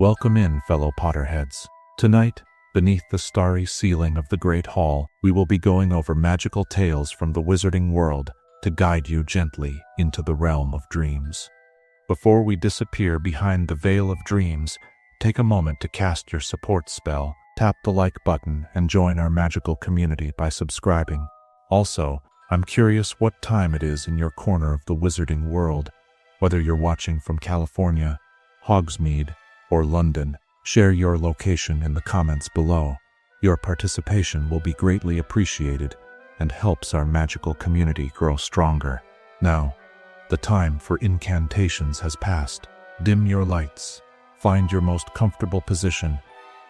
Welcome in, fellow Potterheads. Tonight, beneath the starry ceiling of the Great Hall, we will be going over magical tales from the wizarding world to guide you gently into the realm of dreams. Before we disappear behind the veil of dreams, take a moment to cast your support spell, tap the like button, and join our magical community by subscribing. Also, I'm curious what time it is in your corner of the wizarding world. Whether you're watching from California, Hogsmeade, or London, share your location in the comments below. Your participation will be greatly appreciated and helps our magical community grow stronger. Now, the time for incantations has passed. Dim your lights, find your most comfortable position,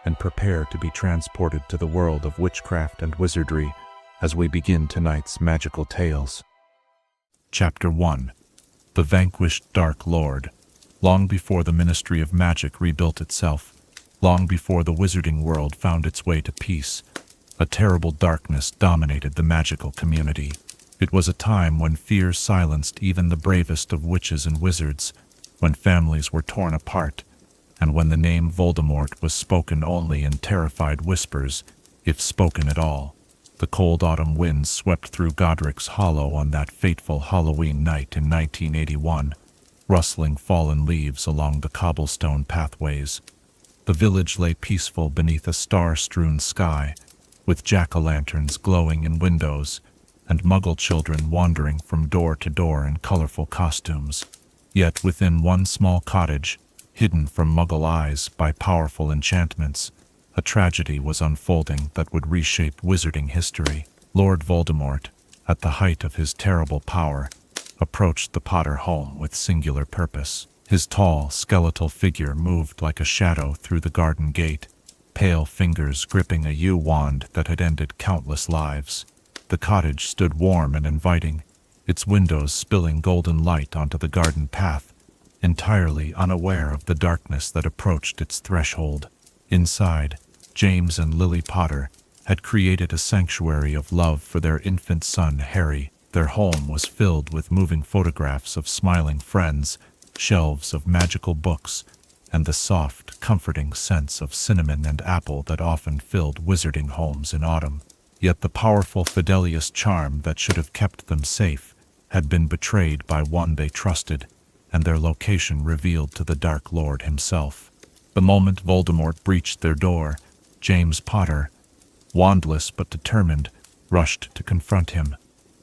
and prepare to be transported to the world of witchcraft and wizardry as we begin tonight's magical tales. Chapter 1. The Vanquished Dark Lord. Long before the Ministry of Magic rebuilt itself, long before the wizarding world found its way to peace, a terrible darkness dominated the magical community. It was a time when fear silenced even the bravest of witches and wizards, when families were torn apart, and when the name Voldemort was spoken only in terrified whispers, if spoken at all. The cold autumn winds swept through Godric's Hollow on that fateful Halloween night in 1981, rustling fallen leaves along the cobblestone pathways. The village lay peaceful beneath a star-strewn sky, with jack-o'-lanterns glowing in windows, and muggle children wandering from door to door in colorful costumes. Yet within one small cottage, hidden from muggle eyes by powerful enchantments, a tragedy was unfolding that would reshape wizarding history. Lord Voldemort, at the height of his terrible power, approached the Potter home with singular purpose. His tall, skeletal figure moved like a shadow through the garden gate, pale fingers gripping a yew wand that had ended countless lives. The cottage stood warm and inviting, its windows spilling golden light onto the garden path, entirely unaware of the darkness that approached its threshold. Inside, James and Lily Potter had created a sanctuary of love for their infant son, Harry. Their home was filled with moving photographs of smiling friends, shelves of magical books, and the soft, comforting scents of cinnamon and apple that often filled wizarding homes in autumn. Yet the powerful Fidelius charm that should have kept them safe had been betrayed by one they trusted, and their location revealed to the Dark Lord himself. The moment Voldemort breached their door, James Potter, wandless but determined, rushed to confront him.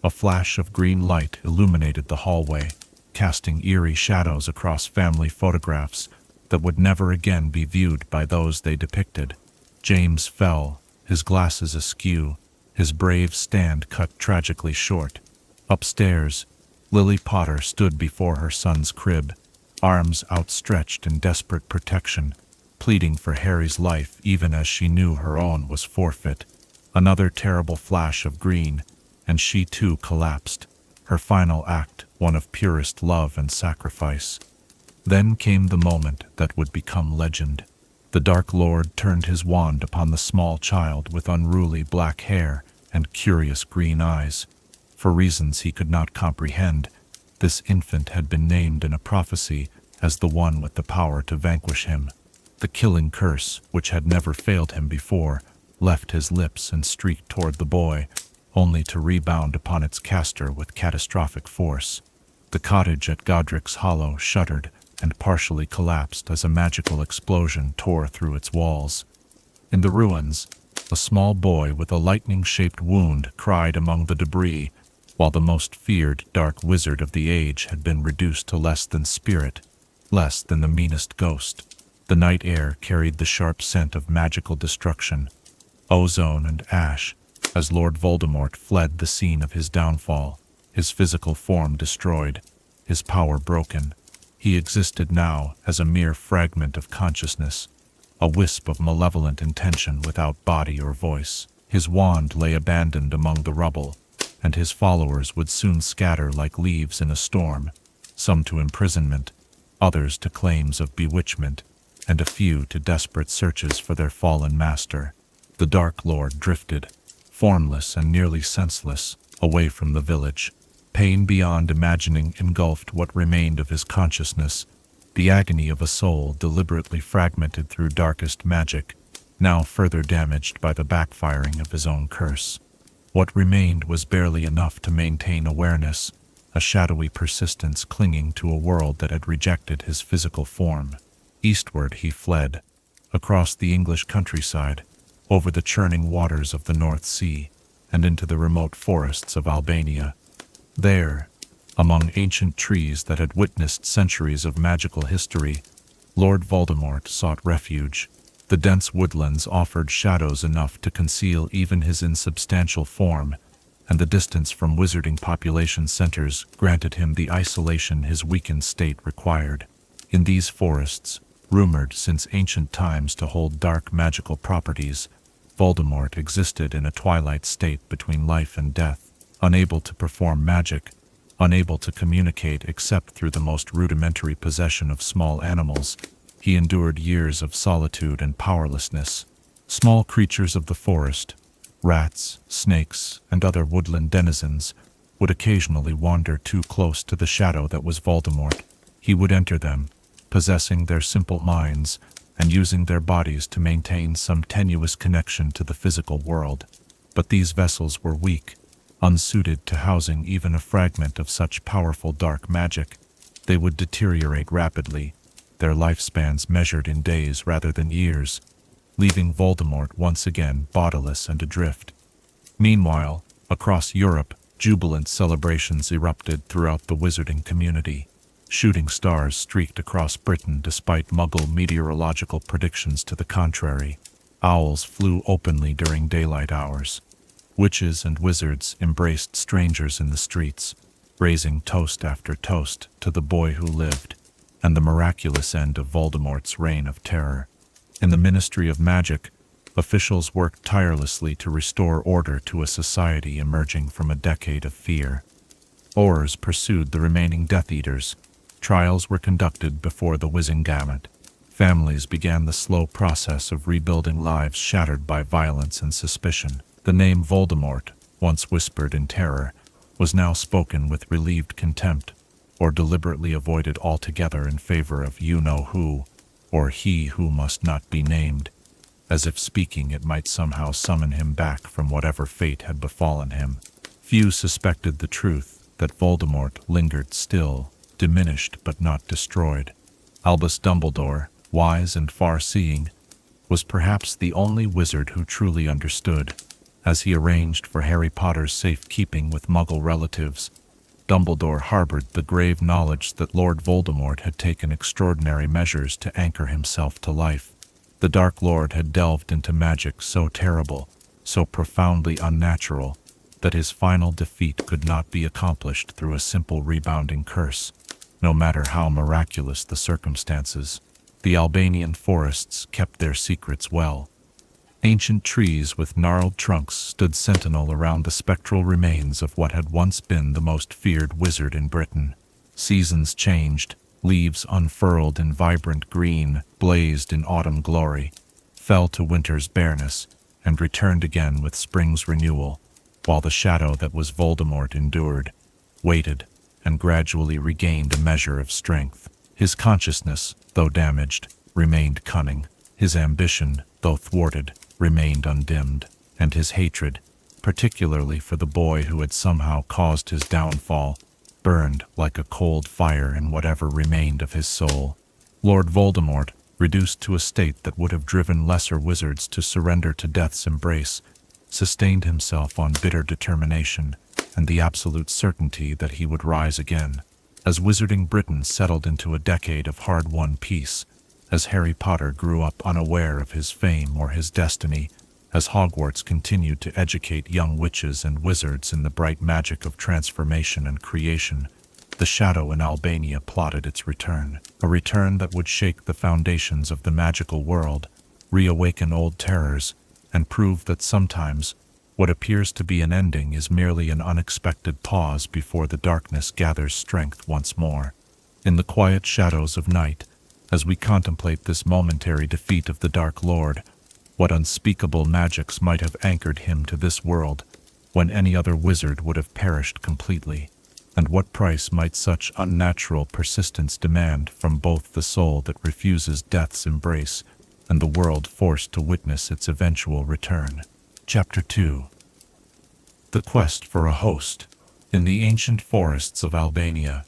A flash of green light illuminated the hallway, casting eerie shadows across family photographs that would never again be viewed by those they depicted. James fell, his glasses askew, his brave stand cut tragically short. Upstairs, Lily Potter stood before her son's crib, arms outstretched in desperate protection, pleading for Harry's life even as she knew her own was forfeit. Another terrible flash of green, and she too collapsed, her final act one of purest love and sacrifice. Then came the moment that would become legend. The Dark Lord turned his wand upon the small child with unruly black hair and curious green eyes. For reasons he could not comprehend, this infant had been named in a prophecy as the one with the power to vanquish him. The killing curse, which had never failed him before, left his lips and streaked toward the boy, only to rebound upon its caster with catastrophic force. The cottage at Godric's Hollow shuddered and partially collapsed as a magical explosion tore through its walls. In the ruins, a small boy with a lightning-shaped wound cried among the debris, while the most feared dark wizard of the age had been reduced to less than spirit, less than the meanest ghost. The night air carried the sharp scent of magical destruction, ozone and ash, as Lord Voldemort fled the scene of his downfall, his physical form destroyed, his power broken. He existed now as a mere fragment of consciousness, a wisp of malevolent intention without body or voice. His wand lay abandoned among the rubble, and his followers would soon scatter like leaves in a storm, some to imprisonment, others to claims of bewitchment, and a few to desperate searches for their fallen master. The Dark Lord drifted, formless and nearly senseless, away from the village. Pain beyond imagining engulfed what remained of his consciousness, the agony of a soul deliberately fragmented through darkest magic, now further damaged by the backfiring of his own curse. What remained was barely enough to maintain awareness, a shadowy persistence clinging to a world that had rejected his physical form. Eastward he fled, across the English countryside, over the churning waters of the North Sea, and into the remote forests of Albania. There, among ancient trees that had witnessed centuries of magical history, Lord Voldemort sought refuge. The dense woodlands offered shadows enough to conceal even his insubstantial form, and the distance from wizarding population centers granted him the isolation his weakened state required. In these forests, rumored since ancient times to hold dark magical properties, Voldemort existed in a twilight state between life and death, unable to perform magic, unable to communicate except through the most rudimentary possession of small animals. He endured years of solitude and powerlessness. Small creatures of the forest, rats, snakes, and other woodland denizens, would occasionally wander too close to the shadow that was Voldemort. He would enter them, possessing their simple minds and using their bodies to maintain some tenuous connection to the physical world. But these vessels were weak, unsuited to housing even a fragment of such powerful dark magic. They would deteriorate rapidly, their lifespans measured in days rather than years, leaving Voldemort once again bodiless and adrift. Meanwhile, across Europe, jubilant celebrations erupted throughout the wizarding community. Shooting stars streaked across Britain despite Muggle meteorological predictions to the contrary. Owls flew openly during daylight hours. Witches and wizards embraced strangers in the streets, raising toast after toast to the boy who lived, and the miraculous end of Voldemort's reign of terror. In the Ministry of Magic, officials worked tirelessly to restore order to a society emerging from a decade of fear. Aurors pursued the remaining Death Eaters. Trials were conducted before the whizzing Gambit. Families began the slow process of rebuilding lives shattered by violence and suspicion. The name Voldemort, once whispered in terror, was now spoken with relieved contempt, or deliberately avoided altogether in favor of you-know-who, or he who must not be named, as if speaking it might somehow summon him back from whatever fate had befallen him. Few suspected the truth that Voldemort lingered still, diminished but not destroyed. Albus Dumbledore, wise and far-seeing, was perhaps the only wizard who truly understood. As he arranged for Harry Potter's safekeeping with Muggle relatives, Dumbledore harbored the grave knowledge that Lord Voldemort had taken extraordinary measures to anchor himself to life. The Dark Lord had delved into magic so terrible, so profoundly unnatural, that his final defeat could not be accomplished through a simple rebounding curse, no matter how miraculous the circumstances. The Albanian forests kept their secrets well. Ancient trees with gnarled trunks stood sentinel around the spectral remains of what had once been the most feared wizard in Britain. Seasons changed, leaves unfurled in vibrant green, blazed in autumn glory, fell to winter's bareness, and returned again with spring's renewal, while the shadow that was Voldemort endured, waited, and gradually regained a measure of strength. His consciousness, though damaged, remained cunning. His ambition, though thwarted, remained undimmed, and his hatred, particularly for the boy who had somehow caused his downfall, burned like a cold fire in whatever remained of his soul. Lord Voldemort, reduced to a state that would have driven lesser wizards to surrender to death's embrace, sustained himself on bitter determination and the absolute certainty that he would rise again. As wizarding Britain settled into a decade of hard-won peace, as Harry Potter grew up unaware of his fame or his destiny, as Hogwarts continued to educate young witches and wizards in the bright magic of transformation and creation, the shadow in Albania plotted its return, a return that would shake the foundations of the magical world, reawaken old terrors, and prove that sometimes what appears to be an ending is merely an unexpected pause before the darkness gathers strength once more. In the quiet shadows of night, as we contemplate this momentary defeat of the Dark Lord, what unspeakable magics might have anchored him to this world, when any other wizard would have perished completely? And what price might such unnatural persistence demand from both the soul that refuses death's embrace and the world forced to witness its eventual return? Chapter 2. The Quest for a Host. In the ancient forests of Albania,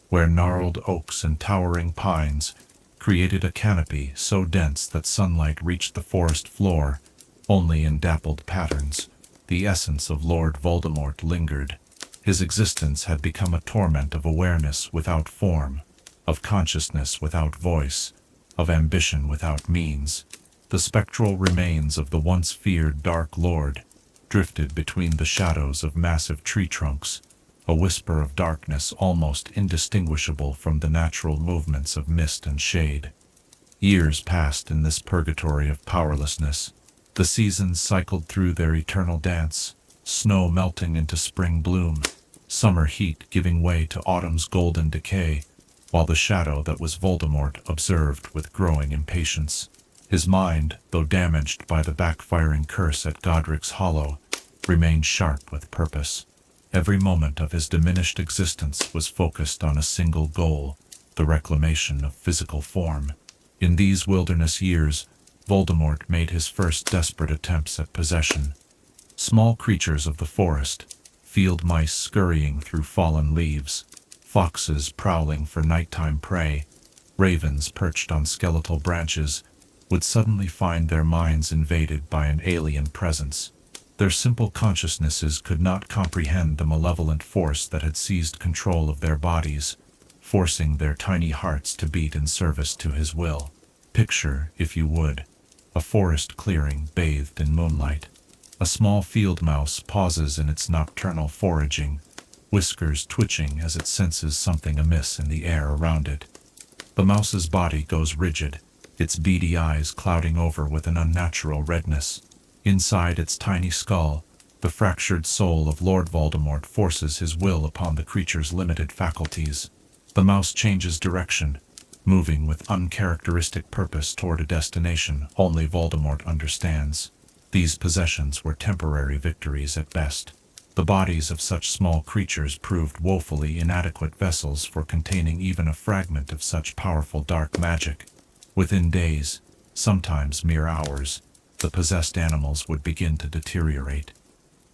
where gnarled oaks and towering pines created a canopy so dense that sunlight reached the forest floor only in dappled patterns, the essence of Lord Voldemort lingered. His existence had become a torment of awareness without form, of consciousness without voice, of ambition without means. The spectral remains of the once feared Dark Lord drifted between the shadows of massive tree trunks, a whisper of darkness almost indistinguishable from the natural movements of mist and shade. Years passed in this purgatory of powerlessness. The seasons cycled through their eternal dance, snow melting into spring bloom, summer heat giving way to autumn's golden decay, while the shadow that was Voldemort observed with growing impatience. His mind, though damaged by the backfiring curse at Godric's Hollow, remained sharp with purpose. Every moment of his diminished existence was focused on a single goal, the reclamation of physical form. In these wilderness years, Voldemort made his first desperate attempts at possession. Small creatures of the forest, field mice scurrying through fallen leaves, foxes prowling for nighttime prey, ravens perched on skeletal branches, would suddenly find their minds invaded by an alien presence. Their simple consciousnesses could not comprehend the malevolent force that had seized control of their bodies, forcing their tiny hearts to beat in service to his will. Picture, if you would, a forest clearing bathed in moonlight. A small field mouse pauses in its nocturnal foraging, whiskers twitching as it senses something amiss in the air around it. The mouse's body goes rigid, its beady eyes clouding over with an unnatural redness. Inside its tiny skull, the fractured soul of Lord Voldemort forces his will upon the creature's limited faculties. The mouse changes direction, moving with uncharacteristic purpose toward a destination only Voldemort understands. These possessions were temporary victories at best. The bodies of such small creatures proved woefully inadequate vessels for containing even a fragment of such powerful dark magic. Within days, sometimes mere hours, the possessed animals would begin to deteriorate.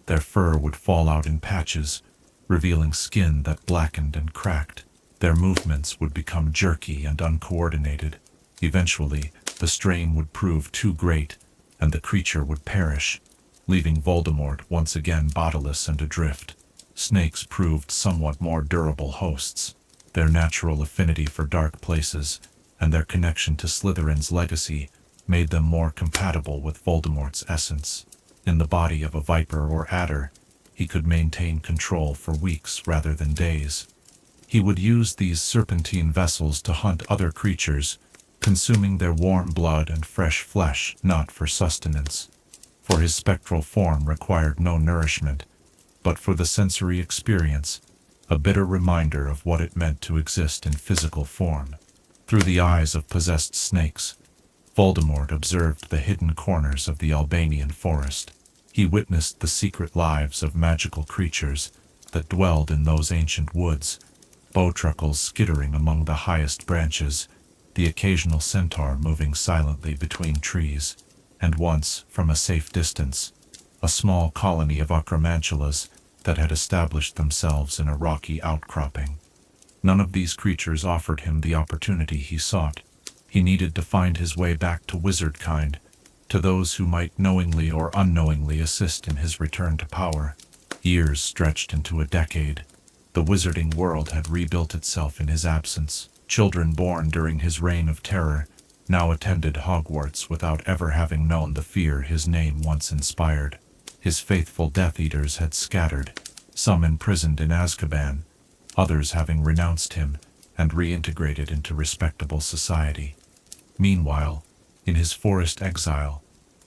Their fur would fall out in patches, revealing skin that blackened and cracked. Their movements would become jerky and uncoordinated. Eventually, the strain would prove too great, and the creature would perish, leaving Voldemort once again bodiless and adrift. Snakes proved somewhat more durable hosts. Their natural affinity for dark places, and their connection to Slytherin's legacy, made them more compatible with Voldemort's essence. In the body of a viper or adder, he could maintain control for weeks rather than days. He would use these serpentine vessels to hunt other creatures, consuming their warm blood and fresh flesh not for sustenance, for his spectral form required no nourishment, but for the sensory experience, a bitter reminder of what it meant to exist in physical form. Through the eyes of possessed snakes, Voldemort observed the hidden corners of the Albanian forest. He witnessed the secret lives of magical creatures that dwelled in those ancient woods, bowtruckles skittering among the highest branches, the occasional centaur moving silently between trees, and once, from a safe distance, a small colony of acromantulas that had established themselves in a rocky outcropping. None of these creatures offered him the opportunity he sought. He needed to find his way back to wizardkind, to those who might knowingly or unknowingly assist in his return to power. Years stretched into a decade. The wizarding world had rebuilt itself in his absence. Children born during his reign of terror now attended Hogwarts without ever having known the fear his name once inspired. His faithful Death Eaters had scattered, some imprisoned in Azkaban, others having renounced him and reintegrated into respectable society. Meanwhile, in his forest exile,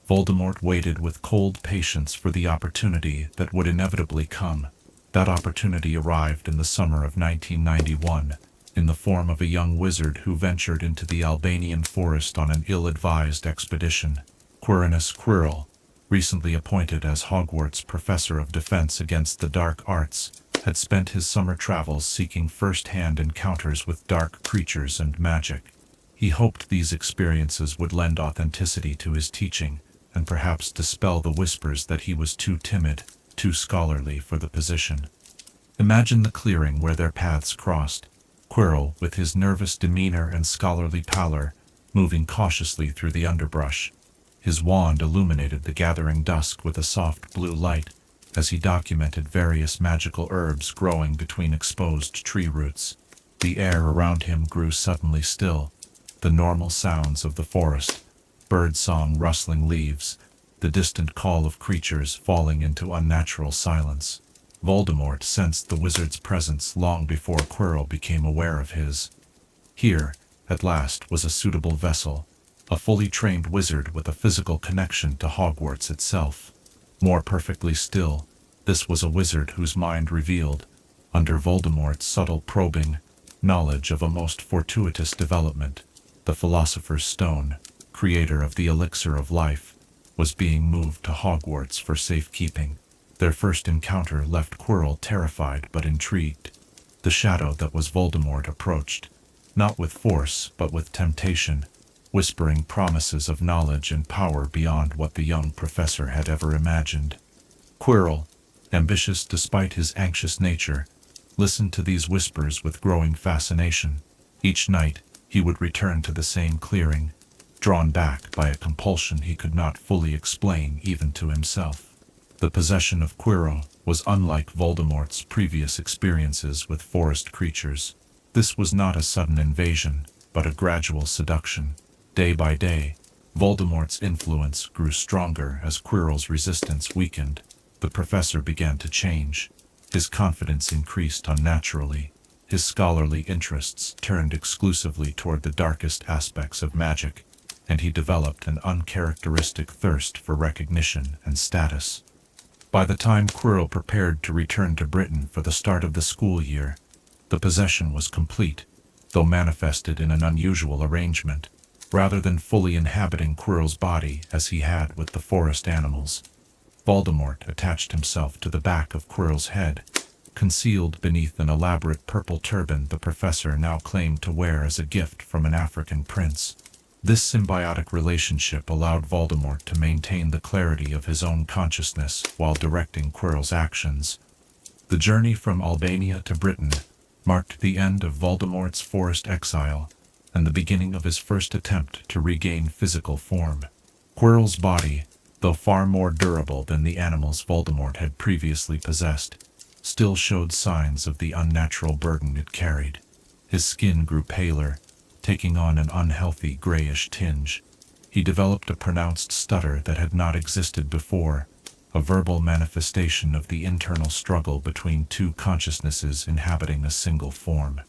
Voldemort waited with cold patience for the opportunity that would inevitably come. That opportunity arrived in the summer of 1991, in the form of a young wizard who ventured into the Albanian forest on an ill-advised expedition. Quirinus Quirrell, recently appointed as Hogwarts Professor of Defense Against the Dark Arts, had spent his summer travels seeking first-hand encounters with dark creatures and magic. He hoped these experiences would lend authenticity to his teaching, and perhaps dispel the whispers that he was too timid, too scholarly for the position. Imagine the clearing where their paths crossed. Quirrell, with his nervous demeanor and scholarly pallor, moving cautiously through the underbrush. His wand illuminated the gathering dusk with a soft blue light, as he documented various magical herbs growing between exposed tree roots. The air around him grew suddenly still. The normal sounds of the forest, birdsong rustling leaves, the distant call of creatures falling into unnatural silence. Voldemort sensed the wizard's presence long before Quirrell became aware of his. Here, at last, was a suitable vessel, a fully trained wizard with a physical connection to Hogwarts itself. More perfectly still, this was a wizard whose mind revealed, under Voldemort's subtle probing, knowledge of a most fortuitous development. The Philosopher's Stone, creator of the Elixir of Life, was being moved to Hogwarts for safekeeping. Their first encounter left Quirrell terrified but intrigued. The shadow that was Voldemort approached, not with force but with temptation, whispering promises of knowledge and power beyond what the young professor had ever imagined. Quirrell, ambitious despite his anxious nature, listened to these whispers with growing fascination. Each night, he would return to the same clearing, drawn back by a compulsion he could not fully explain even to himself. The possession of Quirrell was unlike Voldemort's previous experiences with forest creatures. This was not a sudden invasion, but a gradual seduction. Day by day, Voldemort's influence grew stronger as Quirrell's resistance weakened. The professor began to change. His confidence increased unnaturally. His scholarly interests turned exclusively toward the darkest aspects of magic, and he developed an uncharacteristic thirst for recognition and status. By the time Quirrell prepared to return to Britain for the start of the school year, the possession was complete, though manifested in an unusual arrangement. Rather than fully inhabiting Quirrell's body as he had with the forest animals, Voldemort attached himself to the back of Quirrell's head, concealed beneath an elaborate purple turban the professor now claimed to wear as a gift from an African prince. This symbiotic relationship allowed Voldemort to maintain the clarity of his own consciousness while directing Quirrell's actions. The journey from Albania to Britain marked the end of Voldemort's forest exile and the beginning of his first attempt to regain physical form. Quirrell's body, though far more durable than the animals Voldemort had previously possessed, still showed signs of the unnatural burden it carried. His skin grew paler, taking on an unhealthy grayish tinge. He developed a pronounced stutter that had not existed before, a verbal manifestation of the internal struggle between two consciousnesses inhabiting a single form.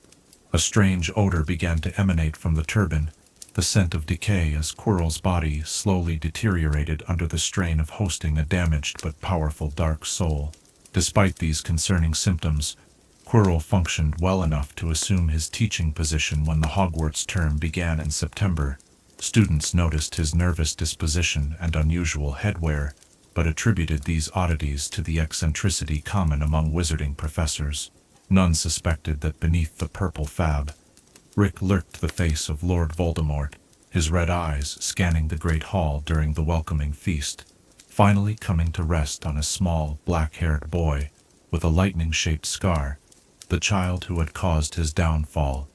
A strange odor began to emanate from the turban, the scent of decay as Quirrell's body slowly deteriorated under the strain of hosting a damaged but powerful dark soul. Despite these concerning symptoms, Quirrell functioned well enough to assume his teaching position when the Hogwarts term began in September. Students noticed his nervous disposition and unusual headwear, but attributed these oddities to the eccentricity common among wizarding professors. None suspected that beneath the purple fab, lurked the face of Lord Voldemort, his red eyes scanning the great hall during the welcoming feast, finally coming to rest on a small, black-haired boy with a lightning-shaped scar, the child who had caused his downfall,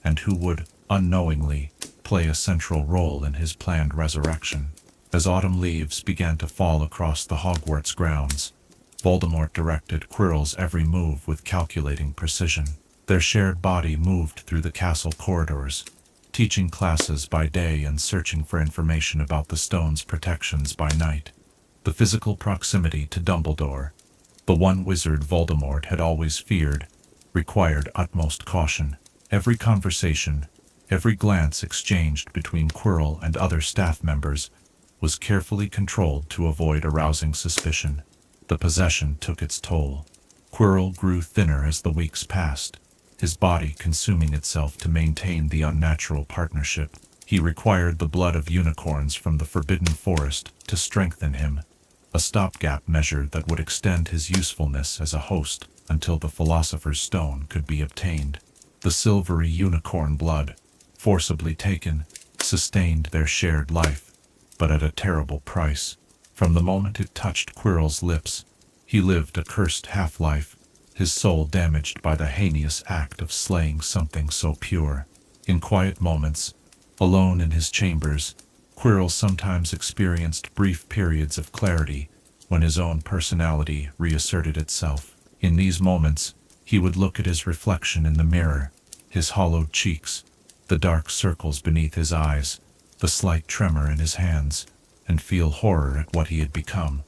and who would, unknowingly, play a central role in his planned resurrection. As autumn leaves began to fall across the Hogwarts grounds, Voldemort directed Quirrell's every move with calculating precision. Their shared body moved through the castle corridors, teaching classes by day and searching for information about the stone's protections by night. The physical proximity to Dumbledore, the one wizard Voldemort had always feared, required utmost caution. Every conversation, every glance exchanged between Quirrell and other staff members was carefully controlled to avoid arousing suspicion. The possession took its toll. Quirrell grew thinner as the weeks passed, his body consuming itself to maintain the unnatural partnership. He required the blood of unicorns from the Forbidden Forest to strengthen him, a stopgap measure that would extend his usefulness as a host until the Philosopher's Stone could be obtained. The silvery unicorn blood, forcibly taken, sustained their shared life, but at a terrible price. From the moment it touched Quirrell's lips, he lived a cursed half-life, his soul damaged by the heinous act of slaying something so pure. In quiet moments, alone in his chambers, Quirrell sometimes experienced brief periods of clarity when his own personality reasserted itself. In these moments, he would look at his reflection in the mirror, his hollowed cheeks, the dark circles beneath his eyes, the slight tremor in his hands, and feel horror at what he had become.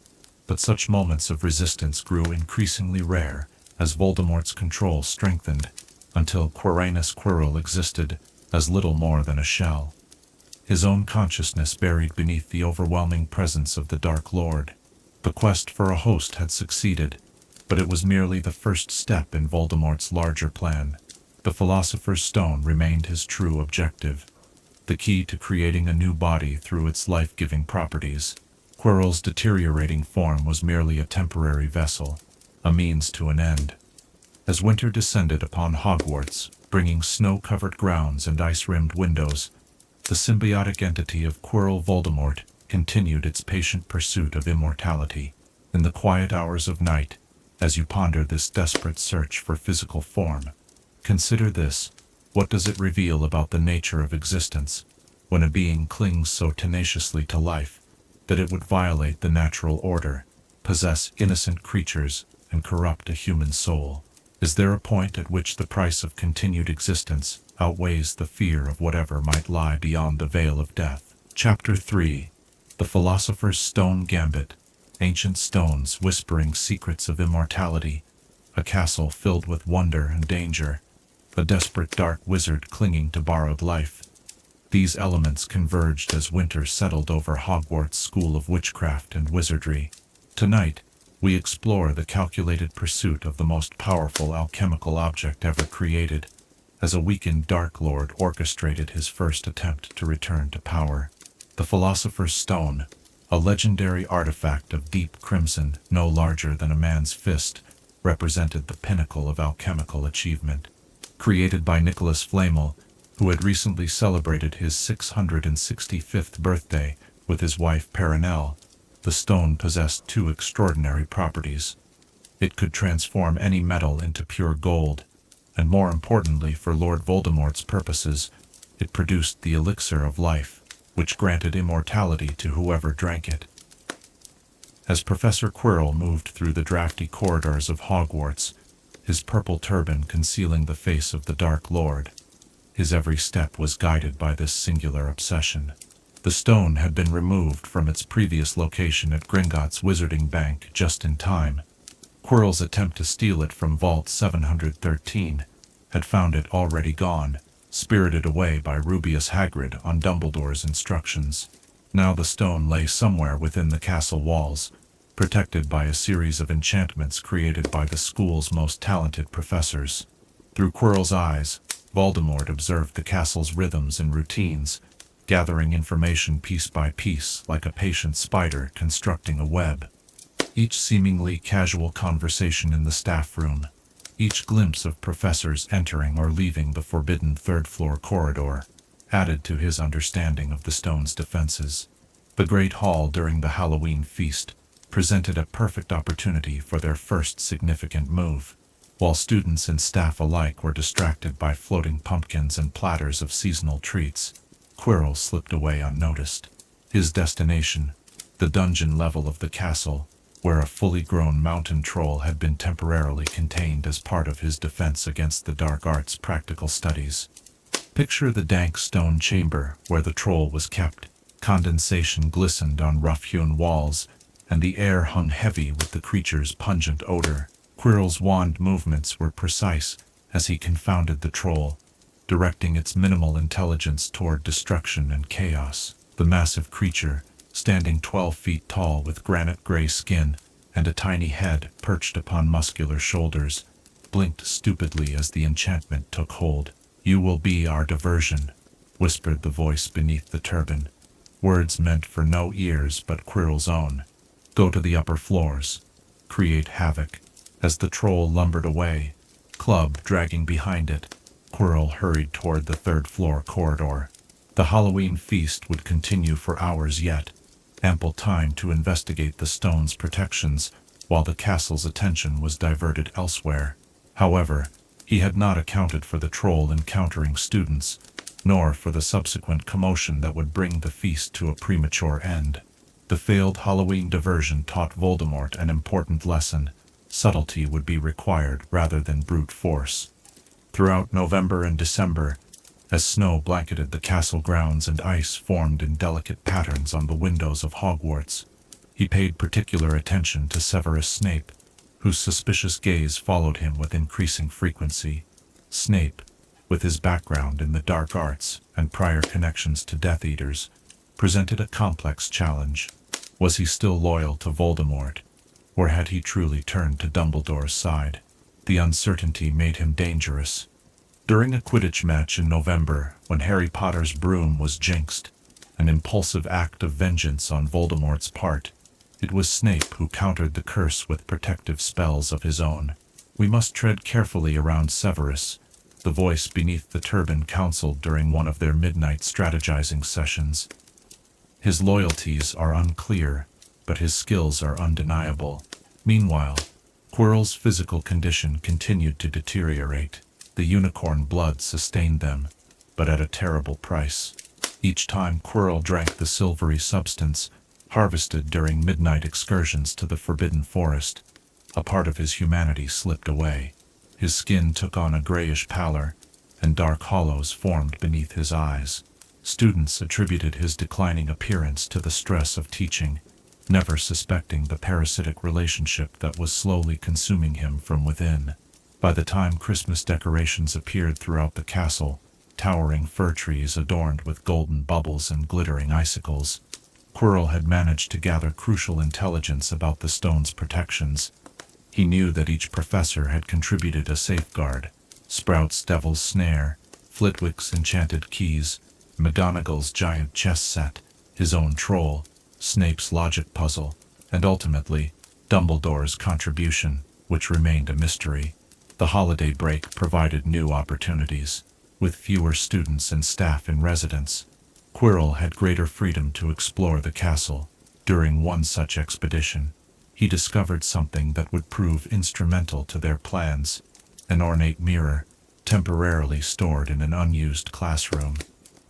But such moments of resistance grew increasingly rare as Voldemort's control strengthened, until Quirrell existed as little more than a shell, his own consciousness buried beneath the overwhelming presence of the Dark Lord. The quest for a host had succeeded, but it was merely the first step in Voldemort's larger plan. The Philosopher's Stone remained his true objective, the key to creating a new body through its life-giving properties. Quirrell's deteriorating form was merely a temporary vessel, a means to an end. As winter descended upon Hogwarts, bringing snow-covered grounds and ice-rimmed windows, the symbiotic entity of Quirrell Voldemort continued its patient pursuit of immortality. In the quiet hours of night, as you ponder this desperate search for physical form, consider this: what does it reveal about the nature of existence, when a being clings so tenaciously to life that it would violate the natural order, possess innocent creatures, and corrupt a human soul? Is there a point at which the price of continued existence outweighs the fear of whatever might lie beyond the veil of death? Chapter 3. The Philosopher's Stone Gambit. Ancient stones whispering secrets of immortality, a castle filled with wonder and danger, a desperate dark wizard clinging to borrowed life. These elements converged as winter settled over Hogwarts' School of Witchcraft and Wizardry. Tonight, we explore the calculated pursuit of the most powerful alchemical object ever created, as a weakened Dark Lord orchestrated his first attempt to return to power. The Philosopher's Stone, a legendary artifact of deep crimson no larger than a man's fist, represented the pinnacle of alchemical achievement. Created by Nicholas Flamel, who had recently celebrated his 665th birthday with his wife Perenelle, the stone possessed two extraordinary properties. It could transform any metal into pure gold, and more importantly for Lord Voldemort's purposes, it produced the elixir of life, which granted immortality to whoever drank it. As Professor Quirrell moved through the drafty corridors of Hogwarts, his purple turban concealing the face of the Dark Lord, his every step was guided by this singular obsession. The stone had been removed from its previous location at Gringotts Wizarding Bank just in time. Quirrell's attempt to steal it from Vault 713 had found it already gone, spirited away by Rubeus Hagrid on Dumbledore's instructions. Now the stone lay somewhere within the castle walls, protected by a series of enchantments created by the school's most talented professors. Through Quirrell's eyes, Voldemort observed the castle's rhythms and routines, gathering information piece by piece like a patient spider constructing a web. Each seemingly casual conversation in the staff room, each glimpse of professors entering or leaving the forbidden third-floor corridor, added to his understanding of the stone's defenses. The Great Hall during the Halloween feast presented a perfect opportunity for their first significant move. While students and staff alike were distracted by floating pumpkins and platters of seasonal treats, Quirrell slipped away unnoticed. His destination, the dungeon level of the castle, where a fully grown mountain troll had been temporarily contained as part of his defense against the dark arts practical studies. Picture the dank stone chamber where the troll was kept. Condensation glistened on rough-hewn walls, and the air hung heavy with the creature's pungent odor. Quirrell's wand movements were precise as he confounded the troll, directing its minimal intelligence toward destruction and chaos. The massive creature, standing 12 feet tall with granite-gray skin and a tiny head perched upon muscular shoulders, blinked stupidly as the enchantment took hold. "You will be our diversion," whispered the voice beneath the turban, words meant for no ears but Quirrell's own. Go to the upper floors. Create havoc. As the troll lumbered away, club dragging behind it, Quirrell hurried toward the third-floor corridor. The Halloween feast would continue for hours yet, ample time to investigate the stone's protections while the castle's attention was diverted elsewhere. However, he had not accounted for the troll encountering students, nor for the subsequent commotion that would bring the feast to a premature end. The failed Halloween diversion taught Voldemort an important lesson. Subtlety would be required rather than brute force. Throughout November and December, as snow blanketed the castle grounds and ice formed in delicate patterns on the windows of Hogwarts, he paid particular attention to Severus Snape, whose suspicious gaze followed him with increasing frequency. Snape, with his background in the dark arts and prior connections to Death Eaters, presented a complex challenge. Was he still loyal to Voldemort, or had he truly turned to Dumbledore's side? The uncertainty made him dangerous. During a Quidditch match in November, when Harry Potter's broom was jinxed, an impulsive act of vengeance on Voldemort's part, it was Snape who countered the curse with protective spells of his own. "We must tread carefully around Severus," the voice beneath the turban counseled during one of their midnight strategizing sessions. "His loyalties are unclear, but his skills are undeniable." Meanwhile, Quirrell's physical condition continued to deteriorate. The unicorn blood sustained them, but at a terrible price. Each time Quirrell drank the silvery substance, harvested during midnight excursions to the Forbidden Forest, a part of his humanity slipped away. His skin took on a grayish pallor, and dark hollows formed beneath his eyes. Students attributed his declining appearance to the stress of teaching, never suspecting the parasitic relationship that was slowly consuming him from within. By the time Christmas decorations appeared throughout the castle, towering fir trees adorned with golden bubbles and glittering icicles, Quirrell had managed to gather crucial intelligence about the stone's protections. He knew that each professor had contributed a safeguard: Sprout's devil's snare, Flitwick's enchanted keys, McGonagall's giant chess set, his own troll, Snape's logic puzzle, and ultimately, Dumbledore's contribution, which remained a mystery. The holiday break provided new opportunities. With fewer students and staff in residence, Quirrell had greater freedom to explore the castle. During one such expedition, he discovered something that would prove instrumental to their plans: an ornate mirror, temporarily stored in an unused classroom.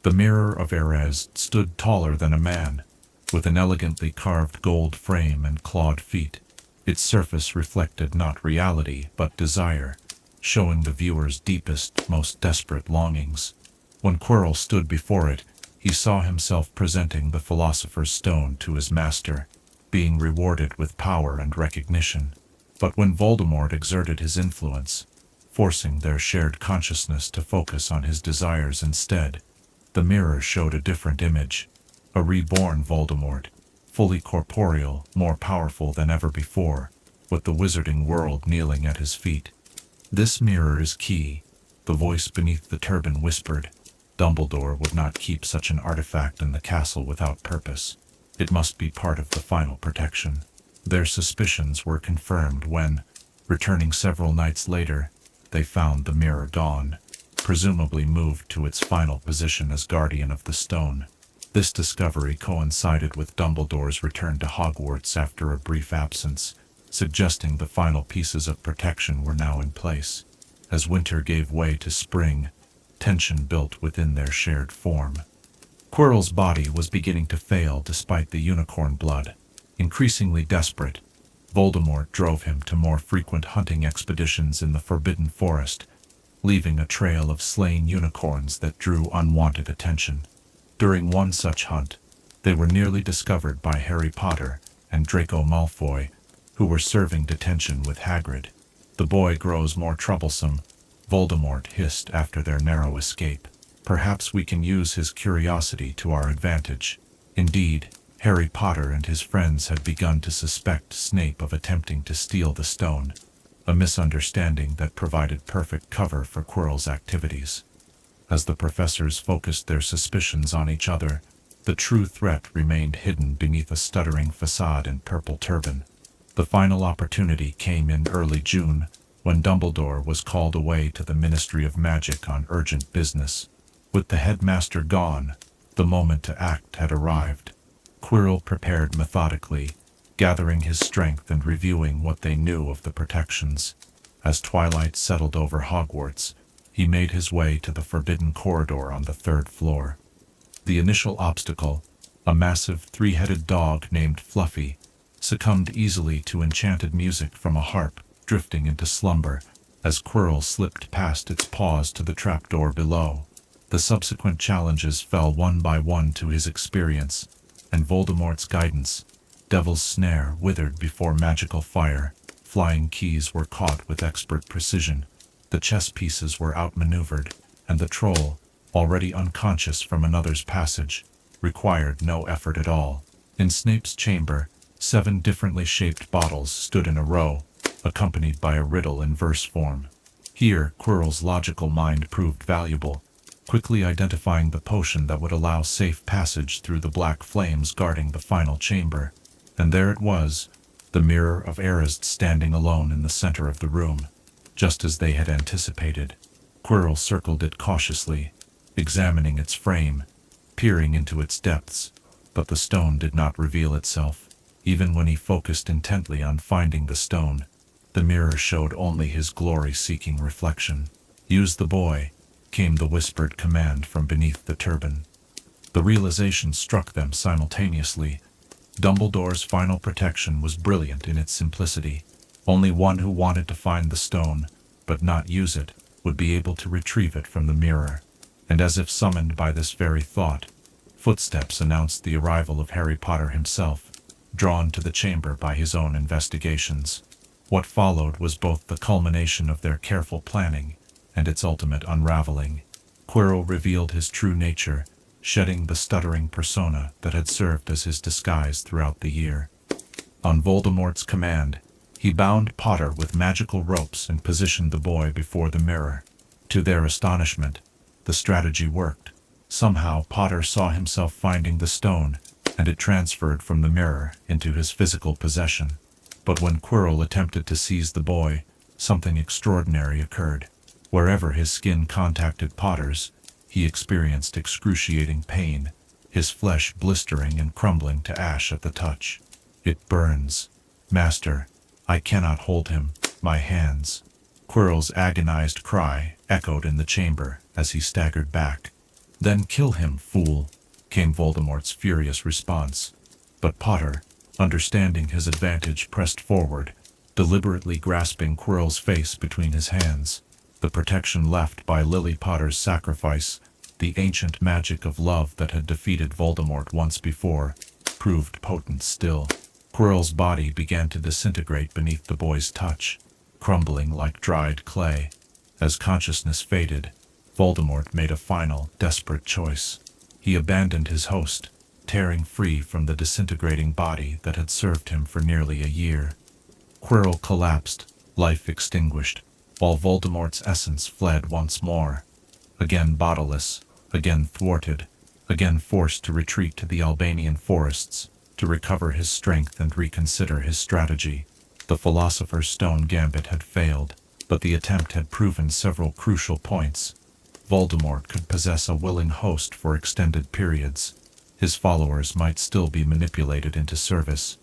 The Mirror of Erez stood taller than a man, with an elegantly carved gold frame and clawed feet. Its surface reflected not reality but desire, showing the viewer's deepest, most desperate longings. When Quirrell stood before it, he saw himself presenting the Philosopher's Stone to his master, being rewarded with power and recognition. But when Voldemort exerted his influence, forcing their shared consciousness to focus on his desires instead, the mirror showed a different image: a reborn Voldemort, fully corporeal, more powerful than ever before, with the wizarding world kneeling at his feet. "This mirror is key," the voice beneath the turban whispered. "Dumbledore would not keep such an artifact in the castle without purpose. It must be part of the final protection." Their suspicions were confirmed when, returning several nights later, they found the mirror gone, presumably moved to its final position as guardian of the stone. This discovery coincided with Dumbledore's return to Hogwarts after a brief absence, suggesting the final pieces of protection were now in place. As winter gave way to spring, tension built within their shared form. Quirrell's body was beginning to fail despite the unicorn blood. Increasingly desperate, Voldemort drove him to more frequent hunting expeditions in the Forbidden Forest, leaving a trail of slain unicorns that drew unwanted attention. During one such hunt, they were nearly discovered by Harry Potter and Draco Malfoy, who were serving detention with Hagrid. "The boy grows more troublesome," Voldemort hissed after their narrow escape. "Perhaps we can use his curiosity to our advantage." Indeed, Harry Potter and his friends had begun to suspect Snape of attempting to steal the stone, a misunderstanding that provided perfect cover for Quirrell's activities. As the professors focused their suspicions on each other, The true threat remained hidden beneath a stuttering facade and purple turban. The final opportunity came in early June, when Dumbledore was called away to the Ministry of Magic on urgent business. With the headmaster gone, the moment to act had arrived. Quirrell prepared methodically, gathering his strength and reviewing what they knew of the protections. As twilight settled over Hogwarts, he made his way to the forbidden corridor on the 3rd floor. The initial obstacle, a massive three-headed dog named Fluffy, succumbed easily to enchanted music from a harp, drifting into slumber as Quirrell slipped past its paws to the trapdoor below. The subsequent challenges fell one by one to his experience, and Voldemort's guidance. Devil's Snare withered before magical fire, flying keys were caught with expert precision, the chess pieces were outmaneuvered, and the troll, already unconscious from another's passage, required no effort at all. In Snape's chamber, 7 differently shaped bottles stood in a row, accompanied by a riddle in verse form. Here, Quirrell's logical mind proved valuable, quickly identifying the potion that would allow safe passage through the black flames guarding the final chamber. And there it was, the Mirror of Erised standing alone in the center of the room. Just as they had anticipated, Quirrell circled it cautiously, examining its frame, peering into its depths, but the stone did not reveal itself. Even when he focused intently on finding the stone, the mirror showed only his glory-seeking reflection. "Use the boy," came the whispered command from beneath the turban. The realization struck them simultaneously. Dumbledore's final protection was brilliant in its simplicity. Only one who wanted to find the stone, but not use it, would be able to retrieve it from the mirror. And as if summoned by this very thought, footsteps announced the arrival of Harry Potter himself, drawn to the chamber by his own investigations. What followed was both the culmination of their careful planning and its ultimate unraveling. Quirrell revealed his true nature, shedding the stuttering persona that had served as his disguise throughout the year. On Voldemort's command, he bound Potter with magical ropes and positioned the boy before the mirror. To their astonishment, the strategy worked. Somehow Potter saw himself finding the stone, and it transferred from the mirror into his physical possession. But when Quirrell attempted to seize the boy, something extraordinary occurred. Wherever his skin contacted Potter's, he experienced excruciating pain, his flesh blistering and crumbling to ash at the touch. "It burns. Master, I cannot hold him, my hands." Quirrell's agonized cry echoed in the chamber as he staggered back. "Then kill him, fool," came Voldemort's furious response. But Potter, understanding his advantage, pressed forward, deliberately grasping Quirrell's face between his hands. The protection left by Lily Potter's sacrifice, the ancient magic of love that had defeated Voldemort once before, proved potent still. Quirrell's body began to disintegrate beneath the boy's touch, crumbling like dried clay. As consciousness faded, Voldemort made a final, desperate choice. He abandoned his host, tearing free from the disintegrating body that had served him for nearly a year. Quirrell collapsed, life extinguished, while Voldemort's essence fled once more. Again bodiless, again thwarted, again forced to retreat to the Albanian forests, to recover his strength and reconsider his strategy. The Philosopher's Stone Gambit had failed, but the attempt had proven several crucial points. Voldemort could possess a willing host for extended periods. His followers might still be manipulated into service,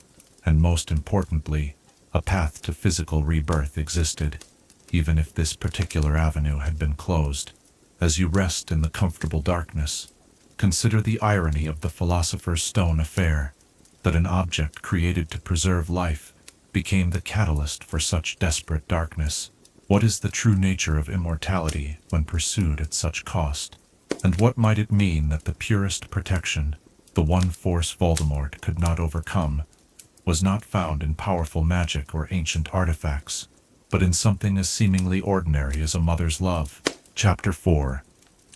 and most importantly, a path to physical rebirth existed, even if this particular avenue had been closed. As you rest in the comfortable darkness, consider the irony of the Philosopher's Stone affair, that an object created to preserve life became the catalyst for such desperate darkness. What is the true nature of immortality when pursued at such cost? And what might it mean that the purest protection, the one force Voldemort could not overcome, was not found in powerful magic or ancient artifacts, but in something as seemingly ordinary as a mother's love? Chapter 4.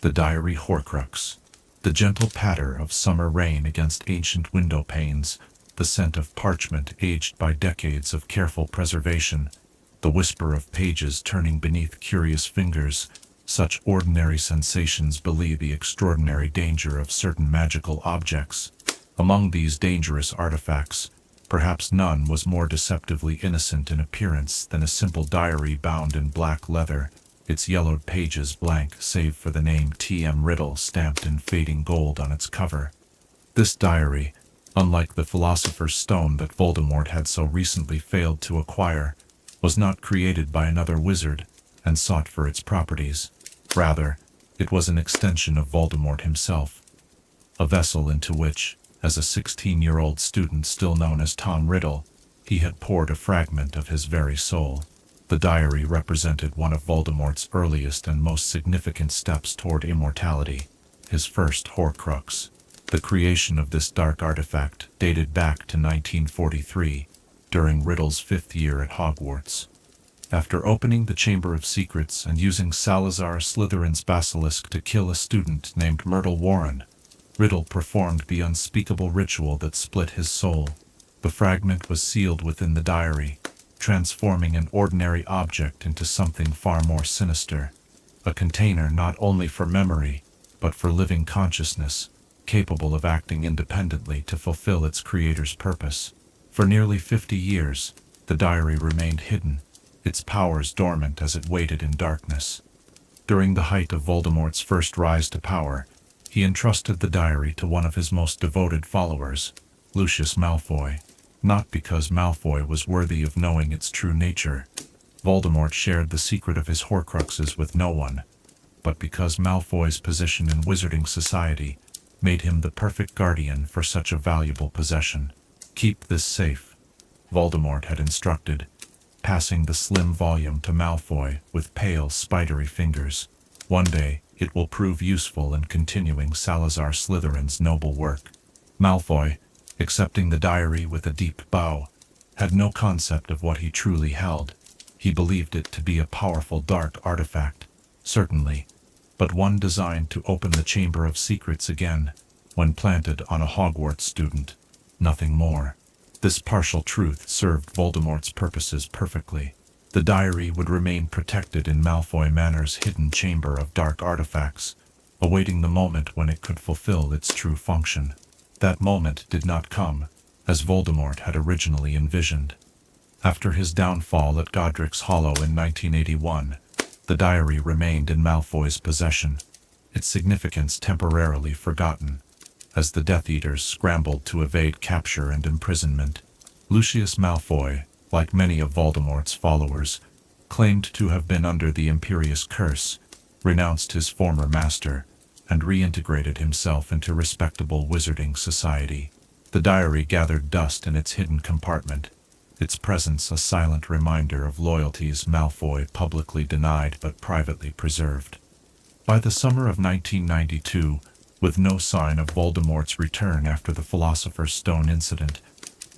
The Diary Horcrux. The gentle patter of summer rain against ancient window panes, the scent of parchment aged by decades of careful preservation, the whisper of pages turning beneath curious fingers, Such ordinary sensations belie the extraordinary danger of certain magical objects. Among these dangerous artifacts, perhaps none was more deceptively innocent in appearance than a simple diary bound in black leather, its yellowed pages blank save for the name T.M. Riddle stamped in fading gold on its cover. This diary, unlike the Philosopher's Stone that Voldemort had so recently failed to acquire, was not created by another wizard and sought for its properties. Rather, it was an extension of Voldemort himself, a vessel into which, as a 16-year-old student still known as Tom Riddle, he had poured a fragment of his very soul. The diary represented one of Voldemort's earliest and most significant steps toward immortality, his first Horcrux. The creation of this dark artifact dated back to 1943, during Riddle's 5th year at Hogwarts. After opening the Chamber of Secrets and using Salazar Slytherin's basilisk to kill a student named Myrtle Warren, Riddle performed the unspeakable ritual that split his soul. The fragment was sealed within the diary, transforming an ordinary object into something far more sinister, a container not only for memory, but for living consciousness, capable of acting independently to fulfill its creator's purpose. For nearly 50 years, the diary remained hidden, its powers dormant as it waited in darkness. During the height of Voldemort's first rise to power, he entrusted the diary to one of his most devoted followers, Lucius Malfoy. Not because Malfoy was worthy of knowing its true nature. Voldemort shared the secret of his Horcruxes with no one, but because Malfoy's position in wizarding society made him the perfect guardian for such a valuable possession. "Keep this safe," Voldemort had instructed, passing the slim volume to Malfoy with pale, spidery fingers. "One day, it will prove useful in continuing Salazar Slytherin's noble work." Malfoy, accepting the diary with a deep bow, had no concept of what he truly held. He believed it to be a powerful dark artifact, certainly, but one designed to open the Chamber of Secrets again, when planted on a Hogwarts student. Nothing more. This partial truth served Voldemort's purposes perfectly. The diary would remain protected in Malfoy Manor's hidden chamber of dark artifacts, awaiting the moment when it could fulfill its true function. That moment did not come, as Voldemort had originally envisioned. After his downfall at Godric's Hollow in 1981, the diary remained in Malfoy's possession, its significance temporarily forgotten, as the Death Eaters scrambled to evade capture and imprisonment. Lucius Malfoy, like many of Voldemort's followers, claimed to have been under the Imperious Curse, renounced his former master, and reintegrated himself into respectable wizarding society. The diary gathered dust in its hidden compartment, its presence a silent reminder of loyalties Malfoy publicly denied but privately preserved. By the summer of 1992, with no sign of Voldemort's return after the Philosopher's Stone incident,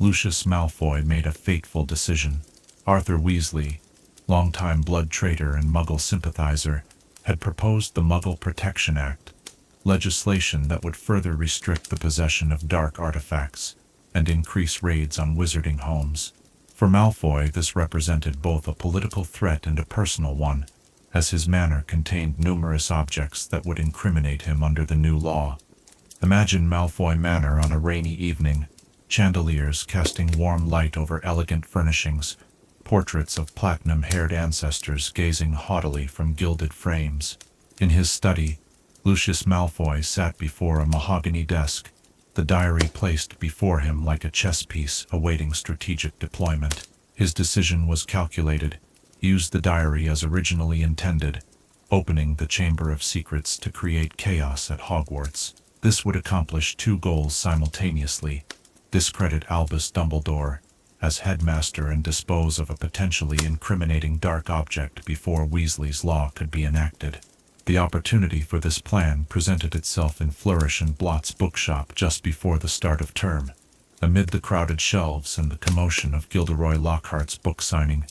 Lucius Malfoy made a fateful decision. Arthur Weasley, longtime blood traitor and Muggle sympathizer, had proposed the Muggle Protection Act, legislation that would further restrict the possession of dark artifacts and increase raids on wizarding homes. For Malfoy, this represented both a political threat and a personal one, as his manor contained numerous objects that would incriminate him under the new law. Imagine Malfoy Manor on a rainy evening, chandeliers casting warm light over elegant furnishings, portraits of platinum-haired ancestors gazing haughtily from gilded frames. In his study, Lucius Malfoy sat before a mahogany desk, the diary placed before him like a chess piece awaiting strategic deployment. His decision was calculated. He used the diary as originally intended, opening the Chamber of Secrets to create chaos at Hogwarts. This would accomplish two goals simultaneously: discredit Albus Dumbledore as headmaster and dispose of a potentially incriminating dark object before Weasley's Law could be enacted. The opportunity for this plan presented itself in Flourish and Blott's bookshop just before the start of term. Amid the crowded shelves and the commotion of Gilderoy Lockhart's book signing,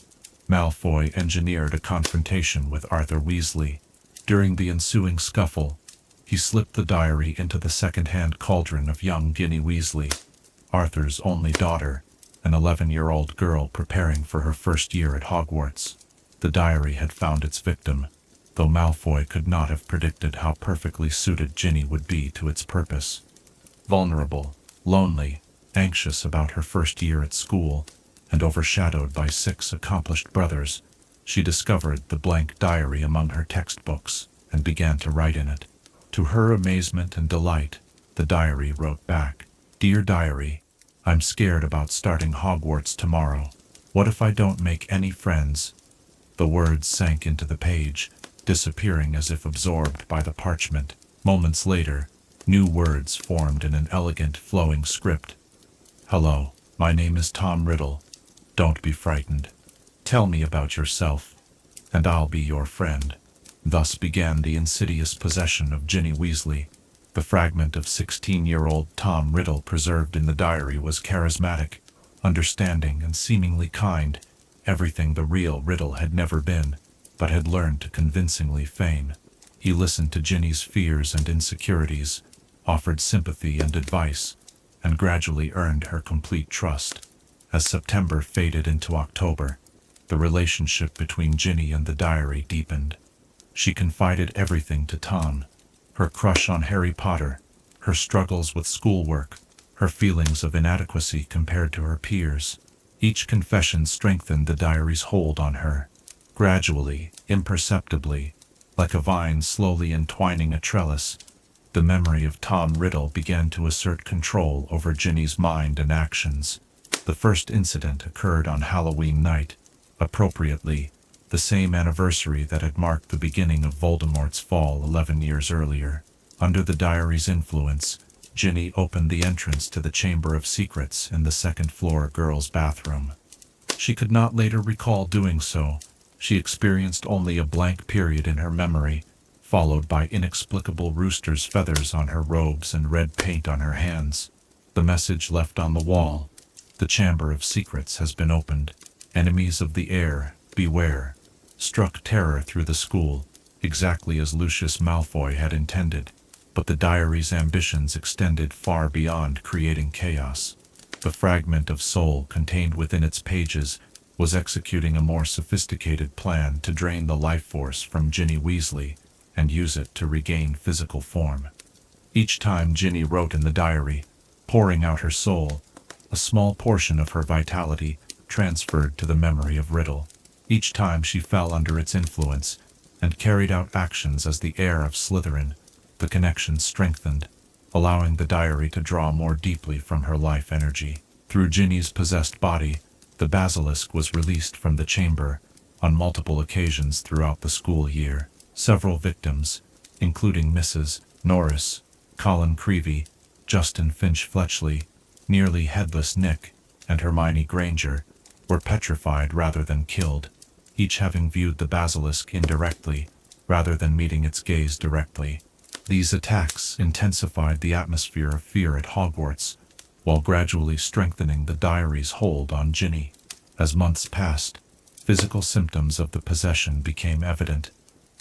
Malfoy engineered a confrontation with Arthur Weasley. During the ensuing scuffle, he slipped the diary into the second-hand cauldron of young Ginny Weasley, Arthur's only daughter, an 11-year-old girl preparing for her first year at Hogwarts. The diary had found its victim. though Malfoy could not have predicted how perfectly suited Ginny would be to its purpose. Vulnerable, lonely, anxious about her first year at school, and overshadowed by 6 accomplished brothers, she discovered the blank diary among her textbooks and began to write in it. To her amazement and delight, the diary wrote back, "Dear Diary, I'm scared about starting Hogwarts tomorrow. What if I don't make any friends?" The words sank into the page, disappearing as if absorbed by the parchment. Moments later, new words formed in an elegant, flowing script. "Hello, my name is Tom Riddle. Don't be frightened. Tell me about yourself, and I'll be your friend." Thus began the insidious possession of Ginny Weasley. The fragment of 16-year-old Tom Riddle preserved in the diary was charismatic, understanding, and seemingly kind, everything the real Riddle had never been, but had learned to convincingly feign. He listened to Ginny's fears and insecurities, offered sympathy and advice, and gradually earned her complete trust. As September faded into October, the relationship between Ginny and the diary deepened. She confided everything to Tom: her crush on Harry Potter, her struggles with schoolwork, her feelings of inadequacy compared to her peers. Each confession strengthened the diary's hold on her. Gradually, imperceptibly, like a vine slowly entwining a trellis, the memory of Tom Riddle began to assert control over Ginny's mind and actions. The first incident occurred on Halloween night, appropriately, the same anniversary that had marked the beginning of Voldemort's fall 11 years earlier. Under the diary's influence, Ginny opened the entrance to the Chamber of Secrets in the second-floor girls' bathroom. She could not later recall doing so. She experienced only a blank period in her memory, followed by inexplicable rooster's feathers on her robes and red paint on her hands. The message left on the wall: "The Chamber of Secrets has been opened. Enemies of the air, beware," struck terror through the school, exactly as Lucius Malfoy had intended. But the diary's ambitions extended far beyond creating chaos. The fragment of soul contained within its pages was executing a more sophisticated plan to drain the life force from Ginny Weasley and use it to regain physical form. Each time Ginny wrote in the diary, pouring out her soul, a small portion of her vitality transferred to the memory of Riddle. Each time she fell under its influence and carried out actions as the heir of Slytherin, the connection strengthened, allowing the diary to draw more deeply from her life energy. Through Ginny's possessed body, the basilisk was released from the chamber on multiple occasions throughout the school year. Several victims, including Mrs. Norris, Colin Creevey, Justin Finch-Fletchley, Nearly Headless Nick, and Hermione Granger, were petrified rather than killed, each having viewed the basilisk indirectly rather than meeting its gaze directly. These attacks intensified the atmosphere of fear at Hogwarts, while gradually strengthening the diary's hold on Ginny. As months passed, physical symptoms of the possession became evident.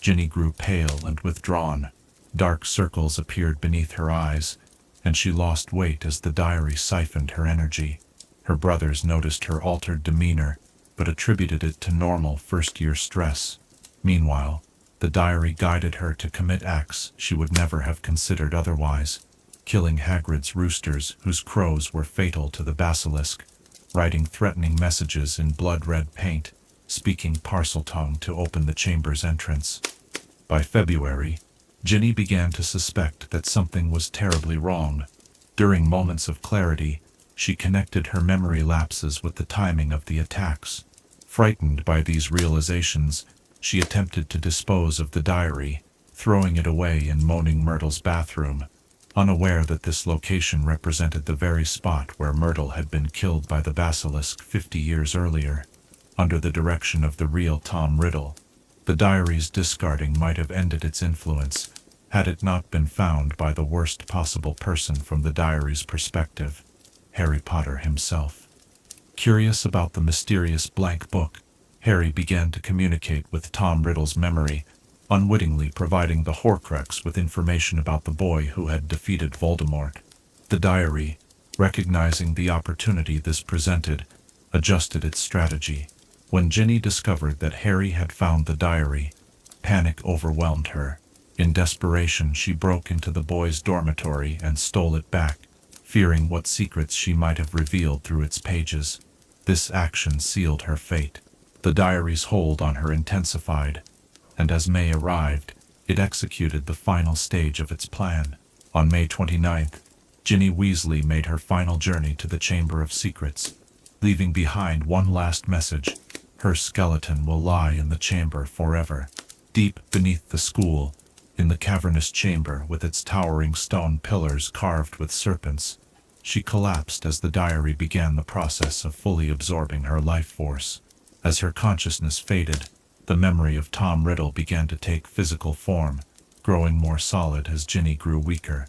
Ginny grew pale and withdrawn. Dark circles appeared beneath her eyes, and she lost weight as the diary siphoned her energy. Her brothers noticed her altered demeanor, but attributed it to normal first-year stress. Meanwhile, the diary guided her to commit acts she would never have considered otherwise: killing Hagrid's roosters whose crows were fatal to the basilisk, writing threatening messages in blood-red paint, speaking Parseltongue to open the chamber's entrance. By February, Ginny began to suspect that something was terribly wrong. During moments of clarity, she connected her memory lapses with the timing of the attacks. Frightened by these realizations, she attempted to dispose of the diary, throwing it away in Moaning Myrtle's bathroom, unaware that this location represented the very spot where Myrtle had been killed by the basilisk 50 years earlier. Under the direction of the real Tom Riddle, the diary's discarding might have ended its influence, had it not been found by the worst possible person from the diary's perspective: Harry Potter himself. Curious about the mysterious blank book, Harry began to communicate with Tom Riddle's memory, unwittingly providing the Horcrux with information about the boy who had defeated Voldemort. The diary, recognizing the opportunity this presented, adjusted its strategy. When Ginny discovered that Harry had found the diary, Panic overwhelmed her. In desperation, she broke into the boy's dormitory and stole it back, fearing what secrets she might have revealed through its pages. This action sealed her fate. The diary's hold on her intensified, and as May arrived, it executed the final stage of its plan. On May 29th, Ginny Weasley made her final journey to the Chamber of Secrets, leaving behind one last message: her skeleton will lie in the chamber forever. Deep beneath the school, in the cavernous chamber with its towering stone pillars carved with serpents, she collapsed as the diary began the process of fully absorbing her life force. As her consciousness faded, the memory of Tom Riddle began to take physical form, growing more solid as Ginny grew weaker.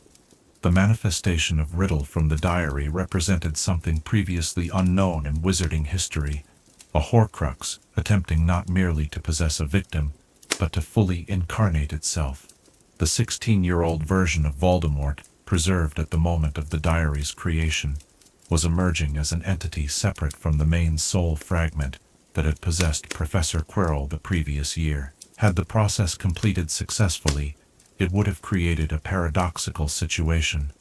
The manifestation of Riddle from the diary represented something previously unknown in wizarding history: a Horcrux attempting not merely to possess a victim, but to fully incarnate itself. The 16-year-old version of Voldemort, preserved at the moment of the diary's creation, was emerging as an entity separate from the main soul fragment that had possessed Professor Quirrell the previous year. Had the process completed successfully, it would have created a paradoxical situation: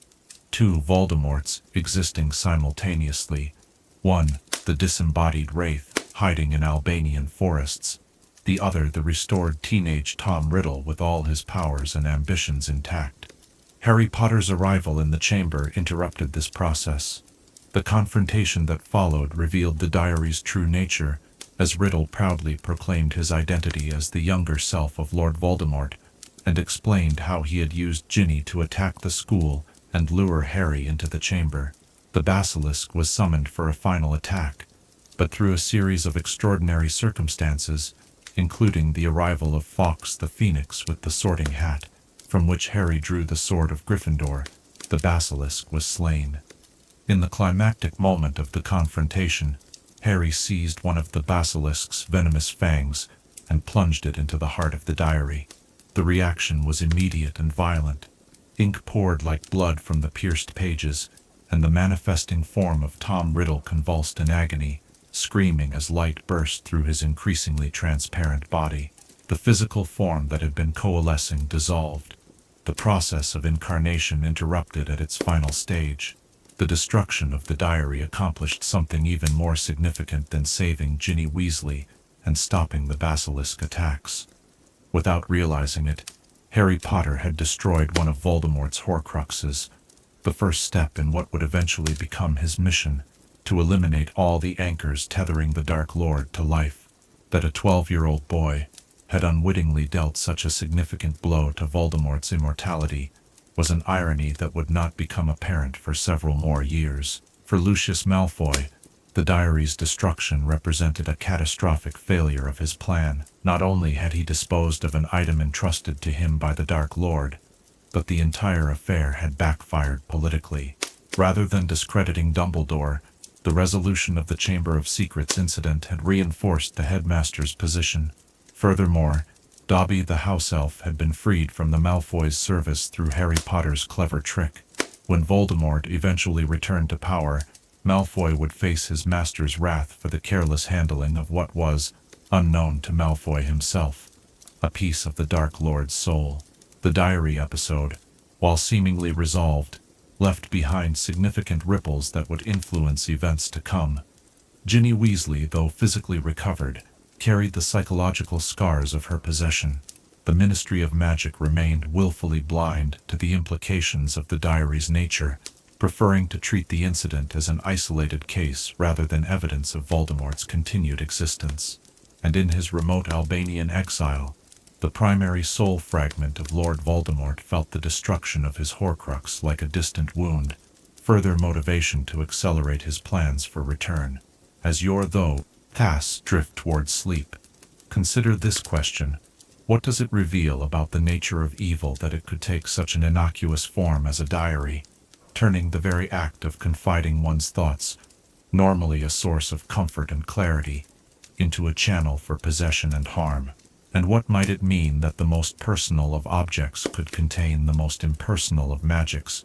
two Voldemorts existing simultaneously. One, the disembodied wraith hiding in Albanian forests; the other, the restored teenage Tom Riddle with all his powers and ambitions intact. Harry Potter's arrival in the chamber interrupted this process. The confrontation that followed revealed the diary's true nature, as Riddle proudly proclaimed his identity as the younger self of Lord Voldemort, and explained how he had used Ginny to attack the school and lure Harry into the chamber. The basilisk was summoned for a final attack, but through a series of extraordinary circumstances, including the arrival of Fawkes the Phoenix with the sorting hat, from which Harry drew the sword of Gryffindor, the basilisk was slain. In the climactic moment of the confrontation, Harry seized one of the basilisk's venomous fangs and plunged it into the heart of the diary. The reaction was immediate and violent. Ink poured like blood from the pierced pages, and the manifesting form of Tom Riddle convulsed in agony, screaming as light burst through his increasingly transparent body. The physical form that had been coalescing dissolved. The process of incarnation interrupted at its final stage. The destruction of the diary accomplished something even more significant than saving Ginny Weasley and stopping the basilisk attacks. Without realizing it, Harry Potter had destroyed one of Voldemort's Horcruxes, the first step in what would eventually become his mission: to eliminate all the anchors tethering the Dark Lord to life. That a 12-year-old boy had unwittingly dealt such a significant blow to Voldemort's immortality was an irony that would not become apparent for several more years. For Lucius Malfoy, the diary's destruction represented a catastrophic failure of his plan. Not only had he disposed of an item entrusted to him by the Dark Lord, but the entire affair had backfired politically. Rather than discrediting Dumbledore, the resolution of the Chamber of Secrets incident had reinforced the headmaster's position. Furthermore, Dobby the house elf had been freed from the Malfoys' service through Harry Potter's clever trick. When Voldemort eventually returned to power, Malfoy would face his master's wrath for the careless handling of what was, unknown to Malfoy himself, a piece of the Dark Lord's soul. The diary episode, while seemingly resolved, left behind significant ripples that would influence events to come. Ginny Weasley, though physically recovered, carried the psychological scars of her possession. The Ministry of Magic remained willfully blind to the implications of the diary's nature, preferring to treat the incident as an isolated case rather than evidence of Voldemort's continued existence. And in his remote Albanian exile, the primary soul fragment of Lord Voldemort felt the destruction of his Horcrux like a distant wound, further motivation to accelerate his plans for return. As your paths drift towards sleep, consider this question: what does it reveal about the nature of evil that it could take such an innocuous form as a diary, turning the very act of confiding one's thoughts, normally a source of comfort and clarity, into a channel for possession and harm? And what might it mean that the most personal of objects could contain the most impersonal of magics,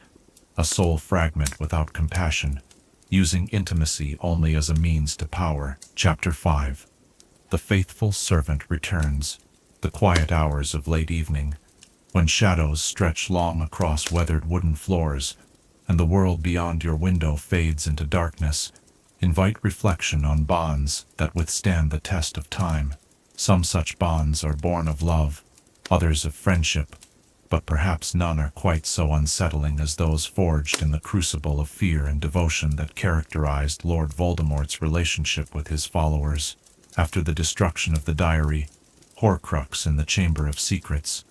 a soul fragment without compassion, using intimacy only as a means to power? Chapter 5. The Faithful Servant Returns. the quiet hours of late evening, when shadows stretch long across weathered wooden floors, and the world beyond your window fades into darkness, invite reflection on bonds that withstand the test of time. Some such bonds are born of love, others of friendship, but perhaps none are quite so unsettling as those forged in the crucible of fear and devotion that characterized Lord Voldemort's relationship with his followers. After the destruction of the diary, Horcrux in the Chamber of Secrets,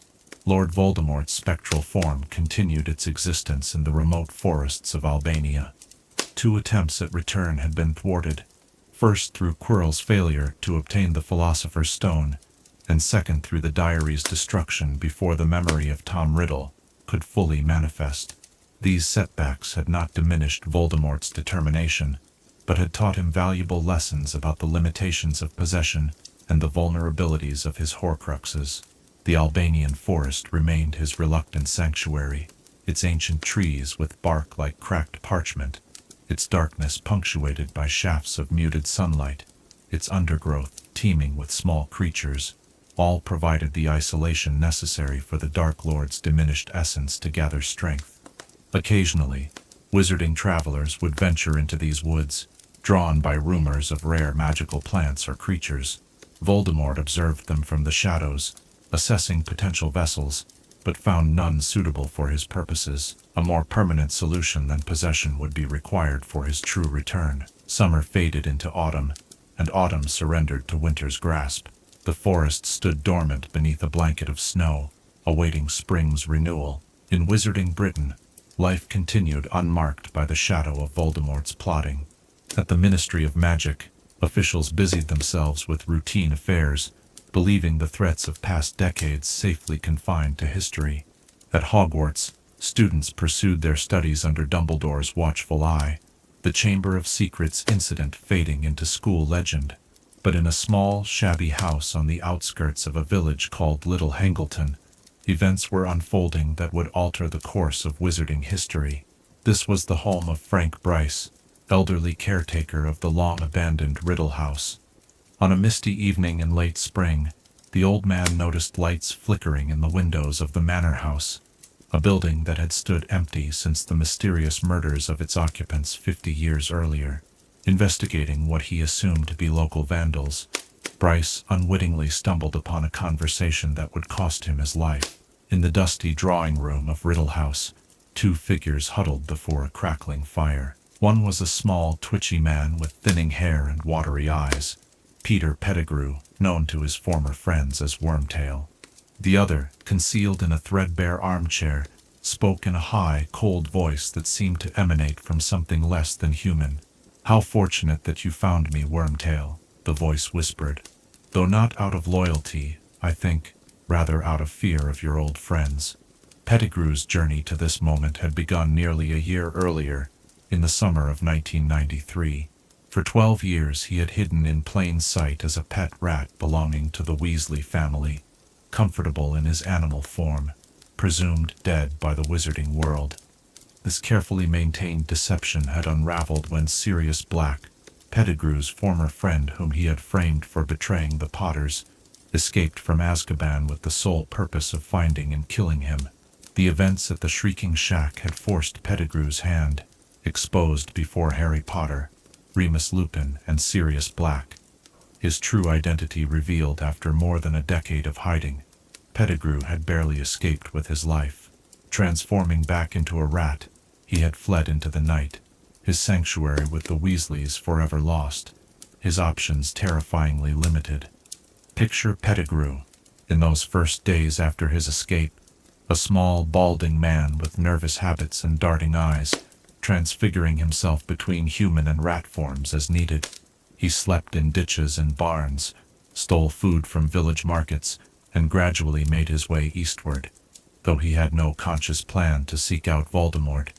Lord Voldemort's spectral form continued its existence in the remote forests of Albania. 2 attempts at return had been thwarted, first through Quirrell's failure to obtain the Philosopher's Stone, and second through the diary's destruction before the memory of Tom Riddle could fully manifest. These setbacks had not diminished Voldemort's determination, but had taught him valuable lessons about the limitations of possession and the vulnerabilities of his Horcruxes. The Albanian forest remained his reluctant sanctuary, its ancient trees with bark like cracked parchment, its darkness punctuated by shafts of muted sunlight, its undergrowth teeming with small creatures, all provided the isolation necessary for the Dark Lord's diminished essence to gather strength. Occasionally, wizarding travelers would venture into these woods, drawn by rumors of rare magical plants or creatures. Voldemort observed them from the shadows, assessing potential vessels, but found none suitable for his purposes. A more permanent solution than possession would be required for his true return. Summer faded into autumn, and autumn surrendered to winter's grasp. The forest stood dormant beneath a blanket of snow, awaiting spring's renewal. In Wizarding Britain, life continued unmarked by the shadow of Voldemort's plotting. At the Ministry of Magic, officials busied themselves with routine affairs, believing the threats of past decades safely confined to history. At Hogwarts, students pursued their studies under Dumbledore's watchful eye, the Chamber of Secrets incident fading into school legend. But in a small, shabby house on the outskirts of a village called Little Hangleton, events were unfolding that would alter the course of wizarding history. This was the home of Frank Bryce, elderly caretaker of the long-abandoned Riddle house. On a misty evening in late spring, the old man noticed lights flickering in the windows of the manor house, a building that had stood empty since the mysterious murders of its occupants 50 years earlier. Investigating what he assumed to be local vandals, Bryce unwittingly stumbled upon a conversation that would cost him his life. In the dusty drawing room of Riddle House, 2 figures huddled before a crackling fire. One was a small, twitchy man with thinning hair and watery eyes, Peter Pettigrew, known to his former friends as Wormtail. The other, concealed in a threadbare armchair, spoke in a high, cold voice that seemed to emanate from something less than human. "How fortunate that you found me, Wormtail," the voice whispered. "Though not out of loyalty, I think, rather out of fear of your old friends." Pettigrew's journey to this moment had begun nearly a year earlier, in the summer of 1993. For 12 years he had hidden in plain sight as a pet rat belonging to the Weasley family, comfortable in his animal form, presumed dead by the wizarding world. This carefully maintained deception had unraveled when Sirius Black, Pettigrew's former friend whom he had framed for betraying the Potters, escaped from Azkaban with the sole purpose of finding and killing him. The events at the Shrieking Shack had forced Pettigrew's hand, exposed before Harry Potter, Remus Lupin, and Sirius Black. His true identity revealed after more than a decade of hiding, Pettigrew had barely escaped with his life. Transforming back into a rat, he had fled into the night, his sanctuary with the Weasleys forever lost, his options terrifyingly limited. Picture Pettigrew, in those first days after his escape, a small, balding man with nervous habits and darting eyes, transfiguring himself between human and rat forms as needed. He slept in ditches and barns, stole food from village markets, and gradually made his way eastward, though he had no conscious plan to seek out Voldemort.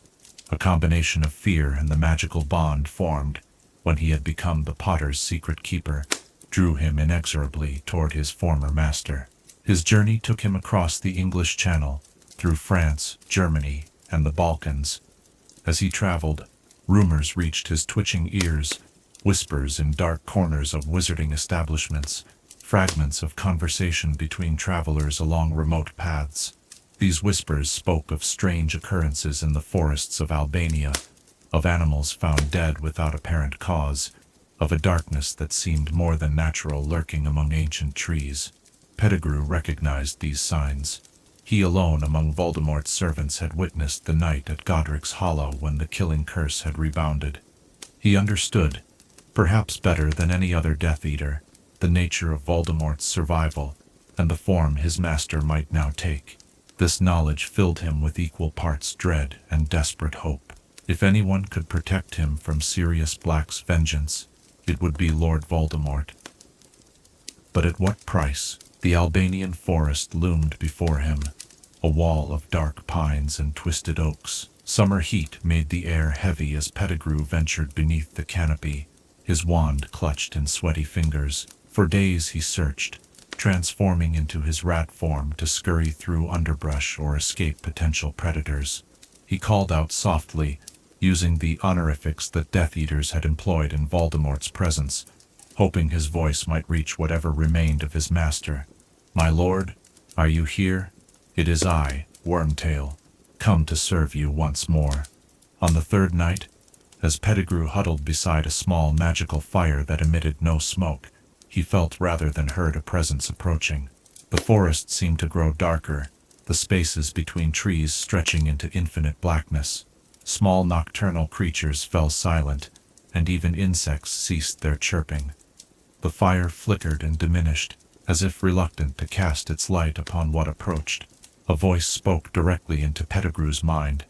A combination of fear and the magical bond formed when he had become the Potter's secret keeper drew him inexorably toward his former master. His journey took him across the English Channel, through France, Germany, and the Balkans. As he traveled, rumors reached his twitching ears, whispers in dark corners of wizarding establishments, fragments of conversation between travelers along remote paths. These whispers spoke of strange occurrences in the forests of Albania, of animals found dead without apparent cause, of a darkness that seemed more than natural lurking among ancient trees. Pettigrew recognized these signs. He alone among Voldemort's servants had witnessed the night at Godric's Hollow when the killing curse had rebounded. He understood, perhaps better than any other Death Eater, the nature of Voldemort's survival, and the form his master might now take. This knowledge filled him with equal parts dread and desperate hope. If anyone could protect him from Sirius Black's vengeance, it would be Lord Voldemort. But at what price? The Albanian forest loomed before him, a wall of dark pines and twisted oaks. Summer heat made the air heavy as Pettigrew ventured beneath the canopy, his wand clutched in sweaty fingers. For days he searched, transforming into his rat form to scurry through underbrush or escape potential predators. He called out softly, using the honorifics that Death Eaters had employed in Voldemort's presence, hoping his voice might reach whatever remained of his master. "My lord, are you here? It is I, Wormtail, come to serve you once more." On the third night, as Pettigrew huddled beside a small magical fire that emitted no smoke, he felt rather than heard a presence approaching. The forest seemed to grow darker, the spaces between trees stretching into infinite blackness. Small nocturnal creatures fell silent, and even insects ceased their chirping. The fire flickered and diminished, as if reluctant to cast its light upon what approached. A voice spoke directly into Pettigrew's mind,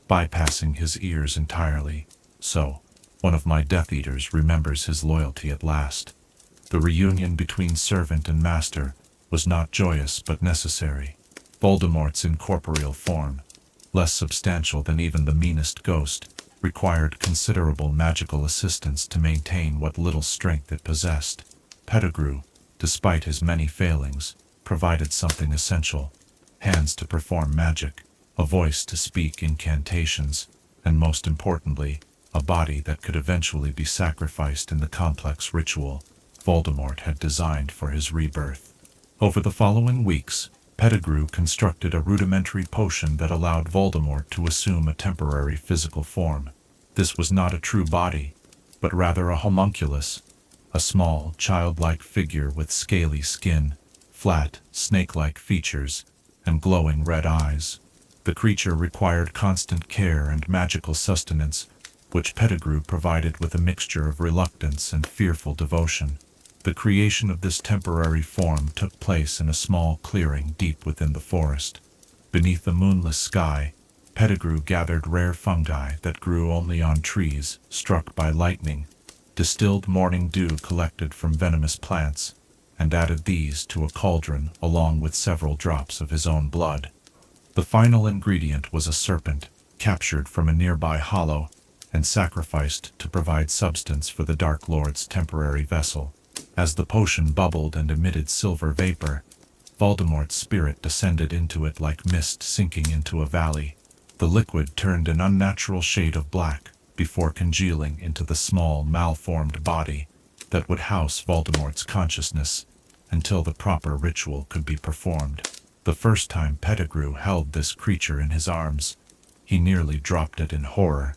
bypassing his ears entirely. "So, one of my Death Eaters remembers his loyalty at last." The reunion between servant and master was not joyous but necessary. Voldemort's incorporeal form, less substantial than even the meanest ghost, required considerable magical assistance to maintain what little strength it possessed. Pettigrew, despite his many failings, provided something essential: hands to perform magic, a voice to speak incantations, and most importantly, a body that could eventually be sacrificed in the complex ritual Voldemort had designed for his rebirth. Over the following weeks, Pettigrew constructed a rudimentary potion that allowed Voldemort to assume a temporary physical form. This was not a true body, but rather a homunculus, a small, childlike figure with scaly skin, flat, snake-like features, and glowing red eyes. The creature required constant care and magical sustenance, which Pettigrew provided with a mixture of reluctance and fearful devotion. The creation of this temporary form took place in a small clearing deep within the forest. Beneath the moonless sky, Pettigrew gathered rare fungi that grew only on trees struck by lightning, distilled morning dew collected from venomous plants, and added these to a cauldron along with several drops of his own blood. The final ingredient was a serpent, captured from a nearby hollow, and sacrificed to provide substance for the Dark Lord's temporary vessel. As the potion bubbled and emitted silver vapor, Voldemort's spirit descended into it like mist sinking into a valley. The liquid turned an unnatural shade of black before congealing into the small, malformed body that would house Voldemort's consciousness until the proper ritual could be performed. The first time Pettigrew held this creature in his arms, he nearly dropped it in horror.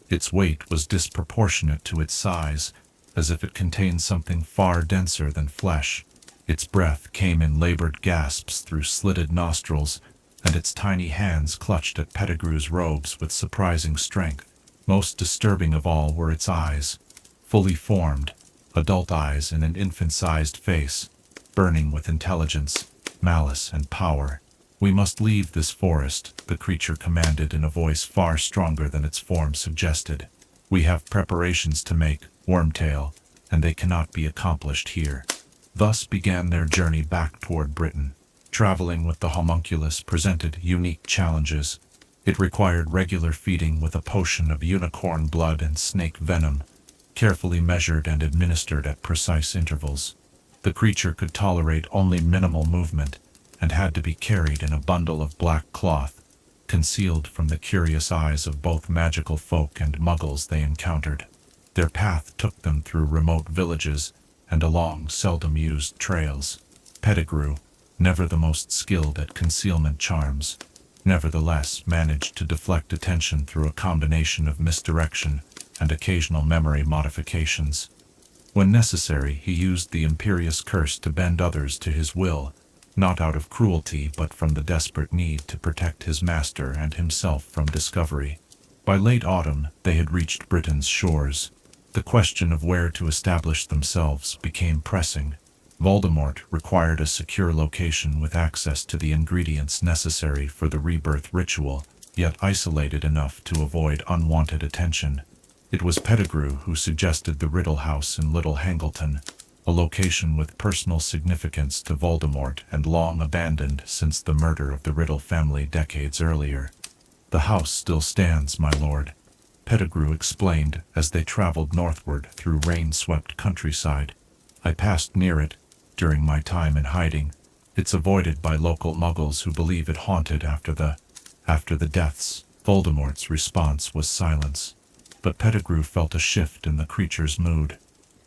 Its weight was disproportionate to its size, as if it contained something far denser than flesh. Its breath came in labored gasps through slitted nostrils, and its tiny hands clutched at Pettigrew's robes with surprising strength. Most disturbing of all were its eyes, fully formed, adult eyes in an infant-sized face, burning with intelligence, malice, and power. "We must leave this forest," the creature commanded in a voice far stronger than its form suggested. "We have preparations to make, Wormtail, and they cannot be accomplished here." Thus began their journey back toward Britain. Traveling with the homunculus presented unique challenges. It required regular feeding with a potion of unicorn blood and snake venom, carefully measured and administered at precise intervals. The creature could tolerate only minimal movement, and had to be carried in a bundle of black cloth, concealed from the curious eyes of both magical folk and muggles they encountered. Their path took them through remote villages, and along seldom used trails. Pettigrew, never the most skilled at concealment charms, nevertheless managed to deflect attention through a combination of misdirection and occasional memory modifications. When necessary, he used the imperious curse to bend others to his will, not out of cruelty but from the desperate need to protect his master and himself from discovery. By late autumn, they had reached Britain's shores. The question of where to establish themselves became pressing. Voldemort required a secure location with access to the ingredients necessary for the rebirth ritual, yet isolated enough to avoid unwanted attention. It was Pettigrew who suggested the Riddle house in Little Hangleton, a location with personal significance to Voldemort and long abandoned since the murder of the Riddle family decades earlier. "The house still stands, my lord," Pettigrew explained as they traveled northward through rain-swept countryside. "I passed near it during my time in hiding. It's avoided by local muggles who believe it haunted after the deaths." Voldemort's response was silence, but Pettigrew felt a shift in the creature's mood,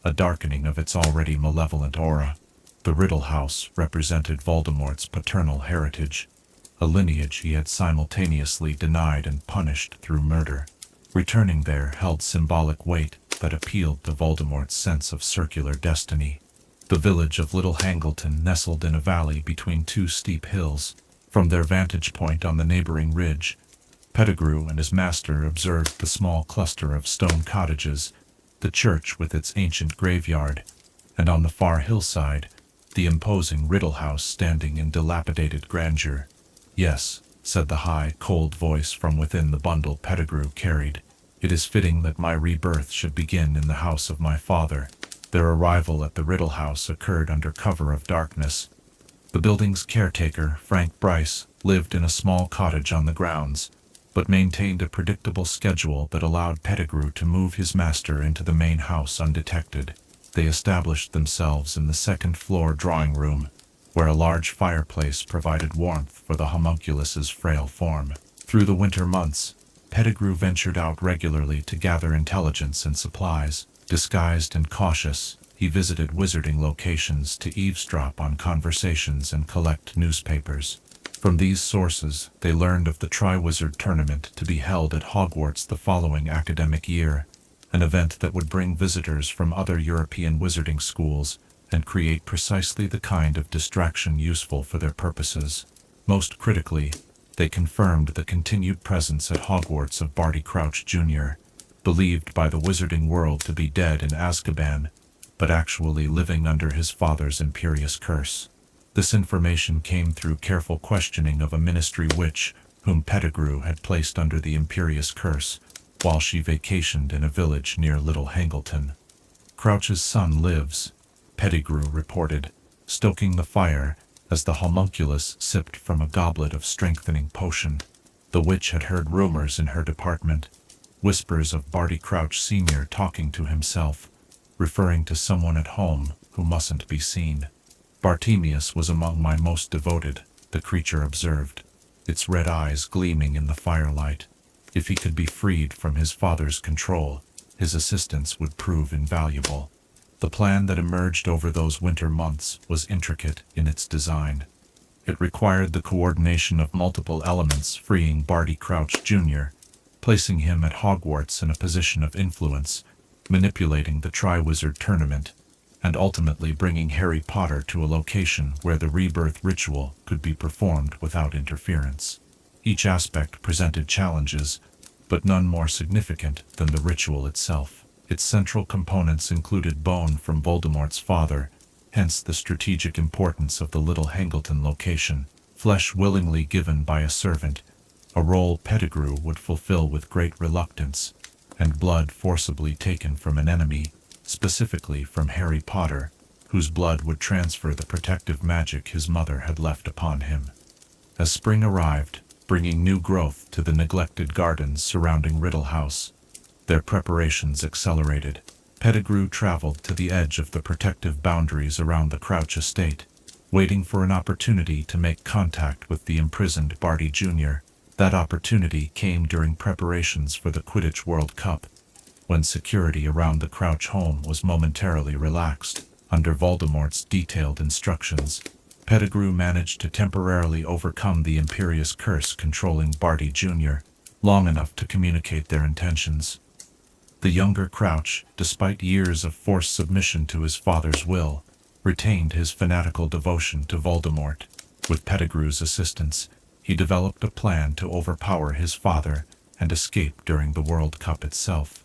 a darkening of its already malevolent aura. The Riddle house represented Voldemort's paternal heritage, a lineage he had simultaneously denied and punished through murder. Returning there held symbolic weight that appealed to Voldemort's sense of circular destiny. The village of Little Hangleton nestled in a valley between two steep hills. From their vantage point on the neighboring ridge, Pettigrew and his master observed the small cluster of stone cottages, the church with its ancient graveyard, and on the far hillside, the imposing Riddle house standing in dilapidated grandeur. "Yes," said the high, cold voice from within the bundle Pettigrew carried. "It is fitting that my rebirth should begin in the house of my father." Their arrival at the Riddle house occurred under cover of darkness. The building's caretaker, Frank Bryce, lived in a small cottage on the grounds, but maintained a predictable schedule that allowed Pettigrew to move his master into the main house undetected. They established themselves in the second-floor drawing room, where a large fireplace provided warmth for the homunculus's frail form. Through the winter months, Pettigrew ventured out regularly to gather intelligence and supplies. Disguised and cautious, he visited wizarding locations to eavesdrop on conversations and collect newspapers. From these sources, they learned of the Triwizard Tournament to be held at Hogwarts the following academic year, an event that would bring visitors from other European wizarding schools and create precisely the kind of distraction useful for their purposes. Most critically, they confirmed the continued presence at Hogwarts of Barty Crouch Jr., believed by the wizarding world to be dead in Azkaban, but actually living under his father's imperious curse. This information came through careful questioning of a ministry witch whom Pettigrew had placed under the imperious curse while she vacationed in a village near Little Hangleton. "Crouch's son lives," Pettigrew reported, stoking the fire as the homunculus sipped from a goblet of strengthening potion. The witch had heard rumors in her department, whispers of Barty Crouch Sr. talking to himself, referring to someone at home who mustn't be seen. "Bartemius was among my most devoted," the creature observed, its red eyes gleaming in the firelight. "If he could be freed from his father's control, his assistance would prove invaluable." The plan that emerged over those winter months was intricate in its design. It required the coordination of multiple elements, freeing Barty Crouch Jr., placing him at Hogwarts in a position of influence, manipulating the Triwizard Tournament, and ultimately bringing Harry Potter to a location where the rebirth ritual could be performed without interference. Each aspect presented challenges, but none more significant than the ritual itself. Its central components included bone from Voldemort's father, hence the strategic importance of the Little Hangleton location, flesh willingly given by a servant, a role Pettigrew would fulfill with great reluctance, and blood forcibly taken from an enemy, specifically from Harry Potter, whose blood would transfer the protective magic his mother had left upon him. As spring arrived, bringing new growth to the neglected gardens surrounding Riddle House, their preparations accelerated. Pettigrew traveled to the edge of the protective boundaries around the Crouch estate, waiting for an opportunity to make contact with the imprisoned Barty Jr. That opportunity came during preparations for the Quidditch World Cup, when security around the Crouch home was momentarily relaxed. Under Voldemort's detailed instructions, Pettigrew managed to temporarily overcome the imperious curse controlling Barty Jr., long enough to communicate their intentions. The younger Crouch, despite years of forced submission to his father's will, retained his fanatical devotion to Voldemort. With Pettigrew's assistance, he developed a plan to overpower his father and escape during the World Cup itself,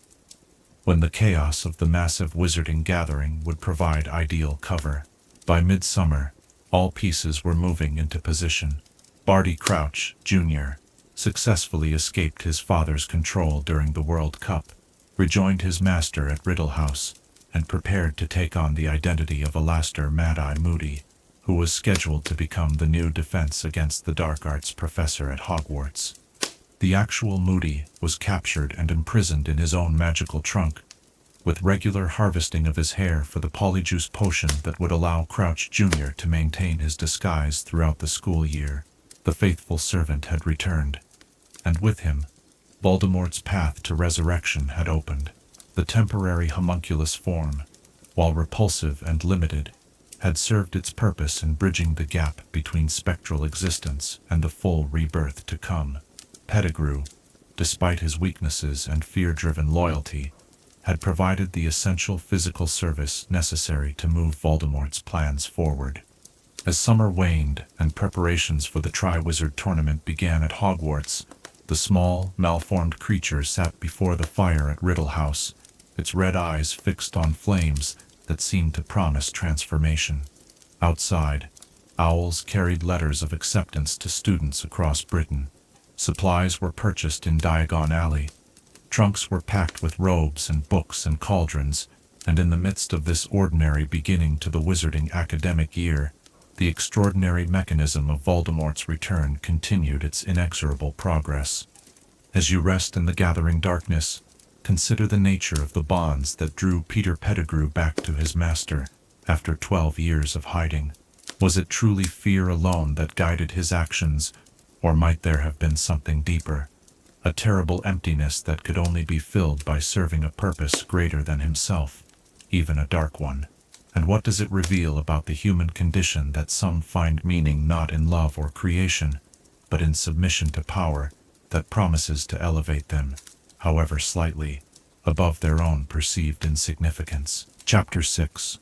when the chaos of the massive wizarding gathering would provide ideal cover. By midsummer, all pieces were moving into position. Barty Crouch, Jr., successfully escaped his father's control during the World Cup, rejoined his master at Riddle House, and prepared to take on the identity of Alastair Mad-Eye Moody, who was scheduled to become the new Defense Against the Dark Arts professor at Hogwarts. The actual Moody was captured and imprisoned in his own magical trunk, with regular harvesting of his hair for the polyjuice potion that would allow Crouch Jr. to maintain his disguise throughout the school year. The faithful servant had returned, and with him, Voldemort's path to resurrection had opened. The temporary homunculus form, while repulsive and limited, had served its purpose in bridging the gap between spectral existence and the full rebirth to come. Pettigrew, despite his weaknesses and fear-driven loyalty, had provided the essential physical service necessary to move Voldemort's plans forward. As summer waned and preparations for the Triwizard Tournament began at Hogwarts, the small, malformed creature sat before the fire at Riddle House, its red eyes fixed on flames that seemed to promise transformation. Outside, owls carried letters of acceptance to students across Britain. Supplies were purchased in Diagon Alley. Trunks were packed with robes and books and cauldrons, and in the midst of this ordinary beginning to the wizarding academic year, the extraordinary mechanism of Voldemort's return continued its inexorable progress. As you rest in the gathering darkness, consider the nature of the bonds that drew Peter Pettigrew back to his master after 12 years of hiding. Was it truly fear alone that guided his actions, or might there have been something deeper? A terrible emptiness that could only be filled by serving a purpose greater than himself, even a dark one. And what does it reveal about the human condition that some find meaning not in love or creation, but in submission to power that promises to elevate them, however slightly, above their own perceived insignificance? Chapter 6.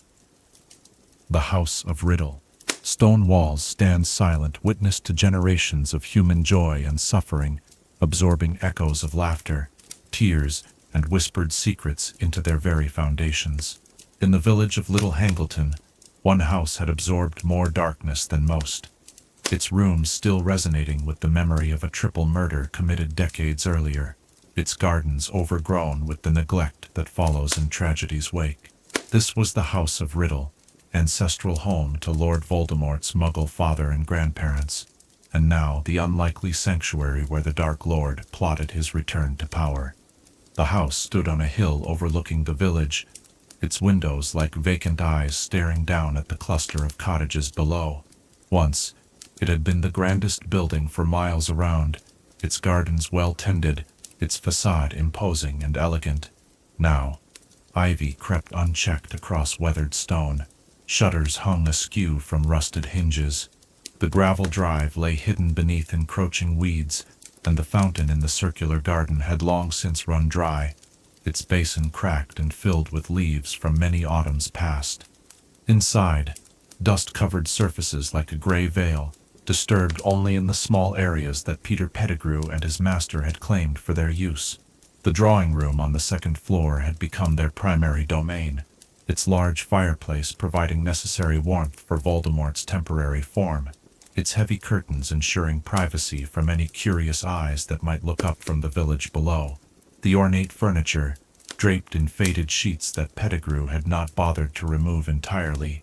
The House of Riddle. Stone walls stand silent witness to generations of human joy and suffering, absorbing echoes of laughter, tears, and whispered secrets into their very foundations. In the village of Little Hangleton, one house had absorbed more darkness than most, its rooms still resonating with the memory of a triple murder committed decades earlier, its gardens overgrown with the neglect that follows in tragedy's wake. This was the House of Riddle, ancestral home to Lord Voldemort's Muggle father and grandparents, and now the unlikely sanctuary where the Dark Lord plotted his return to power. The house stood on a hill overlooking the village, its windows like vacant eyes staring down at the cluster of cottages below. Once, it had been the grandest building for miles around, its gardens well tended, its facade imposing and elegant. Now, ivy crept unchecked across weathered stone, shutters hung askew from rusted hinges. The gravel drive lay hidden beneath encroaching weeds, and the fountain in the circular garden had long since run dry, its basin cracked and filled with leaves from many autumns past. Inside, dust-covered surfaces like a gray veil, disturbed only in the small areas that Peter Pettigrew and his master had claimed for their use. The drawing room on the second floor had become their primary domain, its large fireplace providing necessary warmth for Voldemort's temporary form, its heavy curtains ensuring privacy from any curious eyes that might look up from the village below. The ornate furniture, draped in faded sheets that Pettigrew had not bothered to remove entirely,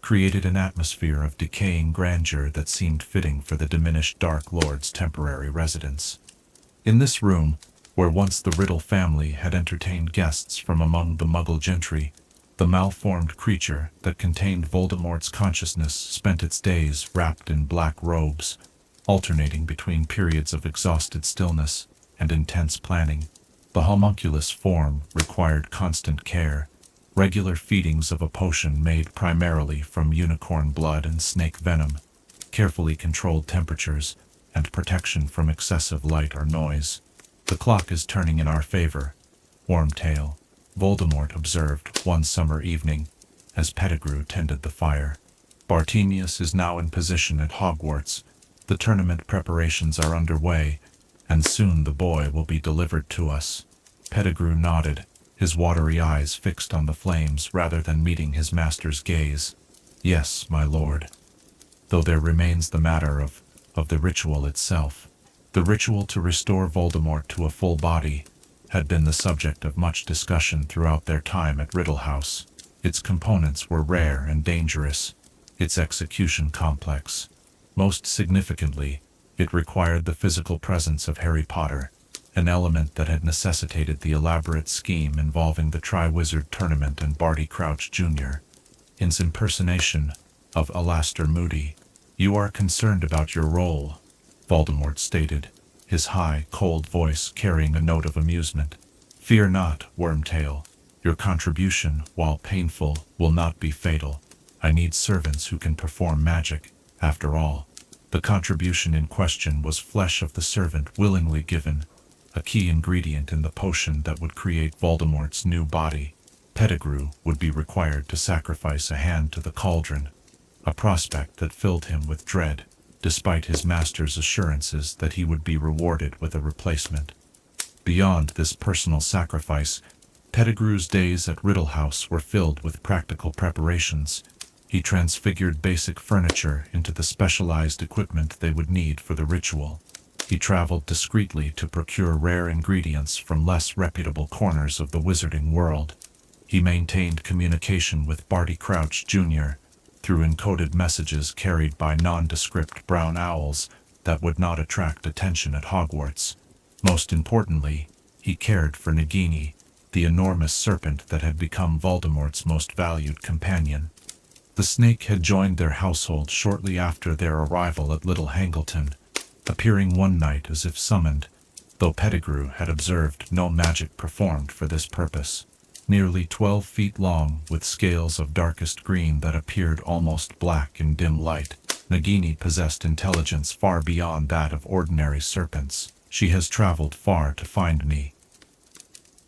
created an atmosphere of decaying grandeur that seemed fitting for the diminished Dark Lord's temporary residence. In this room, where once the Riddle family had entertained guests from among the Muggle gentry, the malformed creature that contained Voldemort's consciousness spent its days wrapped in black robes, alternating between periods of exhausted stillness and intense planning. The homunculus form required constant care, regular feedings of a potion made primarily from unicorn blood and snake venom, carefully controlled temperatures, and protection from excessive light or noise. The clock is turning in our favor, Wormtail, Voldemort observed one summer evening, as Pettigrew tended the fire. Bartemius is now in position at Hogwarts. The tournament preparations are underway, and soon the boy will be delivered to us. Pettigrew nodded, his watery eyes fixed on the flames rather than meeting his master's gaze. Yes, my lord. Though there remains the matter of the ritual itself. The ritual to restore Voldemort to a full body had been the subject of much discussion throughout their time at Riddle House. Its components were rare and dangerous, its execution complex. Most significantly, it required the physical presence of Harry Potter, an element that had necessitated the elaborate scheme involving the Triwizard Tournament and Barty Crouch Jr. His impersonation of Alastair Moody. "You are concerned about your role," Voldemort stated, his high, cold voice carrying a note of amusement. "Fear not, Wormtail. Your contribution, while painful, will not be fatal. I need servants who can perform magic, after all." The contribution in question was flesh of the servant willingly given, a key ingredient in the potion that would create Voldemort's new body. Pettigrew would be required to sacrifice a hand to the cauldron, a prospect that filled him with dread, despite his master's assurances that he would be rewarded with a replacement. Beyond this personal sacrifice, Pettigrew's days at Riddle House were filled with practical preparations. He transfigured basic furniture into the specialized equipment they would need for the ritual. He traveled discreetly to procure rare ingredients from less reputable corners of the wizarding world. He maintained communication with Barty Crouch Jr. through encoded messages carried by nondescript brown owls that would not attract attention at Hogwarts. Most importantly, he cared for Nagini, the enormous serpent that had become Voldemort's most valued companion. The snake had joined their household shortly after their arrival at Little Hangleton, appearing one night as if summoned, though Pettigrew had observed no magic performed for this purpose. Nearly 12 feet long, with scales of darkest green that appeared almost black in dim light, Nagini possessed intelligence far beyond that of ordinary serpents. "She has traveled far to find me,"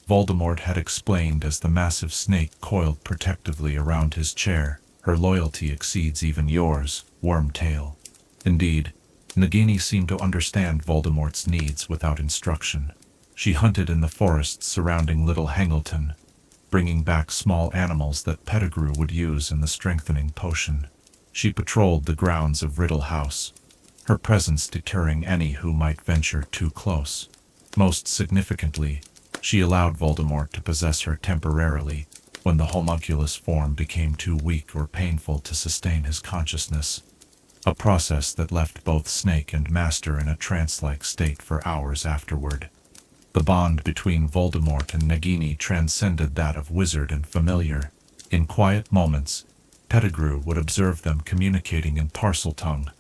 Voldemort had explained as the massive snake coiled protectively around his chair. "Her loyalty exceeds even yours, Wormtail." Indeed, Nagini seemed to understand Voldemort's needs without instruction. She hunted in the forests surrounding Little Hangleton, bringing back small animals that Pettigrew would use in the strengthening potion. She patrolled the grounds of Riddle House, her presence deterring any who might venture too close. Most significantly, she allowed Voldemort to possess her temporarily when the homunculus form became too weak or painful to sustain his consciousness, a process that left both Snake and Master in a trance-like state for hours afterward. The bond between Voldemort and Nagini transcended that of wizard and familiar. In quiet moments, Pettigrew would observe them communicating in Parseltongue,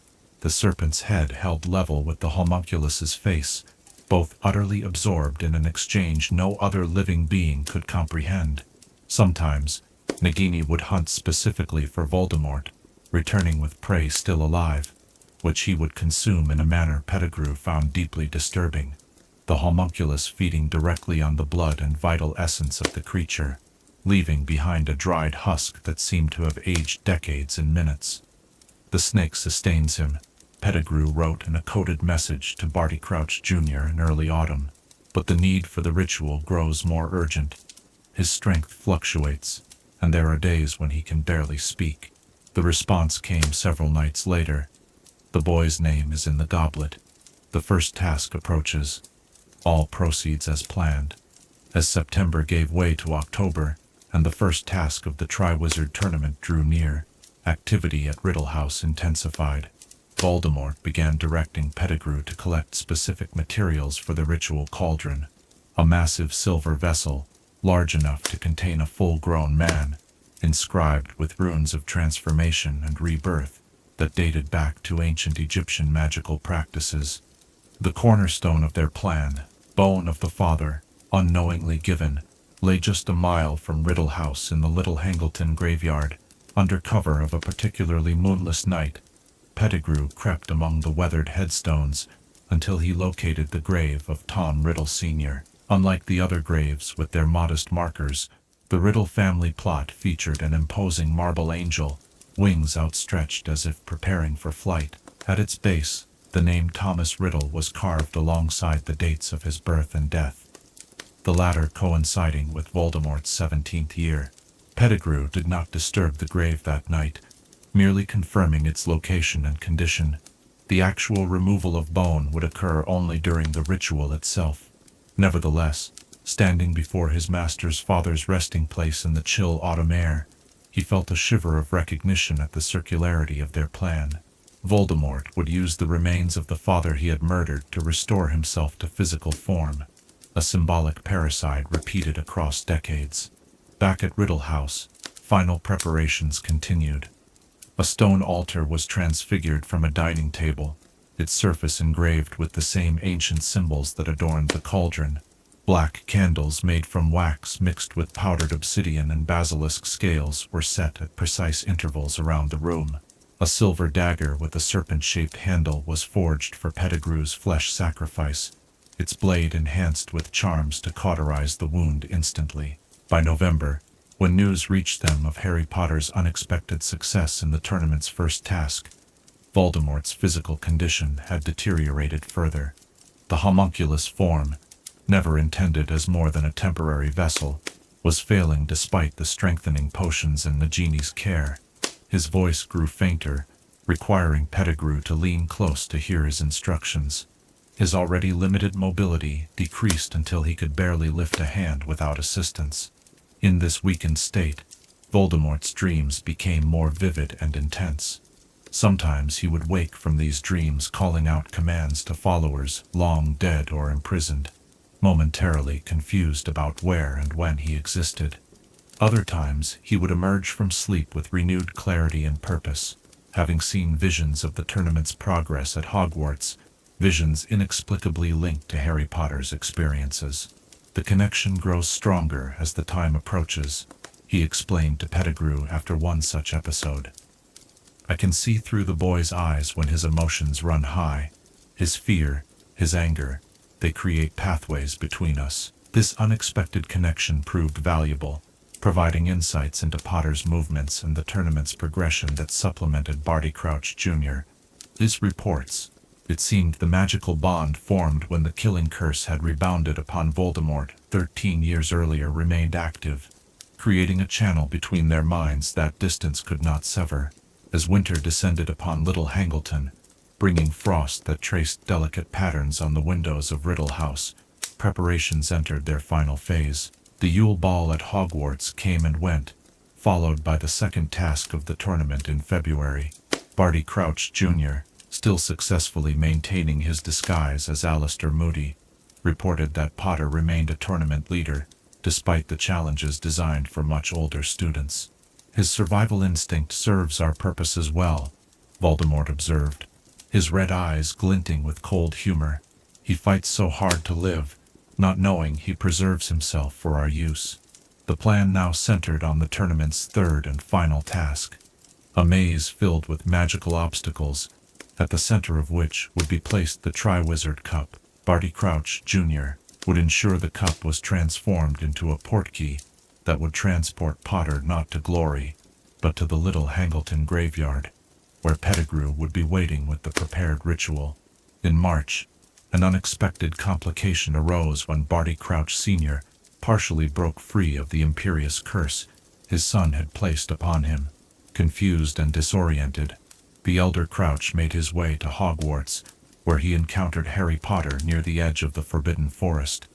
the serpent's head held level with the homunculus's face, both utterly absorbed in an exchange no other living being could comprehend. Sometimes, Nagini would hunt specifically for Voldemort, returning with prey still alive, which he would consume in a manner Pettigrew found deeply disturbing, the homunculus feeding directly on the blood and vital essence of the creature, leaving behind a dried husk that seemed to have aged decades in minutes. "The snake sustains him," Pettigrew wrote in a coded message to Barty Crouch Jr. in early autumn, "but the need for the ritual grows more urgent. His strength fluctuates, and there are days when he can barely speak." The response came several nights later. "The boy's name is in the goblet. The first task approaches. All proceeds as planned." As September gave way to October, and the first task of the Triwizard Tournament drew near, activity at Riddle House intensified. Voldemort began directing Pettigrew to collect specific materials for the ritual cauldron, a massive silver vessel, large enough to contain a full-grown man, inscribed with runes of transformation and rebirth that dated back to ancient Egyptian magical practices. The cornerstone of their plan, Bone of the Father, unknowingly given, lay just a mile from Riddle House in the Little Hangleton graveyard. Under cover of a particularly moonless night, Pettigrew crept among the weathered headstones until he located the grave of Tom Riddle Sr. Unlike the other graves with their modest markers, the Riddle family plot featured an imposing marble angel, wings outstretched as if preparing for flight. At its base, the name Thomas Riddle was carved alongside the dates of his birth and death, the latter coinciding with Voldemort's 17th year. Pettigrew did not disturb the grave that night, merely confirming its location and condition. The actual removal of bone would occur only during the ritual itself. Nevertheless, standing before his master's father's resting place in the chill autumn air, he felt a shiver of recognition at the circularity of their plan. Voldemort would use the remains of the father he had murdered to restore himself to physical form, a symbolic parricide repeated across decades. Back at Riddle House, final preparations continued. A stone altar was transfigured from a dining table, its surface engraved with the same ancient symbols that adorned the cauldron. Black candles made from wax mixed with powdered obsidian and basilisk scales were set at precise intervals around the room. A silver dagger with a serpent-shaped handle was forged for Pettigrew's flesh sacrifice, its blade enhanced with charms to cauterize the wound instantly. By November, when news reached them of Harry Potter's unexpected success in the tournament's first task, Voldemort's physical condition had deteriorated further. The homunculus form, never intended as more than a temporary vessel, was failing despite the strengthening potions and Nagini's care. His voice grew fainter, requiring Pettigrew to lean close to hear his instructions. His already limited mobility decreased until he could barely lift a hand without assistance. In this weakened state, Voldemort's dreams became more vivid and intense. Sometimes he would wake from these dreams calling out commands to followers long dead or imprisoned, momentarily confused about where and when he existed. Other times he would emerge from sleep with renewed clarity and purpose, having seen visions of the tournament's progress at Hogwarts, visions inexplicably linked to Harry Potter's experiences. The connection grows stronger as the time approaches, he explained to Pettigrew after one such episode. I can see through the boy's eyes when his emotions run high. His fear, his anger, they create pathways between us. This unexpected connection proved valuable, providing insights into Potter's movements and the tournament's progression that supplemented Barty Crouch Jr. His reports. It seemed the magical bond formed when the killing curse had rebounded upon Voldemort 13 years earlier remained active, creating a channel between their minds that distance could not sever. As winter descended upon Little Hangleton, bringing frost that traced delicate patterns on the windows of Riddle House, preparations entered their final phase. The Yule Ball at Hogwarts came and went, followed by the second task of the tournament in February. Barty Crouch Jr., still successfully maintaining his disguise as Alistair Moody, reported that Potter remained a tournament leader, despite the challenges designed for much older students. His survival instinct serves our purposes well, Voldemort observed, his red eyes glinting with cold humor. He fights so hard to live, not knowing he preserves himself for our use. The plan now centered on the tournament's third and final task, a maze filled with magical obstacles, at the center of which would be placed the Triwizard Cup. Barty Crouch Jr. would ensure the cup was transformed into a portkey that would transport Potter not to glory, but to the Little Hangleton graveyard, where Pettigrew would be waiting with the prepared ritual. In March, an unexpected complication arose when Barty Crouch Sr. partially broke free of the imperious curse his son had placed upon him. Confused and disoriented, the elder Crouch made his way to Hogwarts, where he encountered Harry Potter near the edge of the Forbidden Forest.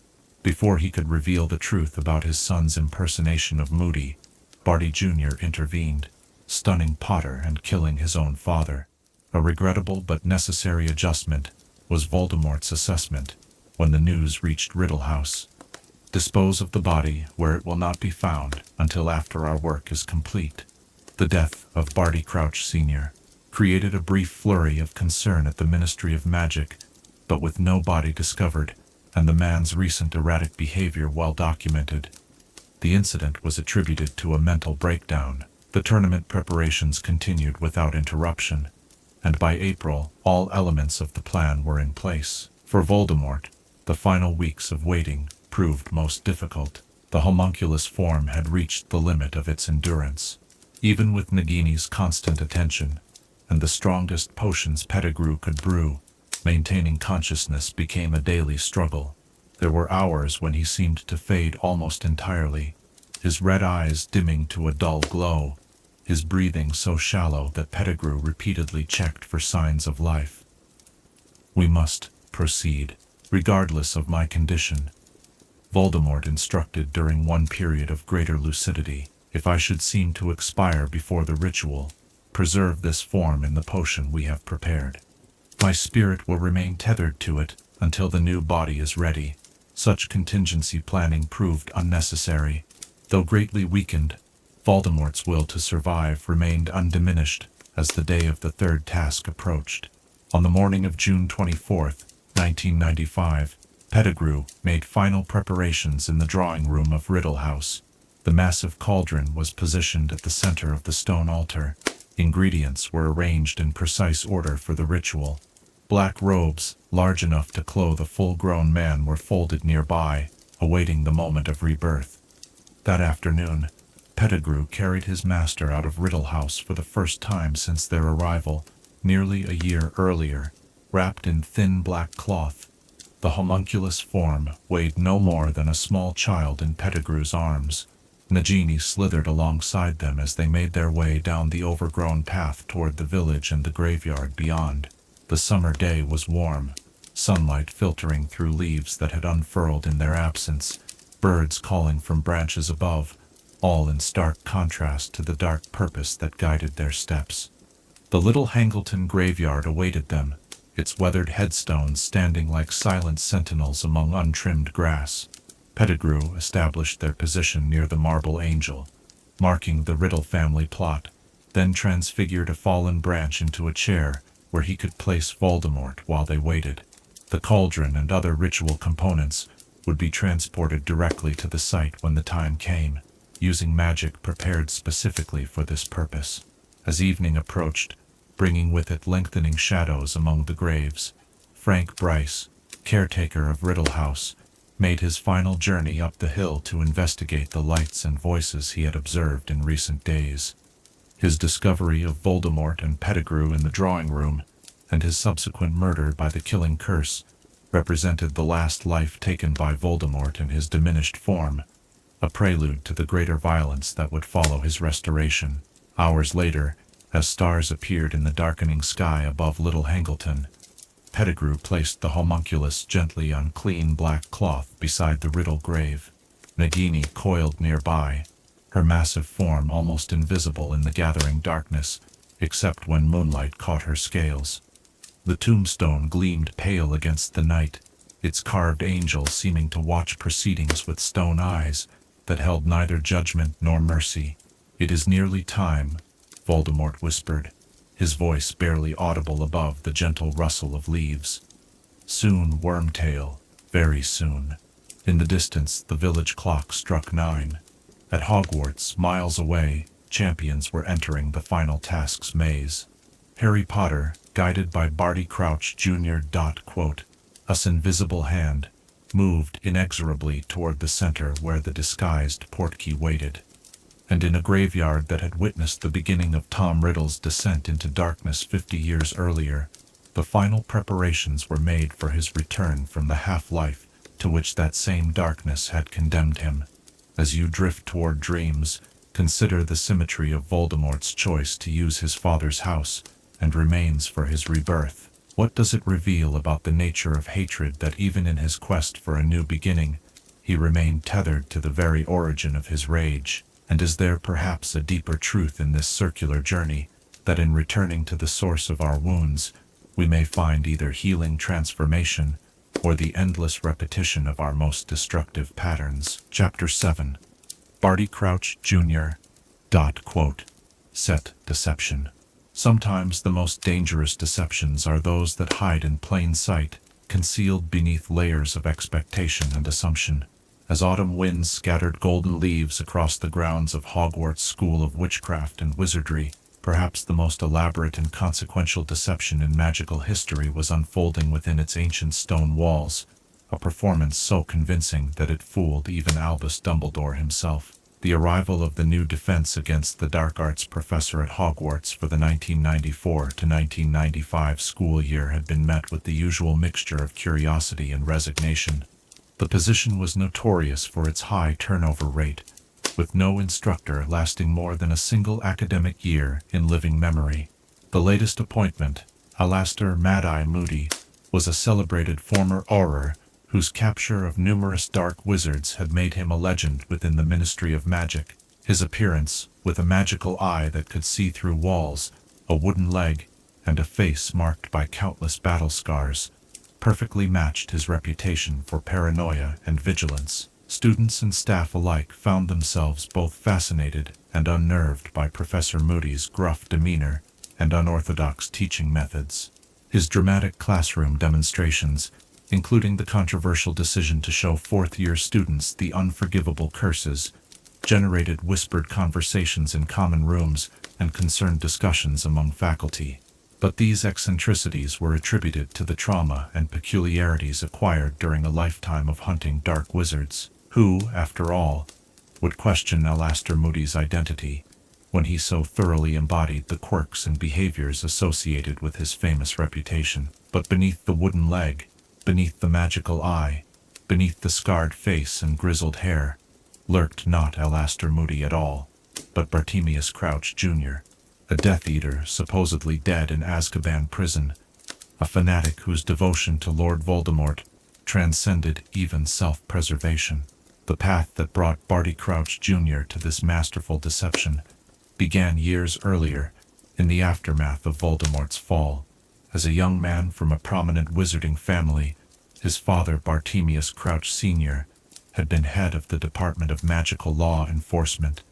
Before he could reveal the truth about his son's impersonation of Moody, Barty Jr. intervened, stunning Potter and killing his own father. A regrettable but necessary adjustment, was Voldemort's assessment, when the news reached Riddle House. Dispose of the body where it will not be found until after our work is complete. The death of Barty Crouch Sr. created a brief flurry of concern at the Ministry of Magic, but with no body discovered, and the man's recent erratic behavior well documented, The incident was attributed to a mental breakdown. The tournament preparations continued without interruption, and by April, all elements of the plan were in place. For Voldemort, the final weeks of waiting proved most difficult. The homunculus form had reached the limit of its endurance. Even with Nagini's constant attention, and the strongest potions Pettigrew could brew, maintaining consciousness became a daily struggle. There were hours when he seemed to fade almost entirely, his red eyes dimming to a dull glow, his breathing so shallow that Pettigrew repeatedly checked for signs of life. "We must proceed, regardless of my condition," Voldemort instructed during one period of greater lucidity. "If I should seem to expire before the ritual, preserve this form in the potion we have prepared. My spirit will remain tethered to it until the new body is ready." Such contingency planning proved unnecessary. Though greatly weakened, Voldemort's will to survive remained undiminished as the day of the third task approached. On the morning of June 24th, 1995, Pettigrew made final preparations in the drawing room of Riddle House. The massive cauldron was positioned at the center of the stone altar. Ingredients were arranged in precise order for the ritual. Black robes, large enough to clothe a full-grown man, were folded nearby, awaiting the moment of rebirth. That afternoon, Pettigrew carried his master out of Riddle House for the first time since their arrival, nearly a year earlier, wrapped in thin black cloth. The homunculus form weighed no more than a small child in Pettigrew's arms. Nagini slithered alongside them as they made their way down the overgrown path toward the village and the graveyard beyond. The summer day was warm, sunlight filtering through leaves that had unfurled in their absence, birds calling from branches above, all in stark contrast to the dark purpose that guided their steps. The little Hangleton graveyard awaited them, its weathered headstones standing like silent sentinels among untrimmed grass. Pettigrew established their position near the marble angel, marking the Riddle family plot, then transfigured a fallen branch into a chair where he could place Voldemort while they waited. The cauldron and other ritual components would be transported directly to the site when the time came, using magic prepared specifically for this purpose. As evening approached, bringing with it lengthening shadows among the graves, Frank Bryce, caretaker of Riddle House, made his final journey up the hill to investigate the lights and voices he had observed in recent days. His discovery of Voldemort and Pettigrew in the drawing room, and his subsequent murder by the killing curse, represented the last life taken by Voldemort in his diminished form, a prelude to the greater violence that would follow his restoration. Hours later, as stars appeared in the darkening sky above Little Hangleton, Pettigrew placed the homunculus gently on clean black cloth beside the Riddle grave. Nagini coiled nearby, her massive form almost invisible in the gathering darkness, except when moonlight caught her scales. The tombstone gleamed pale against the night, its carved angel seeming to watch proceedings with stone eyes that held neither judgment nor mercy. "It is nearly time," Voldemort whispered, his voice barely audible above the gentle rustle of leaves. "Soon, Wormtail, very soon." In the distance, the village clock struck 9. At Hogwarts, miles away, champions were entering the final task's maze. Harry Potter, guided by Barty Crouch Jr. Us invisible hand, moved inexorably toward the center where the disguised Portkey waited. And in a graveyard that had witnessed the beginning of Tom Riddle's descent into darkness 50 years earlier, the final preparations were made for his return from the half-life to which that same darkness had condemned him. As you drift toward dreams, consider the symmetry of Voldemort's choice to use his father's house and remains for his rebirth. What does it reveal about the nature of hatred that even in his quest for a new beginning, he remained tethered to the very origin of his rage? And is there perhaps a deeper truth in this circular journey, that in returning to the source of our wounds, we may find either healing transformation or the endless repetition of our most destructive patterns? Chapter 7. Barty Crouch Jr. Set deception. Sometimes the most dangerous deceptions are those that hide in plain sight, concealed beneath layers of expectation and assumption. As autumn winds scattered golden leaves across the grounds of Hogwarts School of Witchcraft and Wizardry, perhaps the most elaborate and consequential deception in magical history was unfolding within its ancient stone walls, a performance so convincing that it fooled even Albus Dumbledore himself. The arrival of the new Defense Against the Dark Arts professor at Hogwarts for the 1994 to 1995 school year had been met with the usual mixture of curiosity and resignation. The position was notorious for its high turnover rate, with no instructor lasting more than a single academic year in living memory. The latest appointment, Alastor Mad-Eye Moody, was a celebrated former Auror whose capture of numerous dark wizards had made him a legend within the Ministry of Magic. His appearance, with a magical eye that could see through walls, a wooden leg, and a face marked by countless battle scars, perfectly matched his reputation for paranoia and vigilance. Students and staff alike found themselves both fascinated and unnerved by Professor Moody's gruff demeanor and unorthodox teaching methods. His dramatic classroom demonstrations, including the controversial decision to show fourth-year students the unforgivable curses, generated whispered conversations in common rooms and concerned discussions among faculty. But these eccentricities were attributed to the trauma and peculiarities acquired during a lifetime of hunting dark wizards, who, after all, would question Alastor Moody's identity when he so thoroughly embodied the quirks and behaviors associated with his famous reputation. But beneath the wooden leg, beneath the magical eye, beneath the scarred face and grizzled hair, lurked not Alastor Moody at all, but Bartemius Crouch Jr., a Death Eater supposedly dead in Azkaban prison, a fanatic whose devotion to Lord Voldemort transcended even self-preservation. The path that brought Barty Crouch Jr. to this masterful deception began years earlier, in the aftermath of Voldemort's fall. As a young man from a prominent wizarding family, his father, Bartemius Crouch Sr., had been head of the Department of Magical Law Enforcement.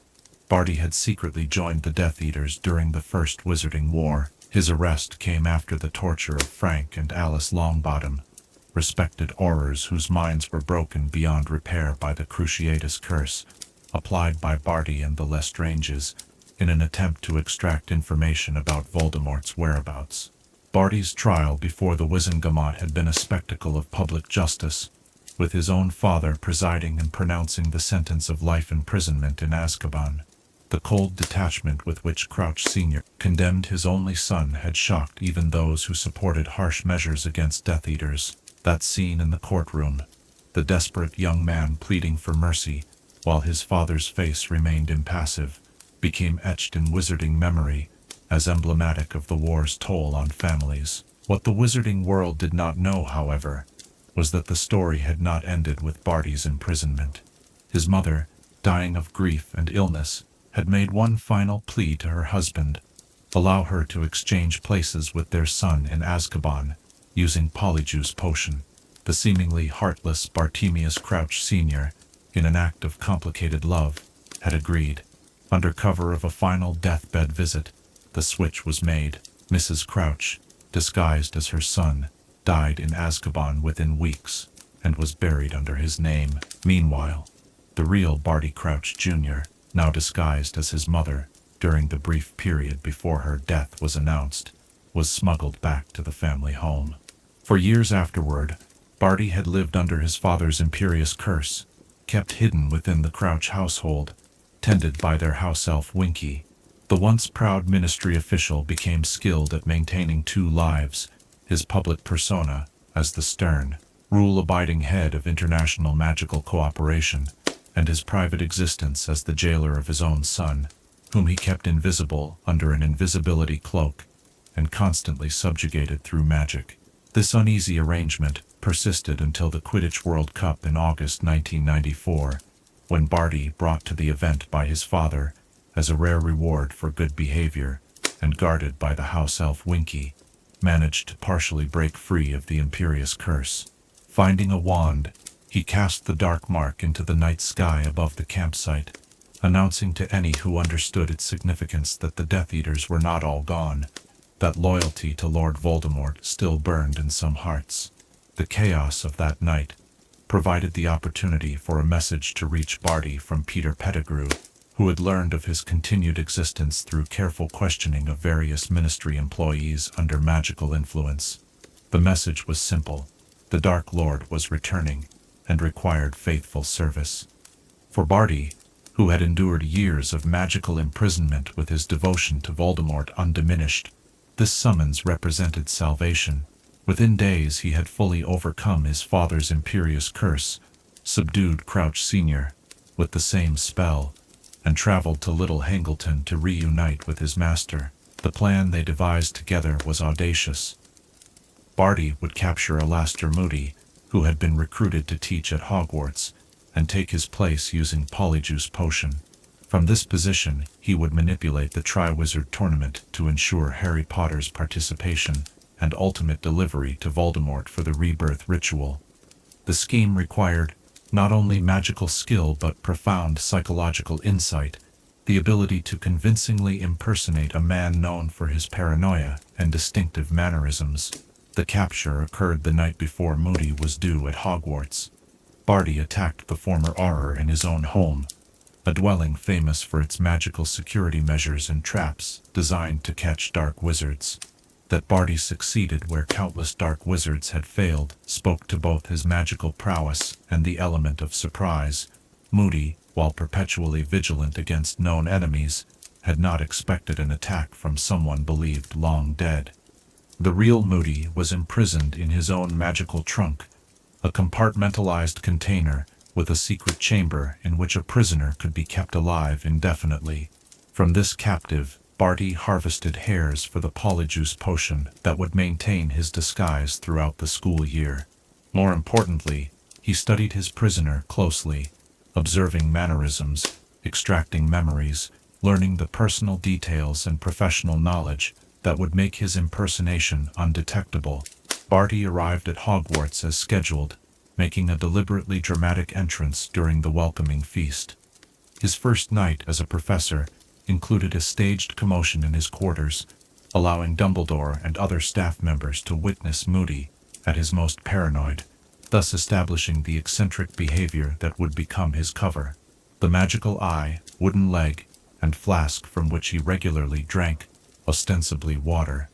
Barty had secretly joined the Death Eaters during the First Wizarding War. His arrest came after the torture of Frank and Alice Longbottom, respected Aurors whose minds were broken beyond repair by the Cruciatus Curse, applied by Barty and the Lestranges, in an attempt to extract information about Voldemort's whereabouts. Barty's trial before the Wizengamot had been a spectacle of public justice, with his own father presiding and pronouncing the sentence of life imprisonment in Azkaban. The cold detachment with which Crouch Sr. condemned his only son had shocked even those who supported harsh measures against Death Eaters. That scene in the courtroom, the desperate young man pleading for mercy, while his father's face remained impassive, became etched in wizarding memory as emblematic of the war's toll on families. What the wizarding world did not know, however, was that the story had not ended with Barty's imprisonment. His mother, dying of grief and illness, had made one final plea to her husband: allow her to exchange places with their son in Azkaban, using Polyjuice Potion. The seemingly heartless Bartemius Crouch Sr., in an act of complicated love, had agreed. Under cover of a final deathbed visit, the switch was made. Mrs. Crouch, disguised as her son, died in Azkaban within weeks, and was buried under his name. Meanwhile, the real Barty Crouch Jr., now disguised as his mother, during the brief period before her death was announced, was smuggled back to the family home. For years afterward, Barty had lived under his father's imperious curse, kept hidden within the Crouch household, tended by their house elf Winky. The once proud ministry official became skilled at maintaining two lives: his public persona as the stern, rule-abiding head of international magical cooperation, and his private existence as the jailer of his own son, whom he kept invisible under an invisibility cloak and constantly subjugated through magic. This uneasy arrangement persisted until the Quidditch World Cup in August 1994, when Barty, brought to the event by his father as a rare reward for good behavior and guarded by the house elf Winky, managed to partially break free of the imperious curse. Finding a wand, he cast the dark mark into the night sky above the campsite, announcing to any who understood its significance that the Death Eaters were not all gone, that loyalty to Lord Voldemort still burned in some hearts. The chaos of that night, provided the opportunity for a message to reach Barty from Peter Pettigrew, who had learned of his continued existence through careful questioning of various ministry employees under magical influence. The message was simple: the Dark Lord was returning, and required faithful service. For Barty, who had endured years of magical imprisonment with his devotion to Voldemort undiminished, this summons represented salvation. Within days he had fully overcome his father's imperious curse, subdued Crouch Sr. with the same spell, and traveled to Little Hangleton to reunite with his master. The plan they devised together was audacious. Barty would capture Alastor Moody, who had been recruited to teach at Hogwarts, and take his place using Polyjuice Potion. From this position, he would manipulate the Triwizard Tournament to ensure Harry Potter's participation and ultimate delivery to Voldemort for the rebirth ritual. The scheme required not only magical skill but profound psychological insight, the ability to convincingly impersonate a man known for his paranoia and distinctive mannerisms. The capture occurred the night before Moody was due at Hogwarts. Barty attacked the former Auror in his own home, a dwelling famous for its magical security measures and traps designed to catch dark wizards. That Barty succeeded where countless dark wizards had failed spoke to both his magical prowess and the element of surprise. Moody, while perpetually vigilant against known enemies, had not expected an attack from someone believed long dead. The real Moody was imprisoned in his own magical trunk, a compartmentalized container with a secret chamber in which a prisoner could be kept alive indefinitely. From this captive, Barty harvested hairs for the Polyjuice Potion that would maintain his disguise throughout the school year. More importantly, he studied his prisoner closely, observing mannerisms, extracting memories, learning the personal details and professional knowledge that would make his impersonation undetectable. Barty arrived at Hogwarts as scheduled, making a deliberately dramatic entrance during the welcoming feast. His first night as a professor included a staged commotion in his quarters, allowing Dumbledore and other staff members to witness Moody at his most paranoid, thus establishing the eccentric behavior that would become his cover. The magical eye, wooden leg, and flask from which he regularly drank, ostensibly water,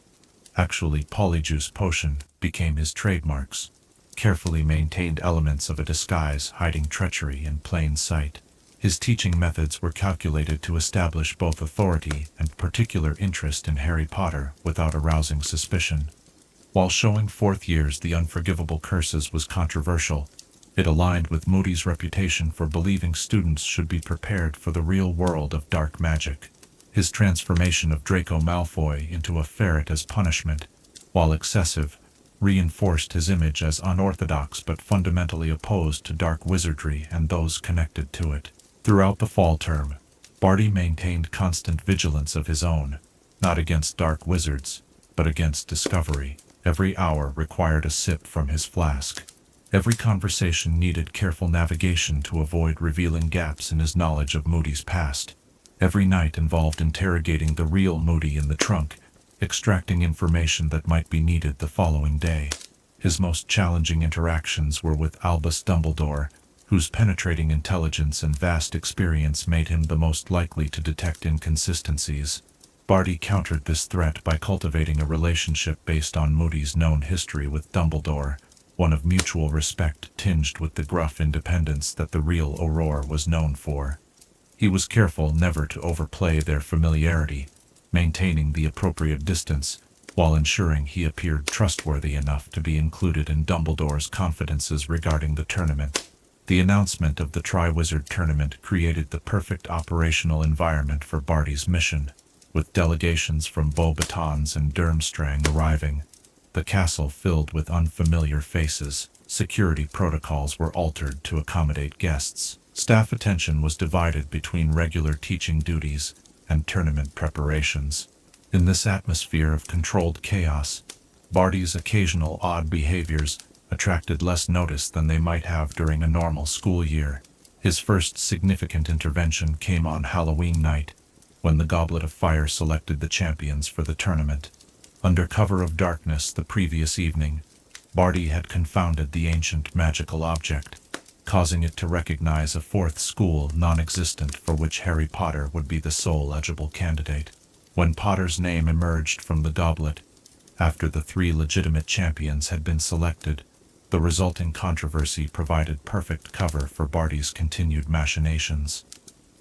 actually Polyjuice Potion, became his trademarks, carefully maintained elements of a disguise hiding treachery in plain sight. His teaching methods were calculated to establish both authority and particular interest in Harry Potter without arousing suspicion. While showing fourth years the unforgivable curses was controversial, it aligned with Moody's reputation for believing students should be prepared for the real world of dark magic. His transformation of Draco Malfoy into a ferret as punishment, while excessive, reinforced his image as unorthodox but fundamentally opposed to dark wizardry and those connected to it. Throughout the fall term, Barty maintained constant vigilance of his own, not against dark wizards, but against discovery. Every hour required a sip from his flask. Every conversation needed careful navigation to avoid revealing gaps in his knowledge of Moody's past. Every night involved interrogating the real Moody in the trunk, extracting information that might be needed the following day. His most challenging interactions were with Albus Dumbledore, whose penetrating intelligence and vast experience made him the most likely to detect inconsistencies. Barty countered this threat by cultivating a relationship based on Moody's known history with Dumbledore, one of mutual respect tinged with the gruff independence that the real Auror was known for. He was careful never to overplay their familiarity, maintaining the appropriate distance, while ensuring he appeared trustworthy enough to be included in Dumbledore's confidences regarding the tournament. The announcement of the Triwizard Tournament created the perfect operational environment for Barty's mission, with delegations from Beauxbatons and Durmstrang arriving. The castle filled with unfamiliar faces, security protocols were altered to accommodate guests. Staff attention was divided between regular teaching duties and tournament preparations. In this atmosphere of controlled chaos, Barty's occasional odd behaviors attracted less notice than they might have during a normal school year. His first significant intervention came on Halloween night, when the Goblet of Fire selected the champions for the tournament. Under cover of darkness the previous evening, Barty had confounded the ancient magical object, causing it to recognize a fourth school non-existent for which Harry Potter would be the sole eligible candidate. When Potter's name emerged from the goblet, after the 3 legitimate champions had been selected, the resulting controversy provided perfect cover for Barty's continued machinations.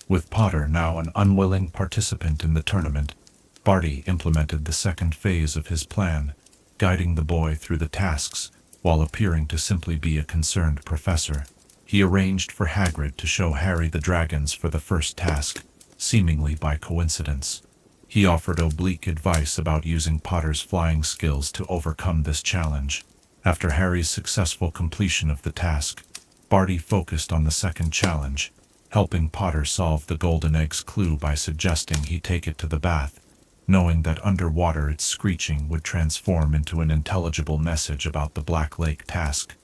With Potter now an unwilling participant in the tournament, Barty implemented the second phase of his plan, guiding the boy through the tasks while appearing to simply be a concerned professor. He arranged for Hagrid to show Harry the dragons for the first task, seemingly by coincidence. He offered oblique advice about using Potter's flying skills to overcome this challenge. After Harry's successful completion of the task, Barty focused on the second challenge, helping Potter solve the Golden Egg's clue by suggesting he take it to the bath, knowing that underwater its screeching would transform into an intelligible message about the Black Lake task.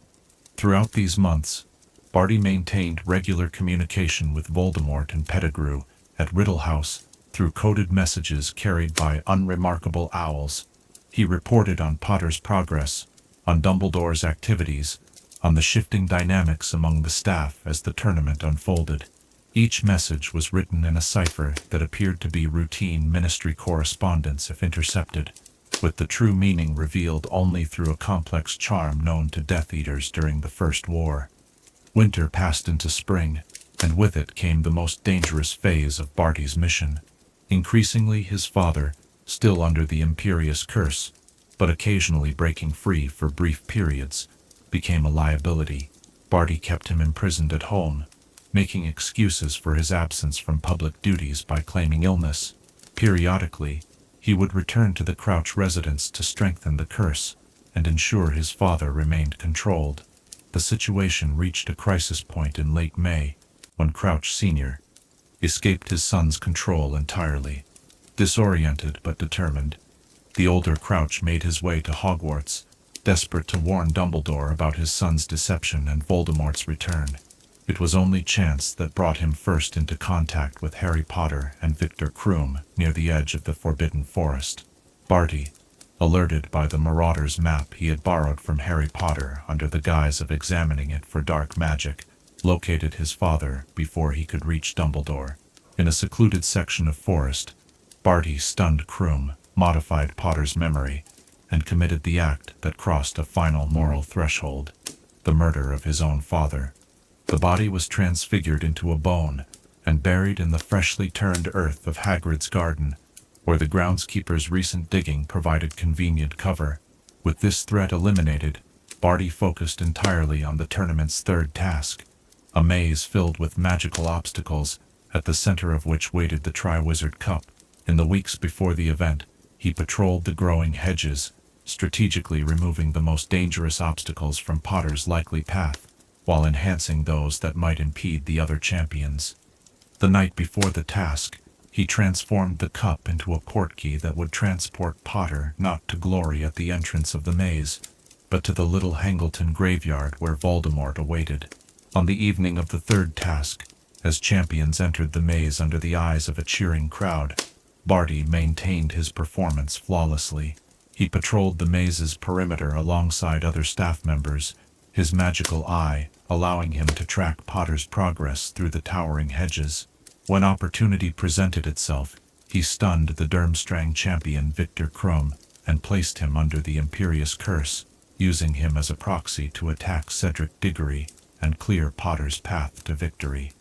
Throughout these months, Barty maintained regular communication with Voldemort and Pettigrew at Riddle House through coded messages carried by unremarkable owls. He reported on Potter's progress, on Dumbledore's activities, on the shifting dynamics among the staff as the tournament unfolded. Each message was written in a cipher that appeared to be routine ministry correspondence if intercepted, with the true meaning revealed only through a complex charm known to Death Eaters during the First War. Winter passed into spring, and with it came the most dangerous phase of Barty's mission. Increasingly his father, still under the imperious curse, but occasionally breaking free for brief periods, became a liability. Barty kept him imprisoned at home, making excuses for his absence from public duties by claiming illness. Periodically, he would return to the Crouch residence to strengthen the curse and ensure his father remained controlled. The situation reached a crisis point in late May, when Crouch Sr. escaped his son's control entirely. Disoriented but determined, the older Crouch made his way to Hogwarts, desperate to warn Dumbledore about his son's deception and Voldemort's return. It was only chance that brought him first into contact with Harry Potter and Victor Krum near the edge of the Forbidden Forest. Barty, alerted by the Marauder's map he had borrowed from Harry Potter under the guise of examining it for dark magic, located his father before he could reach Dumbledore. In a secluded section of forest, Barty stunned Krum, modified Potter's memory, and committed the act that crossed a final moral threshold, the murder of his own father. The body was transfigured into a bone and buried in the freshly turned earth of Hagrid's garden, where the groundskeeper's recent digging provided convenient cover. With this threat eliminated, Barty focused entirely on the tournament's third task, a maze filled with magical obstacles, at the center of which waited the Triwizard Cup. In the weeks before the event, he patrolled the growing hedges, strategically removing the most dangerous obstacles from Potter's likely path, while enhancing those that might impede the other champions. The night before the task, he transformed the cup into a portkey that would transport Potter not to glory at the entrance of the maze, but to the Little Hangleton graveyard where Voldemort awaited. On the evening of the third task, as champions entered the maze under the eyes of a cheering crowd, Barty maintained his performance flawlessly. He patrolled the maze's perimeter alongside other staff members, his magical eye allowing him to track Potter's progress through the towering hedges. When opportunity presented itself, he stunned the Durmstrang champion Victor Krum and placed him under the Imperious Curse, using him as a proxy to attack Cedric Diggory and clear Potter's path to victory.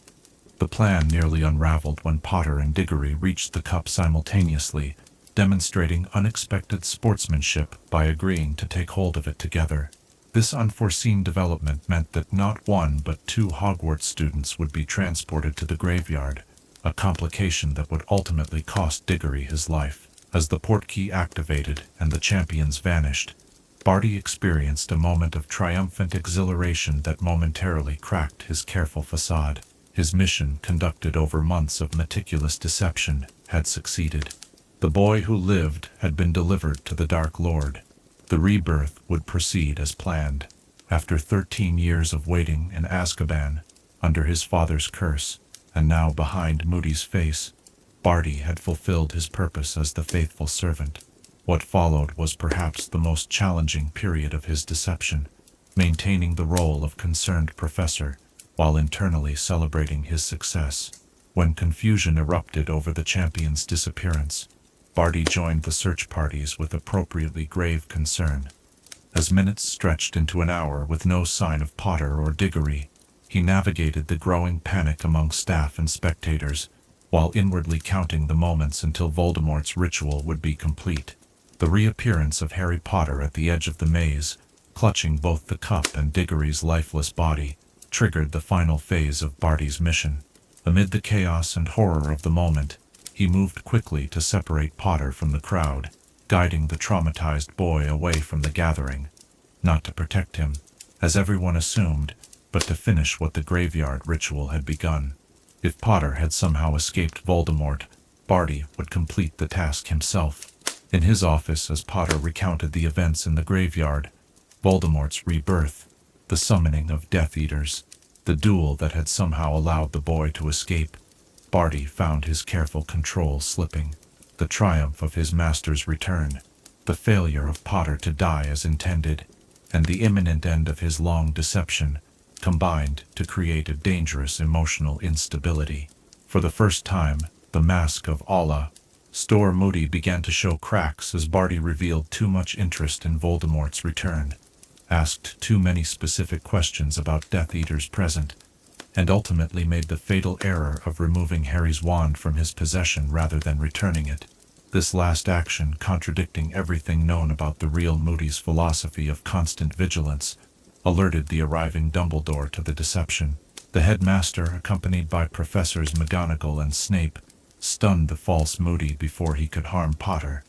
The plan nearly unraveled when Potter and Diggory reached the cup simultaneously, demonstrating unexpected sportsmanship by agreeing to take hold of it together. This unforeseen development meant that not one but 2 Hogwarts students would be transported to the graveyard, a complication that would ultimately cost Diggory his life. As the portkey activated and the champions vanished, Barty experienced a moment of triumphant exhilaration that momentarily cracked his careful facade. His mission, conducted over months of meticulous deception, had succeeded. The boy who lived had been delivered to the Dark Lord. The rebirth would proceed as planned. After 13 years of waiting in Azkaban, under his father's curse, and now behind Moody's face, Barty had fulfilled his purpose as the faithful servant. What followed was perhaps the most challenging period of his deception, maintaining the role of concerned professor, while internally celebrating his success. When confusion erupted over the champion's disappearance, Barty joined the search parties with appropriately grave concern. As minutes stretched into an hour with no sign of Potter or Diggory, he navigated the growing panic among staff and spectators, while inwardly counting the moments until Voldemort's ritual would be complete. The reappearance of Harry Potter at the edge of the maze, clutching both the cup and Diggory's lifeless body, triggered the final phase of Barty's mission. Amid the chaos and horror of the moment, he moved quickly to separate Potter from the crowd, guiding the traumatized boy away from the gathering, not to protect him, as everyone assumed, but to finish what the graveyard ritual had begun. If Potter had somehow escaped Voldemort, Barty would complete the task himself. In his office, as Potter recounted the events in the graveyard, Voldemort's rebirth, the summoning of Death Eaters, the duel that had somehow allowed the boy to escape, Barty found his careful control slipping. The triumph of his master's return, the failure of Potter to die as intended, and the imminent end of his long deception, combined to create a dangerous emotional instability. For the first time, the mask of Allah, Store Moody, began to show cracks as Barty revealed too much interest in Voldemort's return, asked too many specific questions about Death Eaters present, and ultimately made the fatal error of removing Harry's wand from his possession rather than returning it. This last action, contradicting everything known about the real Moody's philosophy of constant vigilance, alerted the arriving Dumbledore to the deception. The headmaster, accompanied by Professors McGonagall and Snape, stunned the false Moody before he could harm Potter.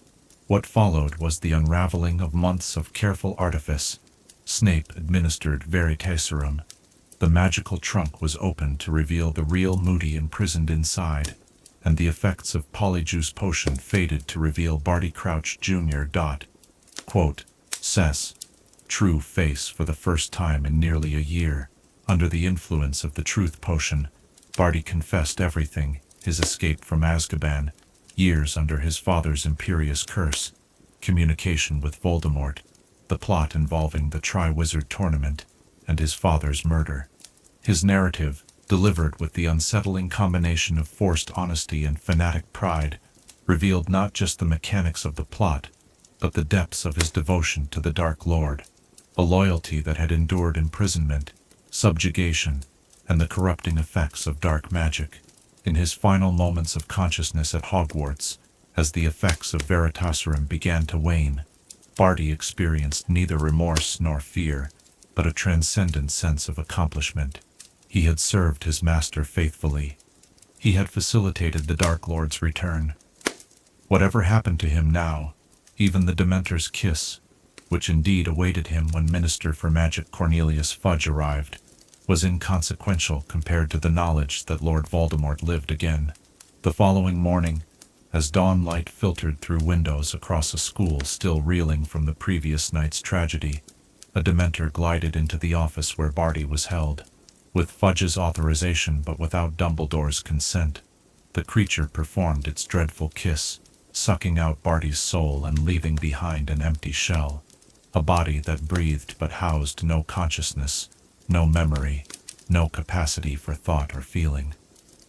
What followed was the unraveling of months of careful artifice. Snape administered Veritaserum. The magical trunk was opened to reveal the real Moody imprisoned inside, and the effects of Polyjuice Potion faded to reveal Barty Crouch Jr. C's true face for the first time in nearly a year. Under the influence of the Truth Potion, Barty confessed everything: his escape from Azkaban, years under his father's imperious curse, communication with Voldemort, the plot involving the Triwizard Tournament, and his father's murder. His narrative, delivered with the unsettling combination of forced honesty and fanatic pride, revealed not just the mechanics of the plot, but the depths of his devotion to the Dark Lord, a loyalty that had endured imprisonment, subjugation, and the corrupting effects of dark magic. In his final moments of consciousness at Hogwarts, as the effects of Veritaserum began to wane, Barty experienced neither remorse nor fear, but a transcendent sense of accomplishment. He had served his master faithfully. He had facilitated the Dark Lord's return. Whatever happened to him now, even the Dementor's kiss, which indeed awaited him when Minister for Magic Cornelius Fudge arrived, was inconsequential compared to the knowledge that Lord Voldemort lived again. The following morning, as dawn light filtered through windows across a school still reeling from the previous night's tragedy, a Dementor glided into the office where Barty was held. With Fudge's authorization but without Dumbledore's consent, the creature performed its dreadful kiss, sucking out Barty's soul and leaving behind an empty shell, a body that breathed but housed no consciousness, no memory, no capacity for thought or feeling.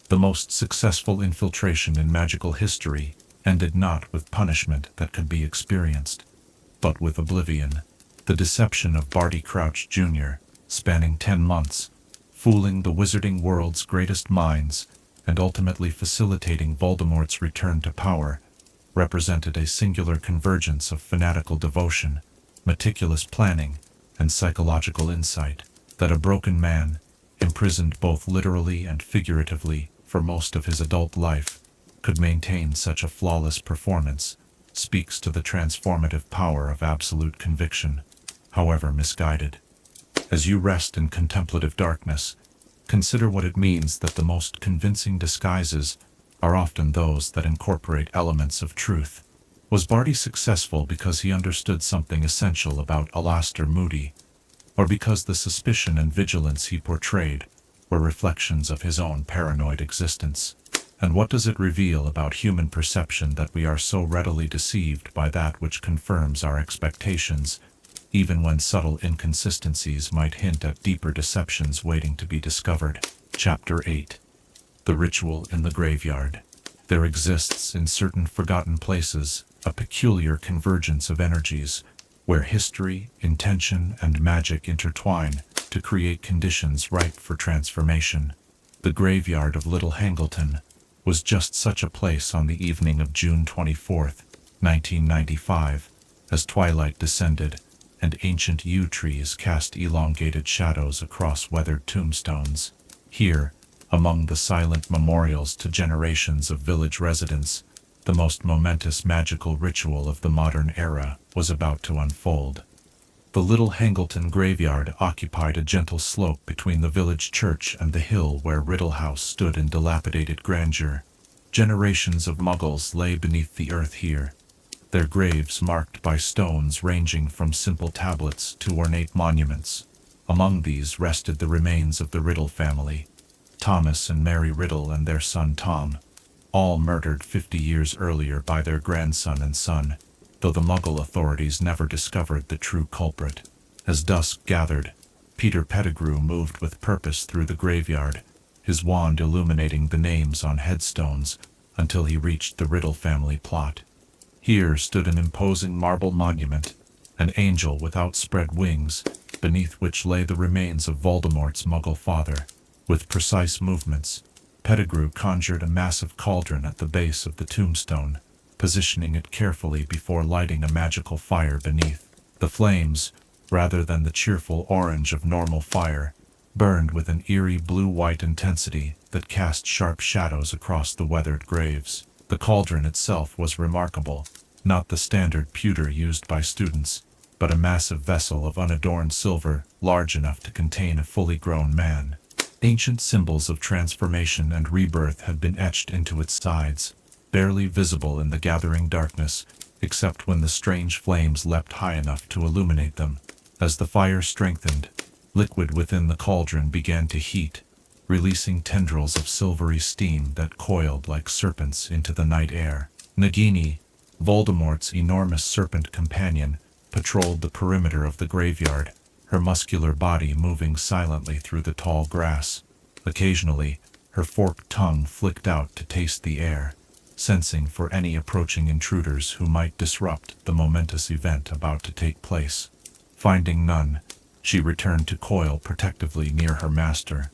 The most successful infiltration in magical history ended not with punishment that could be experienced, but with oblivion. The deception of Barty Crouch Jr., spanning 10 months, fooling the wizarding world's greatest minds, and ultimately facilitating Voldemort's return to power, represented a singular convergence of fanatical devotion, meticulous planning, and psychological insight. That a broken man, imprisoned both literally and figuratively for most of his adult life, could maintain such a flawless performance, speaks to the transformative power of absolute conviction, however misguided. As you rest in contemplative darkness, consider what it means that the most convincing disguises are often those that incorporate elements of truth. Was Barty successful because he understood something essential about Alastor Moody, or because the suspicion and vigilance he portrayed were reflections of his own paranoid existence? And what does it reveal about human perception that we are so readily deceived by that which confirms our expectations, even when subtle inconsistencies might hint at deeper deceptions waiting to be discovered. Chapter 8. The Ritual in the Graveyard. There exists in certain forgotten places a peculiar convergence of energies, where history, intention, and magic intertwine to create conditions ripe for transformation. The graveyard of Little Hangleton was just such a place on the evening of June 24th, 1995, as twilight descended and ancient yew trees cast elongated shadows across weathered tombstones. Here, among the silent memorials to generations of village residents, the most momentous magical ritual of the modern era was about to unfold. The Little Hangleton graveyard occupied a gentle slope between the village church and the hill where Riddle House stood in dilapidated grandeur. Generations of Muggles lay beneath the earth here, their graves marked by stones ranging from simple tablets to ornate monuments. Among these rested the remains of the Riddle family, Thomas and Mary Riddle and their son Tom, all murdered 50 years earlier by their grandson and son, though the Muggle authorities never discovered the true culprit. As dusk gathered, Peter Pettigrew moved with purpose through the graveyard, his wand illuminating the names on headstones until he reached the Riddle family plot. Here stood an imposing marble monument, an angel with outspread wings, beneath which lay the remains of Voldemort's Muggle father. With precise movements, Pettigrew conjured a massive cauldron at the base of the tombstone, positioning it carefully before lighting a magical fire beneath. The flames, rather than the cheerful orange of normal fire, burned with an eerie blue-white intensity that cast sharp shadows across the weathered graves. The cauldron itself was remarkable, not the standard pewter used by students, but a massive vessel of unadorned silver large enough to contain a fully grown man. Ancient symbols of transformation and rebirth had been etched into its sides, barely visible in the gathering darkness, except when the strange flames leapt high enough to illuminate them. As the fire strengthened, liquid within the cauldron began to heat, releasing tendrils of silvery steam that coiled like serpents into the night air. Nagini, Voldemort's enormous serpent companion, patrolled the perimeter of the graveyard, her muscular body moving silently through the tall grass. Occasionally, her forked tongue flicked out to taste the air, sensing for any approaching intruders who might disrupt the momentous event about to take place. Finding none, she returned to coil protectively near her master.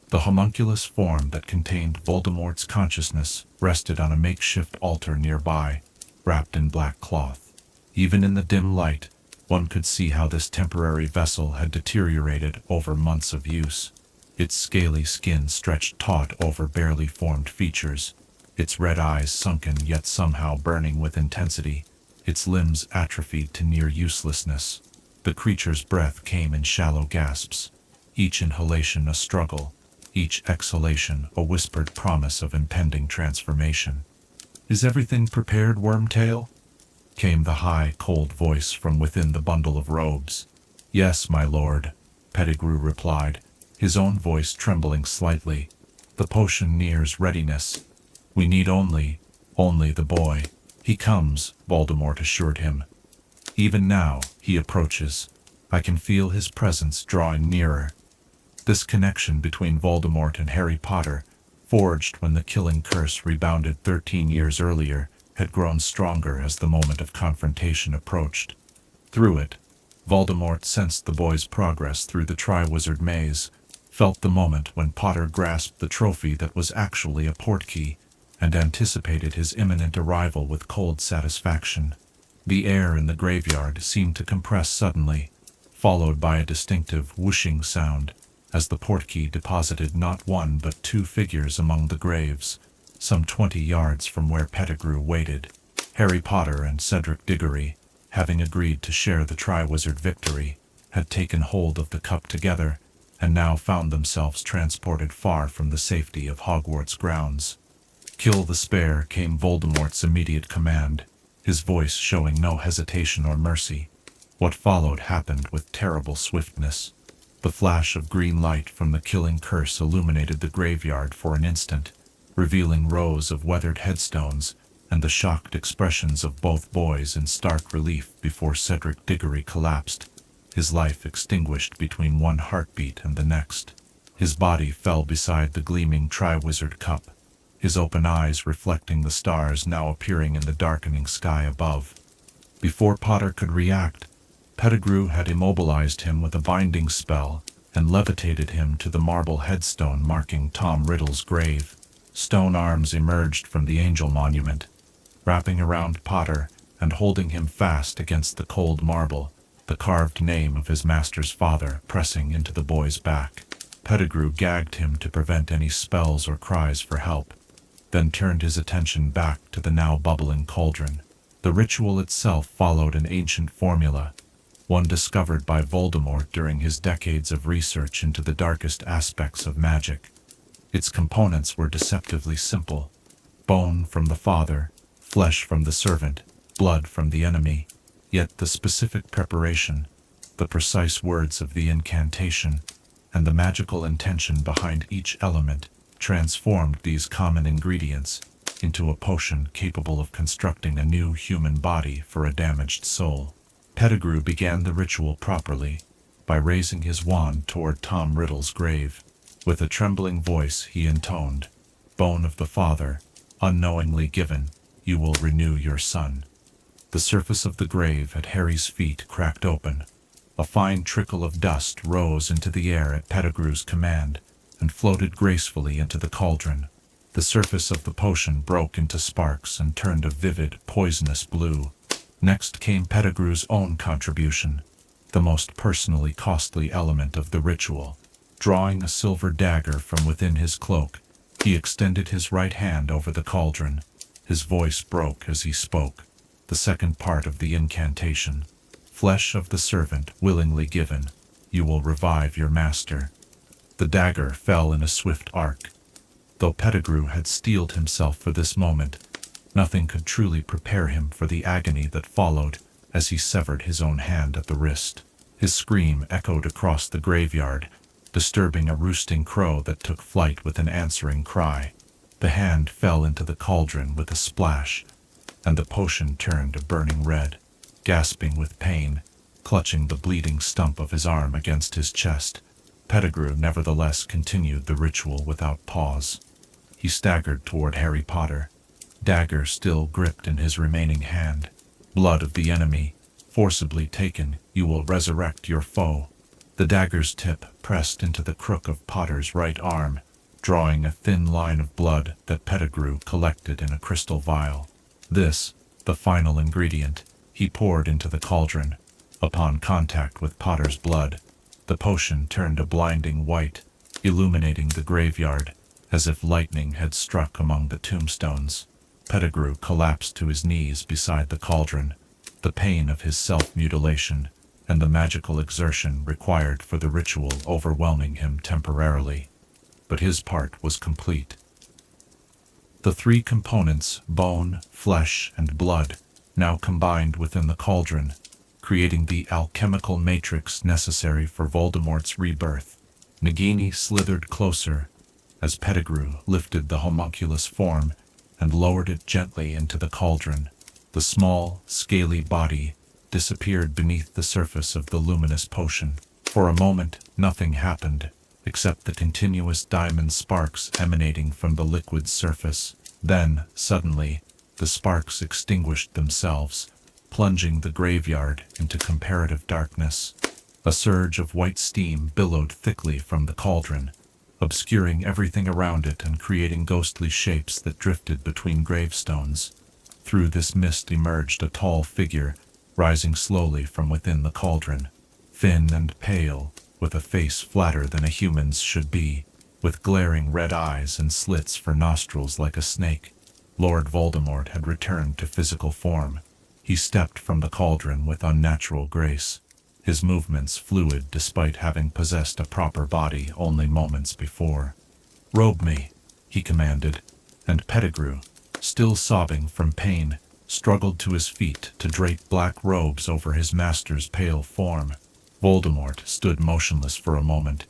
The homunculus form that contained Voldemort's consciousness rested on a makeshift altar nearby, wrapped in black cloth. Even in the dim light, one could see how this temporary vessel had deteriorated over months of use. Its scaly skin stretched taut over barely formed features, its red eyes sunken yet somehow burning with intensity, its limbs atrophied to near uselessness. The creature's breath came in shallow gasps, each inhalation a struggle, each exhalation a whispered promise of impending transformation. "Is everything prepared, Wormtail?" came the high, cold voice from within the bundle of robes. "Yes, my lord," Pettigrew replied, his own voice trembling slightly. "The potion nears readiness. We need only the boy." "He comes," Voldemort assured him. "Even now, he approaches. I can feel his presence drawing nearer." This connection between Voldemort and Harry Potter, forged when the killing curse rebounded 13 years earlier, had grown stronger as the moment of confrontation approached. Through it, Voldemort sensed the boy's progress through the Triwizard Maze, felt the moment when Potter grasped the trophy that was actually a portkey, and anticipated his imminent arrival with cold satisfaction. The air in the graveyard seemed to compress suddenly, followed by a distinctive whooshing sound, as the portkey deposited not one but two figures among the graves, some 20 yards from where Pettigrew waited. Harry Potter and Cedric Diggory, having agreed to share the Triwizard victory, had taken hold of the cup together, and now found themselves transported far from the safety of Hogwarts grounds. "Kill the spare," came Voldemort's immediate command, his voice showing no hesitation or mercy. What followed happened with terrible swiftness. The flash of green light from the killing curse illuminated the graveyard for an instant, revealing rows of weathered headstones and the shocked expressions of both boys in stark relief before Cedric Diggory collapsed, his life extinguished between one heartbeat and the next. His body fell beside the gleaming Triwizard Cup, his open eyes reflecting the stars now appearing in the darkening sky above. Before Potter could react, Pettigrew had immobilized him with a binding spell and levitated him to the marble headstone marking Tom Riddle's grave. Stone arms emerged from the angel monument, wrapping around Potter and holding him fast against the cold marble, the carved name of his master's father pressing into the boy's back. Pettigrew gagged him to prevent any spells or cries for help, then turned his attention back to the now bubbling cauldron. The ritual itself followed an ancient formula, one discovered by Voldemort during his decades of research into the darkest aspects of magic. Its components were deceptively simple: bone from the father, flesh from the servant, blood from the enemy. Yet the specific preparation, the precise words of the incantation, and the magical intention behind each element transformed these common ingredients into a potion capable of constructing a new human body for a damaged soul. Pettigrew began the ritual properly by raising his wand toward Tom Riddle's grave. With a trembling voice he intoned, "Bone of the father, unknowingly given, you will renew your son." The surface of the grave at Harry's feet cracked open. A fine trickle of dust rose into the air at Pettigrew's command and floated gracefully into the cauldron. The surface of the potion broke into sparks and turned a vivid, poisonous blue. Next came Pettigrew's own contribution, the most personally costly element of the ritual. Drawing a silver dagger from within his cloak, he extended his right hand over the cauldron. His voice broke as he spoke. The second part of the incantation: "Flesh of the servant willingly given, you will revive your master." The dagger fell in a swift arc. Though Pettigrew had steeled himself for this moment, nothing could truly prepare him for the agony that followed as he severed his own hand at the wrist. His scream echoed across the graveyard, disturbing a roosting crow that took flight with an answering cry. The hand fell into the cauldron with a splash, and the potion turned a burning red. Gasping with pain, clutching the bleeding stump of his arm against his chest, Pettigrew nevertheless continued the ritual without pause. He staggered toward Harry Potter, dagger still gripped in his remaining hand. "Blood of the enemy, forcibly taken, you will resurrect your foe." The dagger's tip pressed into the crook of Potter's right arm, drawing a thin line of blood that Pettigrew collected in a crystal vial. This, the final ingredient, he poured into the cauldron. Upon contact with Potter's blood, the potion turned a blinding white, illuminating the graveyard, as if lightning had struck among the tombstones. Pettigrew collapsed to his knees beside the cauldron, the pain of his self-mutilation and the magical exertion required for the ritual overwhelming him temporarily. But his part was complete. The three components, bone, flesh, and blood, now combined within the cauldron, creating the alchemical matrix necessary for Voldemort's rebirth. Nagini slithered closer as Pettigrew lifted the homunculus form and lowered it gently into the cauldron. The small, scaly body disappeared beneath the surface of the luminous potion. For a moment, nothing happened, except the continuous diamond sparks emanating from the liquid's surface. Then, suddenly, the sparks extinguished themselves, plunging the graveyard into comparative darkness. A surge of white steam billowed thickly from the cauldron, obscuring everything around it and creating ghostly shapes that drifted between gravestones. Through this mist emerged a tall figure, rising slowly from within the cauldron, thin and pale, with a face flatter than a human's should be, with glaring red eyes and slits for nostrils like a snake. Lord Voldemort had returned to physical form. He stepped from the cauldron with unnatural grace, his movements fluid despite having possessed a proper body only moments before. "Robe me," he commanded, and Pettigrew, still sobbing from pain, struggled to his feet to drape black robes over his master's pale form. Voldemort stood motionless for a moment,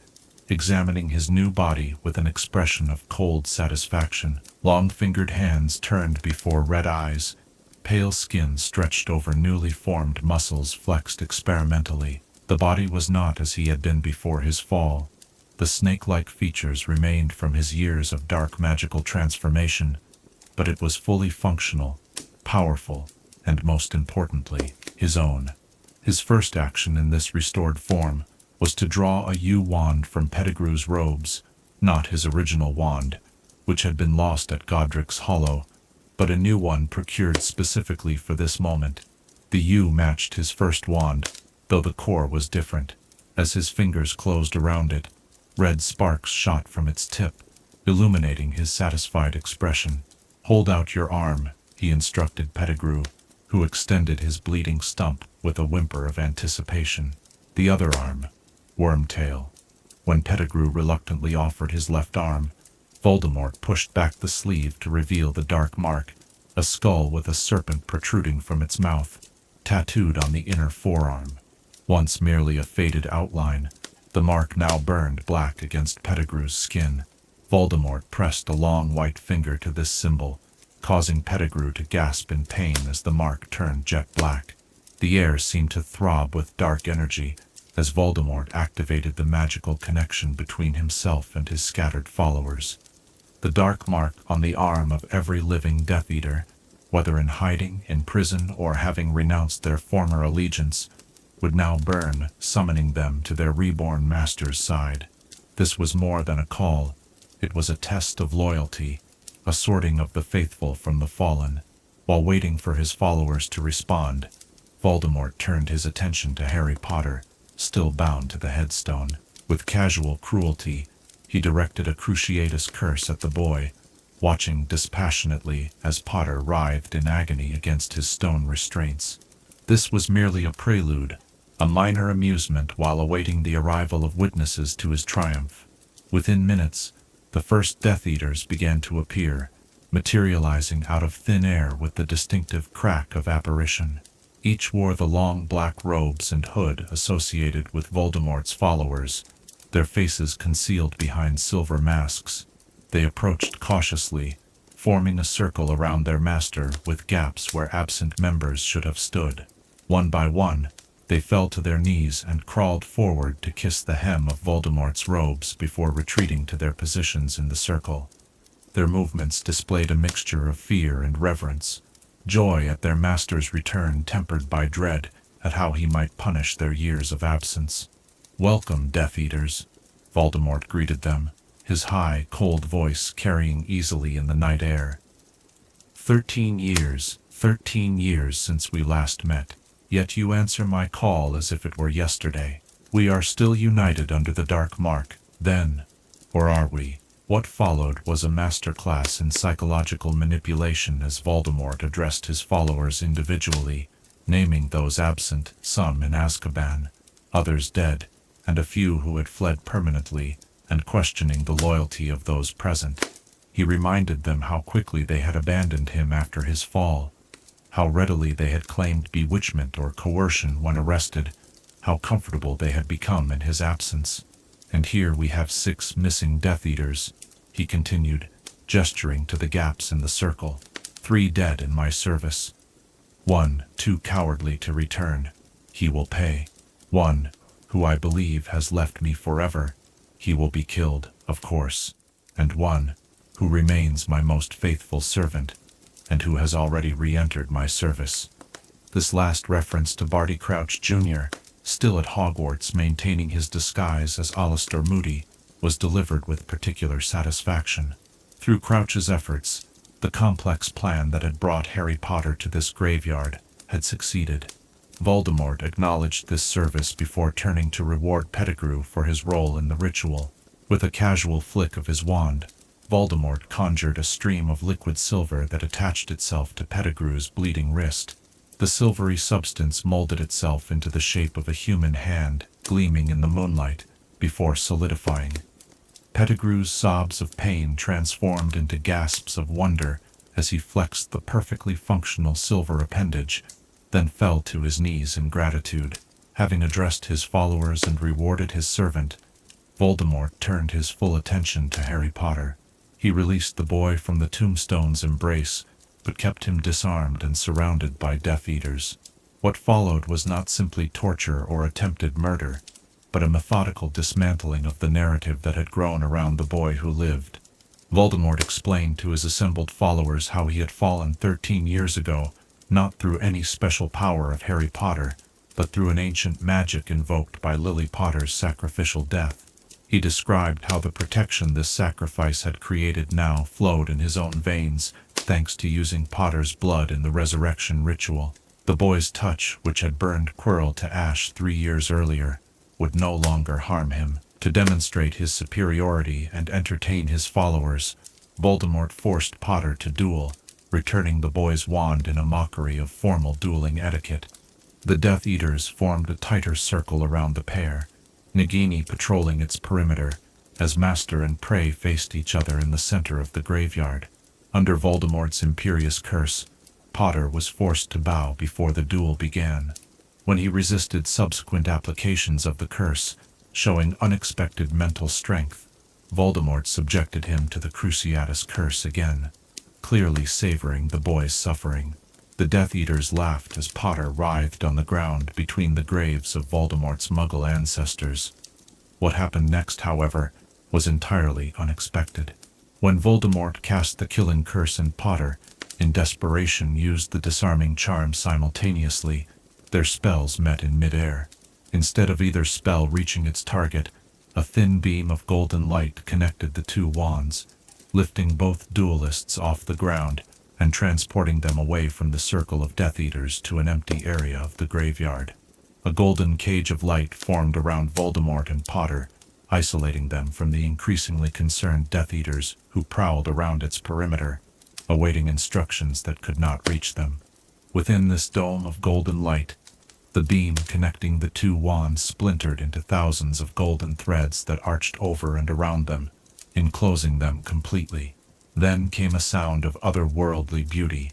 examining his new body with an expression of cold satisfaction. Long-fingered hands turned before red eyes, pale skin stretched over newly formed muscles flexed experimentally. The The body was not as he had been before his fall. The snake-like features remained from his years of dark magical transformation, but it was fully functional, powerful, and most importantly, his own. His first action in this restored form was to draw a yew wand from Pettigrew's robes, not his original wand, which had been lost at Godric's Hollow, but a new one procured specifically for this moment. The yew matched his first wand, though the core was different. As his fingers closed around it, red sparks shot from its tip, illuminating his satisfied expression. "Hold out your arm," he instructed Pettigrew, who extended his bleeding stump with a whimper of anticipation. The other arm, Wormtail. When Pettigrew reluctantly offered his left arm, Voldemort pushed back the sleeve to reveal the dark mark, a skull with a serpent protruding from its mouth, tattooed on the inner forearm. Once merely a faded outline, the mark now burned black against Pettigrew's skin. Voldemort pressed a long white finger to this symbol, causing Pettigrew to gasp in pain as the mark turned jet black. The air seemed to throb with dark energy as Voldemort activated the magical connection between himself and his scattered followers. The dark mark on the arm of every living Death Eater, whether in hiding, in prison, or having renounced their former allegiance, would now burn, summoning them to their reborn master's side. This was more than a call. It was a test of loyalty, a sorting of the faithful from the fallen. While waiting for his followers to respond, Voldemort turned his attention to Harry Potter, still bound to the headstone. With casual cruelty, he directed a Cruciatus curse at the boy, watching dispassionately as Potter writhed in agony against his stone restraints. This was merely a prelude, a minor amusement while awaiting the arrival of witnesses to his triumph. Within minutes, the first Death Eaters began to appear, materializing out of thin air with the distinctive crack of apparition. Each wore the long black robes and hood associated with Voldemort's followers, their faces concealed behind silver masks. They approached cautiously, forming a circle around their master with gaps where absent members should have stood. One by one, they fell to their knees and crawled forward to kiss the hem of Voldemort's robes before retreating to their positions in the circle. Their movements displayed a mixture of fear and reverence, joy at their master's return tempered by dread at how he might punish their years of absence. "Welcome, Death Eaters," Voldemort greeted them, his high, cold voice carrying easily in the night air. 13 years since we last met, yet you answer my call as if it were yesterday. We are still united under the dark mark, then, or are we? What followed was a masterclass in psychological manipulation as Voldemort addressed his followers individually, naming those absent, some in Azkaban, others dead, and a few who had fled permanently, and questioning the loyalty of those present. He reminded them how quickly they had abandoned him after his fall, how readily they had claimed bewitchment or coercion when arrested, how comfortable they had become in his absence. "And here we have 6 missing Death Eaters," he continued, gesturing to the gaps in the circle. "3 dead in my service. 1 too cowardly to return. He will pay. 1 who I believe has left me forever. He will be killed, of course. And 1 who remains my most faithful servant, and who has already re-entered my service." This last reference to Barty Crouch Jr., still at Hogwarts maintaining his disguise as Alastor Moody, was delivered with particular satisfaction. Through Crouch's efforts, the complex plan that had brought Harry Potter to this graveyard had succeeded. Voldemort acknowledged this service before turning to reward Pettigrew for his role in the ritual. With a casual flick of his wand, Voldemort conjured a stream of liquid silver that attached itself to Pettigrew's bleeding wrist. The silvery substance molded itself into the shape of a human hand, gleaming in the moonlight, before solidifying. Pettigrew's sobs of pain transformed into gasps of wonder as he flexed the perfectly functional silver appendage, then fell to his knees in gratitude. Having addressed his followers and rewarded his servant, Voldemort turned his full attention to Harry Potter. He released the boy from the tombstone's embrace, but kept him disarmed and surrounded by Death Eaters. What followed was not simply torture or attempted murder, but a methodical dismantling of the narrative that had grown around the boy who lived. Voldemort explained to his assembled followers how he had fallen 13 years ago, not through any special power of Harry Potter, but through an ancient magic invoked by Lily Potter's sacrificial death. He described how the protection this sacrifice had created now flowed in his own veins, thanks to using Potter's blood in the resurrection ritual. The boy's touch, which had burned Quirrell to ash 3 years earlier, would no longer harm him. To demonstrate his superiority and entertain his followers, Voldemort forced Potter to duel, returning the boy's wand in a mockery of formal dueling etiquette. The Death Eaters formed a tighter circle around the pair, Nagini patrolling its perimeter, as master and prey faced each other in the center of the graveyard. Under Voldemort's imperious curse, Potter was forced to bow before the duel began. When he resisted subsequent applications of the curse, showing unexpected mental strength, Voldemort subjected him to the Cruciatus curse again, clearly savoring the boy's suffering. The Death Eaters laughed as Potter writhed on the ground between the graves of Voldemort's Muggle ancestors. What happened next, however, was entirely unexpected. When Voldemort cast the killing curse and Potter, in desperation, used the disarming charm simultaneously, their spells met in midair. Instead of either spell reaching its target, a thin beam of golden light connected the two wands, lifting both duelists off the ground and transporting them away from the circle of Death Eaters to an empty area of the graveyard. A golden cage of light formed around Voldemort and Potter, isolating them from the increasingly concerned Death Eaters who prowled around its perimeter, awaiting instructions that could not reach them. Within this dome of golden light, the beam connecting the two wands splintered into thousands of golden threads that arched over and around them, enclosing them completely. Then came a sound of otherworldly beauty,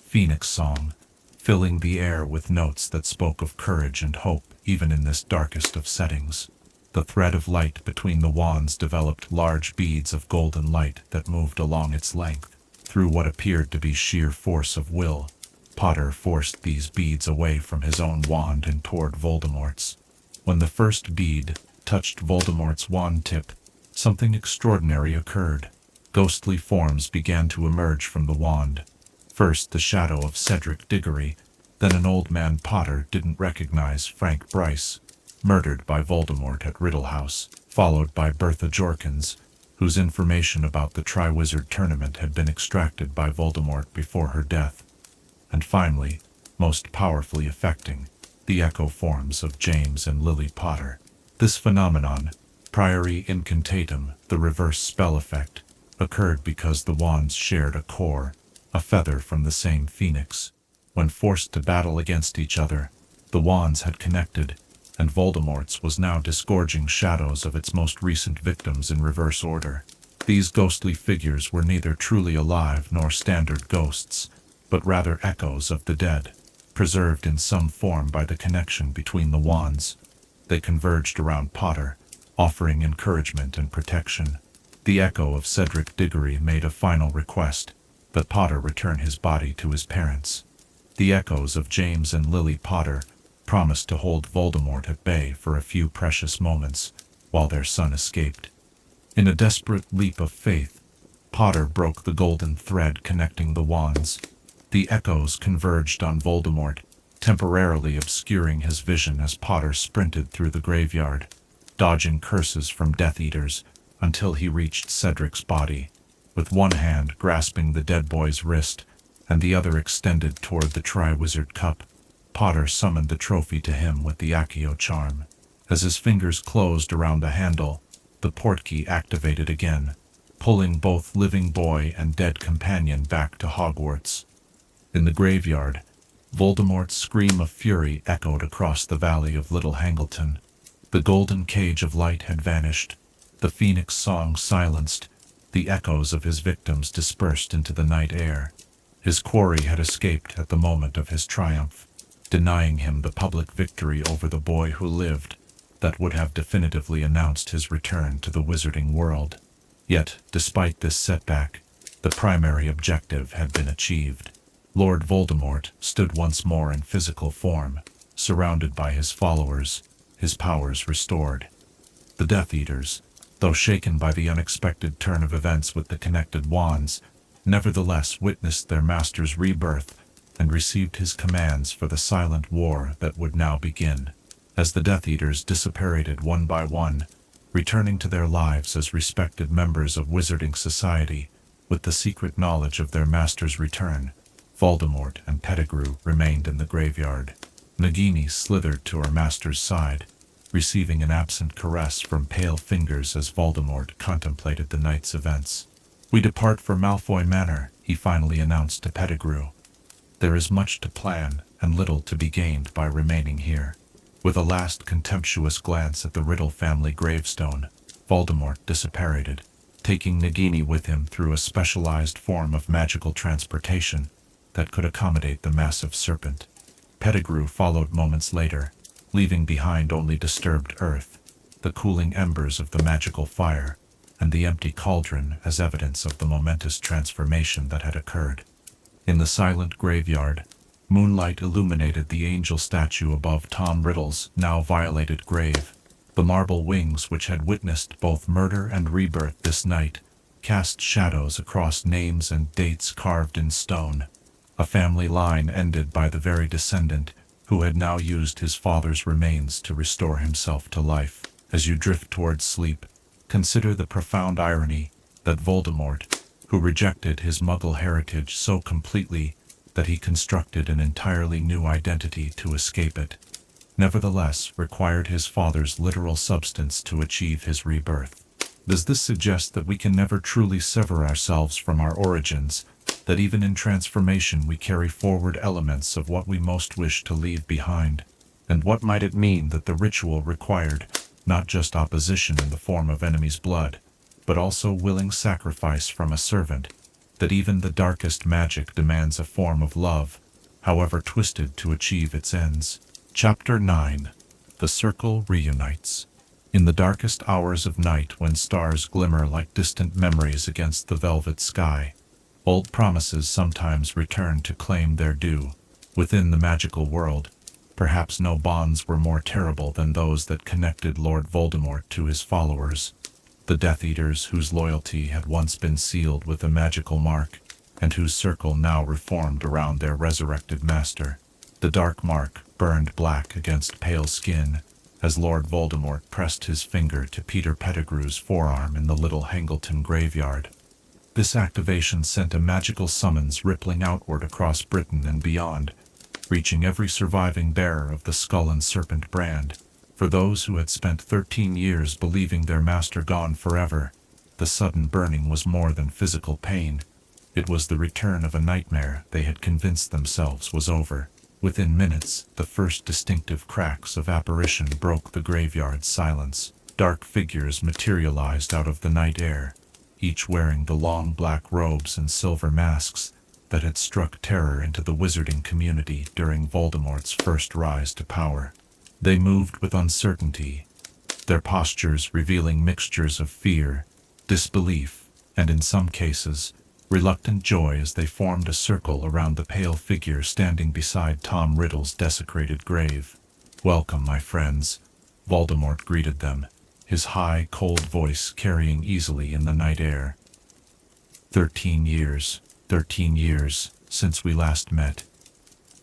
phoenix song, filling the air with notes that spoke of courage and hope even in this darkest of settings. The thread of light between the wands developed large beads of golden light that moved along its length. Through what appeared to be sheer force of will, Potter forced these beads away from his own wand and toward Voldemort's. When the first bead touched Voldemort's wand tip, something extraordinary occurred. Ghostly forms began to emerge from the wand. First the shadow of Cedric Diggory, then an old man Potter didn't recognize, Frank Bryce, murdered by Voldemort at Riddle House, followed by Bertha Jorkins, whose information about the Triwizard Tournament had been extracted by Voldemort before her death. And finally, most powerfully affecting, the echo forms of James and Lily Potter. This phenomenon, Priori Incantatum, the reverse spell effect, occurred because the wands shared a core, a feather from the same phoenix. When forced to battle against each other, the wands had connected, and Voldemort's was now disgorging shadows of its most recent victims in reverse order. These ghostly figures were neither truly alive nor standard ghosts, but rather echoes of the dead, preserved in some form by the connection between the wands. They converged around Potter, offering encouragement and protection. The echo of Cedric Diggory made a final request, that Potter return his body to his parents. The echoes of James and Lily Potter promised to hold Voldemort at bay for a few precious moments, while their son escaped. In a desperate leap of faith, Potter broke the golden thread connecting the wands. The echoes converged on Voldemort, temporarily obscuring his vision as Potter sprinted through the graveyard, dodging curses from Death Eaters, until he reached Cedric's body, with one hand grasping the dead boy's wrist and the other extended toward the Triwizard Cup. Potter summoned the trophy to him with the Accio charm. As his fingers closed around the handle, the portkey activated again, pulling both living boy and dead companion back to Hogwarts. In the graveyard, Voldemort's scream of fury echoed across the valley of Little Hangleton. The golden cage of light had vanished, the phoenix song silenced, the echoes of his victims dispersed into the night air. His quarry had escaped at the moment of his triumph, denying him the public victory over the boy who lived that would have definitively announced his return to the wizarding world. Yet, despite this setback, the primary objective had been achieved. Lord Voldemort stood once more in physical form, surrounded by his followers, his powers restored. The Death Eaters, though shaken by the unexpected turn of events with the connected wands, nevertheless witnessed their master's rebirth and received his commands for the silent war that would now begin. As the Death Eaters disapparated one by one, returning to their lives as respected members of wizarding society, with the secret knowledge of their master's return, Voldemort and Pettigrew remained in the graveyard. Nagini slithered to her master's side, receiving an absent caress from pale fingers as Voldemort contemplated the night's events. "We depart for Malfoy Manor," he finally announced to Pettigrew. "There is much to plan and little to be gained by remaining here." With a last contemptuous glance at the Riddle family gravestone, Voldemort disapparated, taking Nagini with him through a specialized form of magical transportation that could accommodate the massive serpent. Pettigrew followed moments later, leaving behind only disturbed earth, the cooling embers of the magical fire, and the empty cauldron as evidence of the momentous transformation that had occurred. In the silent graveyard, moonlight illuminated the angel statue above Tom Riddle's now violated grave. The marble wings which had witnessed both murder and rebirth this night cast shadows across names and dates carved in stone, a family line ended by the very descendant who had now used his father's remains to restore himself to life. As you drift towards sleep, consider the profound irony that Voldemort, who rejected his Muggle heritage so completely that he constructed an entirely new identity to escape it, nevertheless required his father's literal substance to achieve his rebirth. Does this suggest that we can never truly sever ourselves from our origins, that even in transformation we carry forward elements of what we most wish to leave behind? And what might it mean that the ritual required not just opposition in the form of enemy's blood, but also willing sacrifice from a servant, that even the darkest magic demands a form of love, however twisted, to achieve its ends? Chapter 9. The Circle Reunites. In the darkest hours of night, when stars glimmer like distant memories against the velvet sky, old promises sometimes return to claim their due. Within the magical world, perhaps no bonds were more terrible than those that connected Lord Voldemort to his followers, the Death Eaters whose loyalty had once been sealed with a magical mark, and whose circle now reformed around their resurrected master. The dark mark burned black against pale skin as Lord Voldemort pressed his finger to Peter Pettigrew's forearm in the Little Hangleton graveyard. This activation sent a magical summons rippling outward across Britain and beyond, reaching every surviving bearer of the Skull and Serpent brand. For those who had spent 13 years believing their master gone forever, the sudden burning was more than physical pain. It was the return of a nightmare they had convinced themselves was over. Within minutes, the first distinctive cracks of apparition broke the graveyard's silence. Dark figures materialized out of the night air, each wearing the long black robes and silver masks that had struck terror into the wizarding community during Voldemort's first rise to power. They moved with uncertainty, their postures revealing mixtures of fear, disbelief, and in some cases, reluctant joy as they formed a circle around the pale figure standing beside Tom Riddle's desecrated grave. "Welcome, my friends," Voldemort greeted them, his high, cold voice carrying easily in the night air. 13 years since we last met.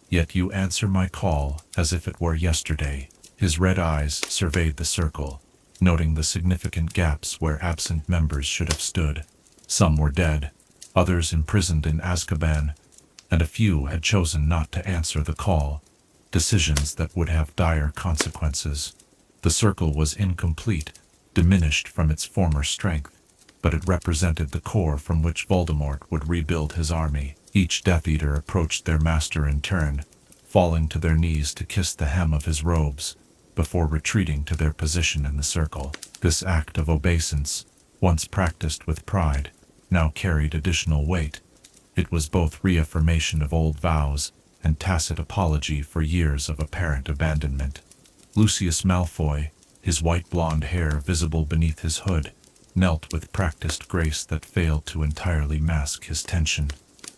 Yet you answer my call as if it were yesterday. His red eyes surveyed the circle, noting the significant gaps where absent members should have stood. Some were dead, others imprisoned in Azkaban, and a few had chosen not to answer the call, decisions that would have dire consequences. The circle was incomplete, diminished from its former strength, but it represented the core from which Voldemort would rebuild his army. Each Death Eater approached their master in turn, falling to their knees to kiss the hem of his robes, before retreating to their position in the circle. This act of obeisance, once practiced with pride, now carried additional weight. It was both reaffirmation of old vows and tacit apology for years of apparent abandonment. Lucius Malfoy, his white blonde hair visible beneath his hood, knelt with practiced grace that failed to entirely mask his tension.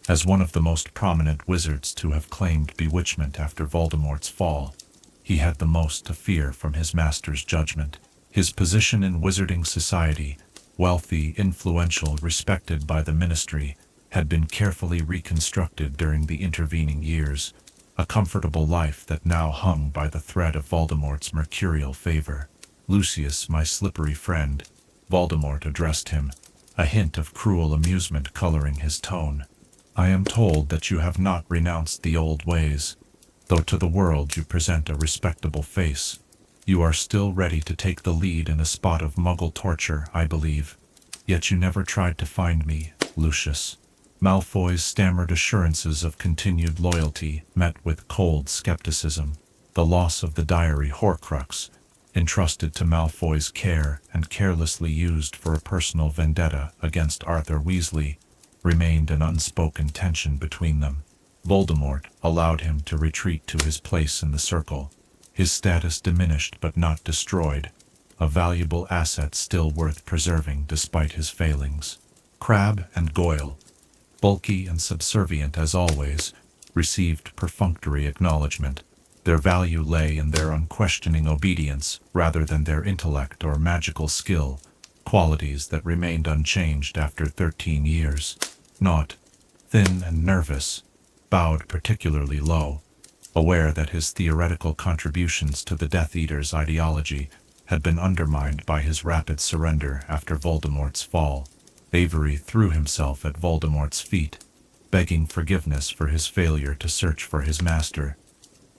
As one of the most prominent wizards to have claimed bewitchment after Voldemort's fall, he had the most to fear from his master's judgment. His position in wizarding society, wealthy, influential, respected by the ministry, had been carefully reconstructed during the intervening years, a comfortable life that now hung by the thread of Voldemort's mercurial favor. "Lucius, my slippery friend," Voldemort addressed him, a hint of cruel amusement coloring his tone. "I am told that you have not renounced the old ways. Though to the world you present a respectable face, you are still ready to take the lead in a spot of Muggle torture, I believe. Yet you never tried to find me, Lucius." Malfoy's stammered assurances of continued loyalty met with cold skepticism. The loss of the diary Horcrux, entrusted to Malfoy's care and carelessly used for a personal vendetta against Arthur Weasley, remained an unspoken tension between them. Voldemort allowed him to retreat to his place in the circle, his status diminished but not destroyed, a valuable asset still worth preserving despite his failings. Crabbe and Goyle, bulky and subservient as always, received perfunctory acknowledgement. Their value lay in their unquestioning obedience rather than their intellect or magical skill, qualities that remained unchanged after 13 years. Nott, thin and nervous, bowed particularly low, aware that his theoretical contributions to the Death Eater's ideology had been undermined by his rapid surrender after Voldemort's fall. Avery threw himself at Voldemort's feet, begging forgiveness for his failure to search for his master.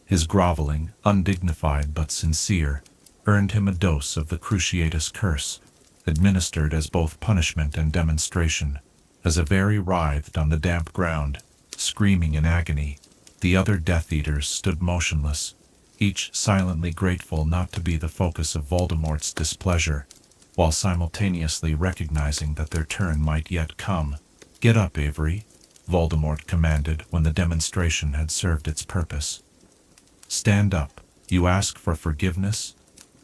His groveling, undignified but sincere, earned him a dose of the Cruciatus curse, administered as both punishment and demonstration. As Avery writhed on the damp ground, screaming in agony, the other Death Eaters stood motionless, each silently grateful not to be the focus of Voldemort's displeasure, while simultaneously recognizing that their turn might yet come. "Get up, Avery," Voldemort commanded when the demonstration had served its purpose. "Stand up. You ask for forgiveness?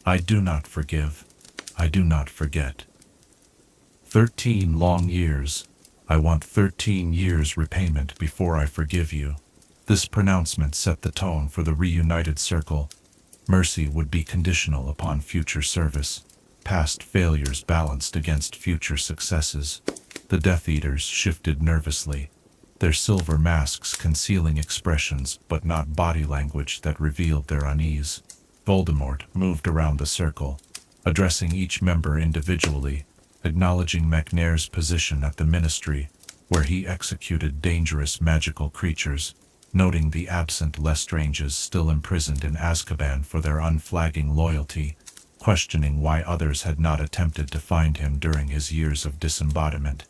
I do not forgive. I do not forget. 13 long years. I want 13 years' repayment before I forgive you." This pronouncement set the tone for the reunited circle. Mercy would be conditional upon future service, past failures balanced against future successes. The Death Eaters shifted nervously, their silver masks concealing expressions but not body language that revealed their unease. Voldemort moved around the circle, addressing each member individually, acknowledging McNair's position at the Ministry, where he executed dangerous magical creatures, noting the absent Lestranges still imprisoned in Azkaban for their unflagging loyalty, questioning why others had not attempted to find him during his years of disembodiment.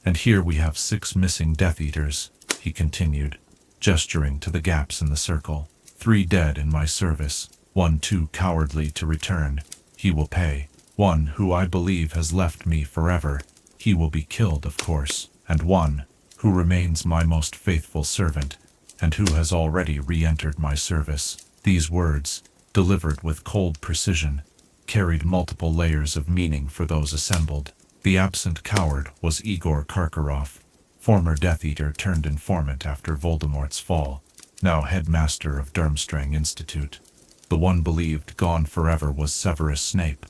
"And here we have 6 missing Death Eaters," he continued, gesturing to the gaps in the circle. "3 dead in my service, 1 too cowardly to return. He will pay. 1 who I believe has left me forever. He will be killed, of course. And 1 who remains my most faithful servant, and who has already re-entered my service." These words, delivered with cold precision, carried multiple layers of meaning for those assembled. The absent coward was Igor Karkaroff, former Death Eater turned informant after Voldemort's fall, now headmaster of Durmstrang Institute. The one believed gone forever was Severus Snape,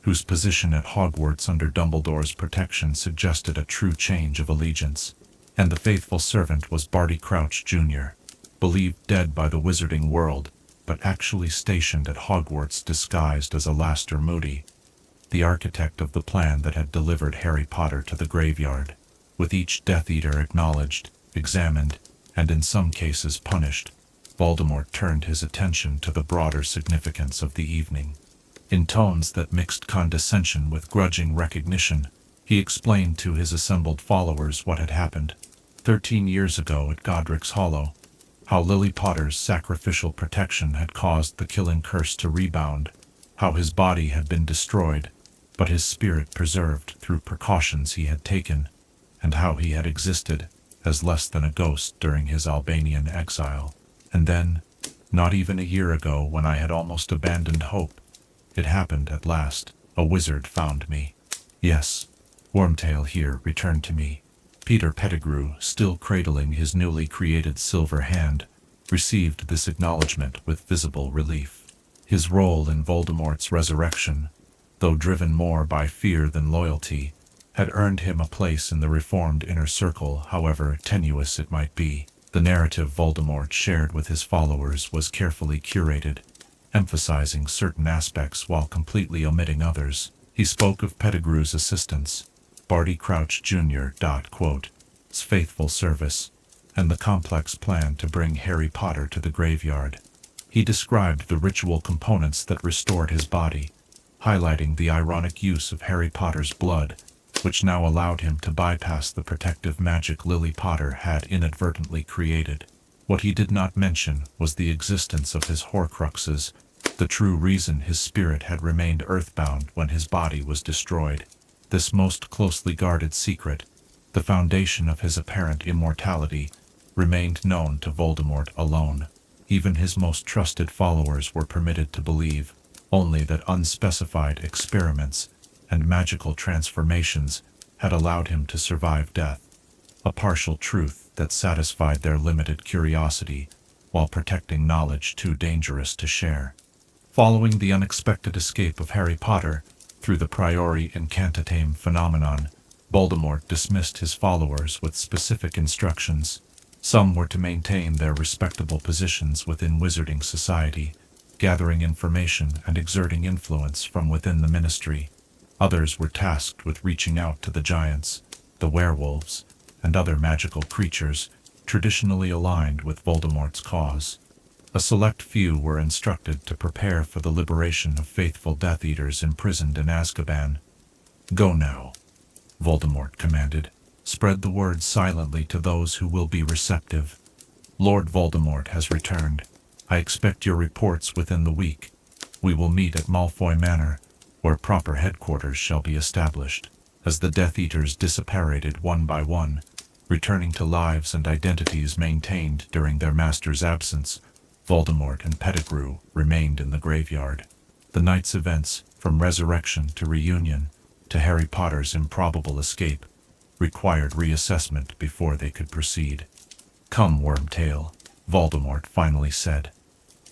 whose position at Hogwarts under Dumbledore's protection suggested a true change of allegiance. And the faithful servant was Barty Crouch Jr., believed dead by the wizarding world, but actually stationed at Hogwarts disguised as Alastor Moody, the architect of the plan that had delivered Harry Potter to the graveyard. With each Death Eater acknowledged, examined, and in some cases punished, Voldemort turned his attention to the broader significance of the evening. In tones that mixed condescension with grudging recognition, he explained to his assembled followers what had happened 13 years ago at Godric's Hollow, how Lily Potter's sacrificial protection had caused the killing curse to rebound, how his body had been destroyed, but his spirit preserved through precautions he had taken, and how he had existed as less than a ghost during his Albanian exile. And then, not even a year ago when I had almost abandoned hope, it happened at last. A wizard found me. Yes, Wormtail here returned to me. Peter Pettigrew, still cradling his newly created silver hand, received this acknowledgement with visible relief. His role in Voldemort's resurrection, though driven more by fear than loyalty, had earned him a place in the reformed inner circle, however tenuous it might be. The narrative Voldemort shared with his followers was carefully curated, emphasizing certain aspects while completely omitting others. He spoke of Pettigrew's assistants, Barty Crouch Jr. "'s faithful service, and the complex plan to bring Harry Potter to the graveyard. He described the ritual components that restored his body, highlighting the ironic use of Harry Potter's blood, which now allowed him to bypass the protective magic Lily Potter had inadvertently created. What he did not mention was the existence of his Horcruxes, the true reason his spirit had remained earthbound when his body was destroyed. This most closely guarded secret, the foundation of his apparent immortality, remained known to Voldemort alone. Even his most trusted followers were permitted to believe only that unspecified experiments and magical transformations had allowed him to survive death, a partial truth that satisfied their limited curiosity while protecting knowledge too dangerous to share. Following the unexpected escape of Harry Potter through the Priori Incantatem phenomenon, Voldemort dismissed his followers with specific instructions. Some were to maintain their respectable positions within wizarding society, gathering information and exerting influence from within the ministry. Others were tasked with reaching out to the giants, the werewolves, and other magical creatures traditionally aligned with Voldemort's cause. A select few were instructed to prepare for the liberation of faithful Death Eaters imprisoned in Azkaban. "Go now," Voldemort commanded. "Spread the word silently to those who will be receptive. Lord Voldemort has returned. I expect your reports within the week. We will meet at Malfoy Manor, where proper headquarters shall be established." As the Death Eaters disapparated one by one, returning to lives and identities maintained during their master's absence, Voldemort and Pettigrew remained in the graveyard. The night's events, from resurrection to reunion, to Harry Potter's improbable escape, required reassessment before they could proceed. "Come, Wormtail," Voldemort finally said.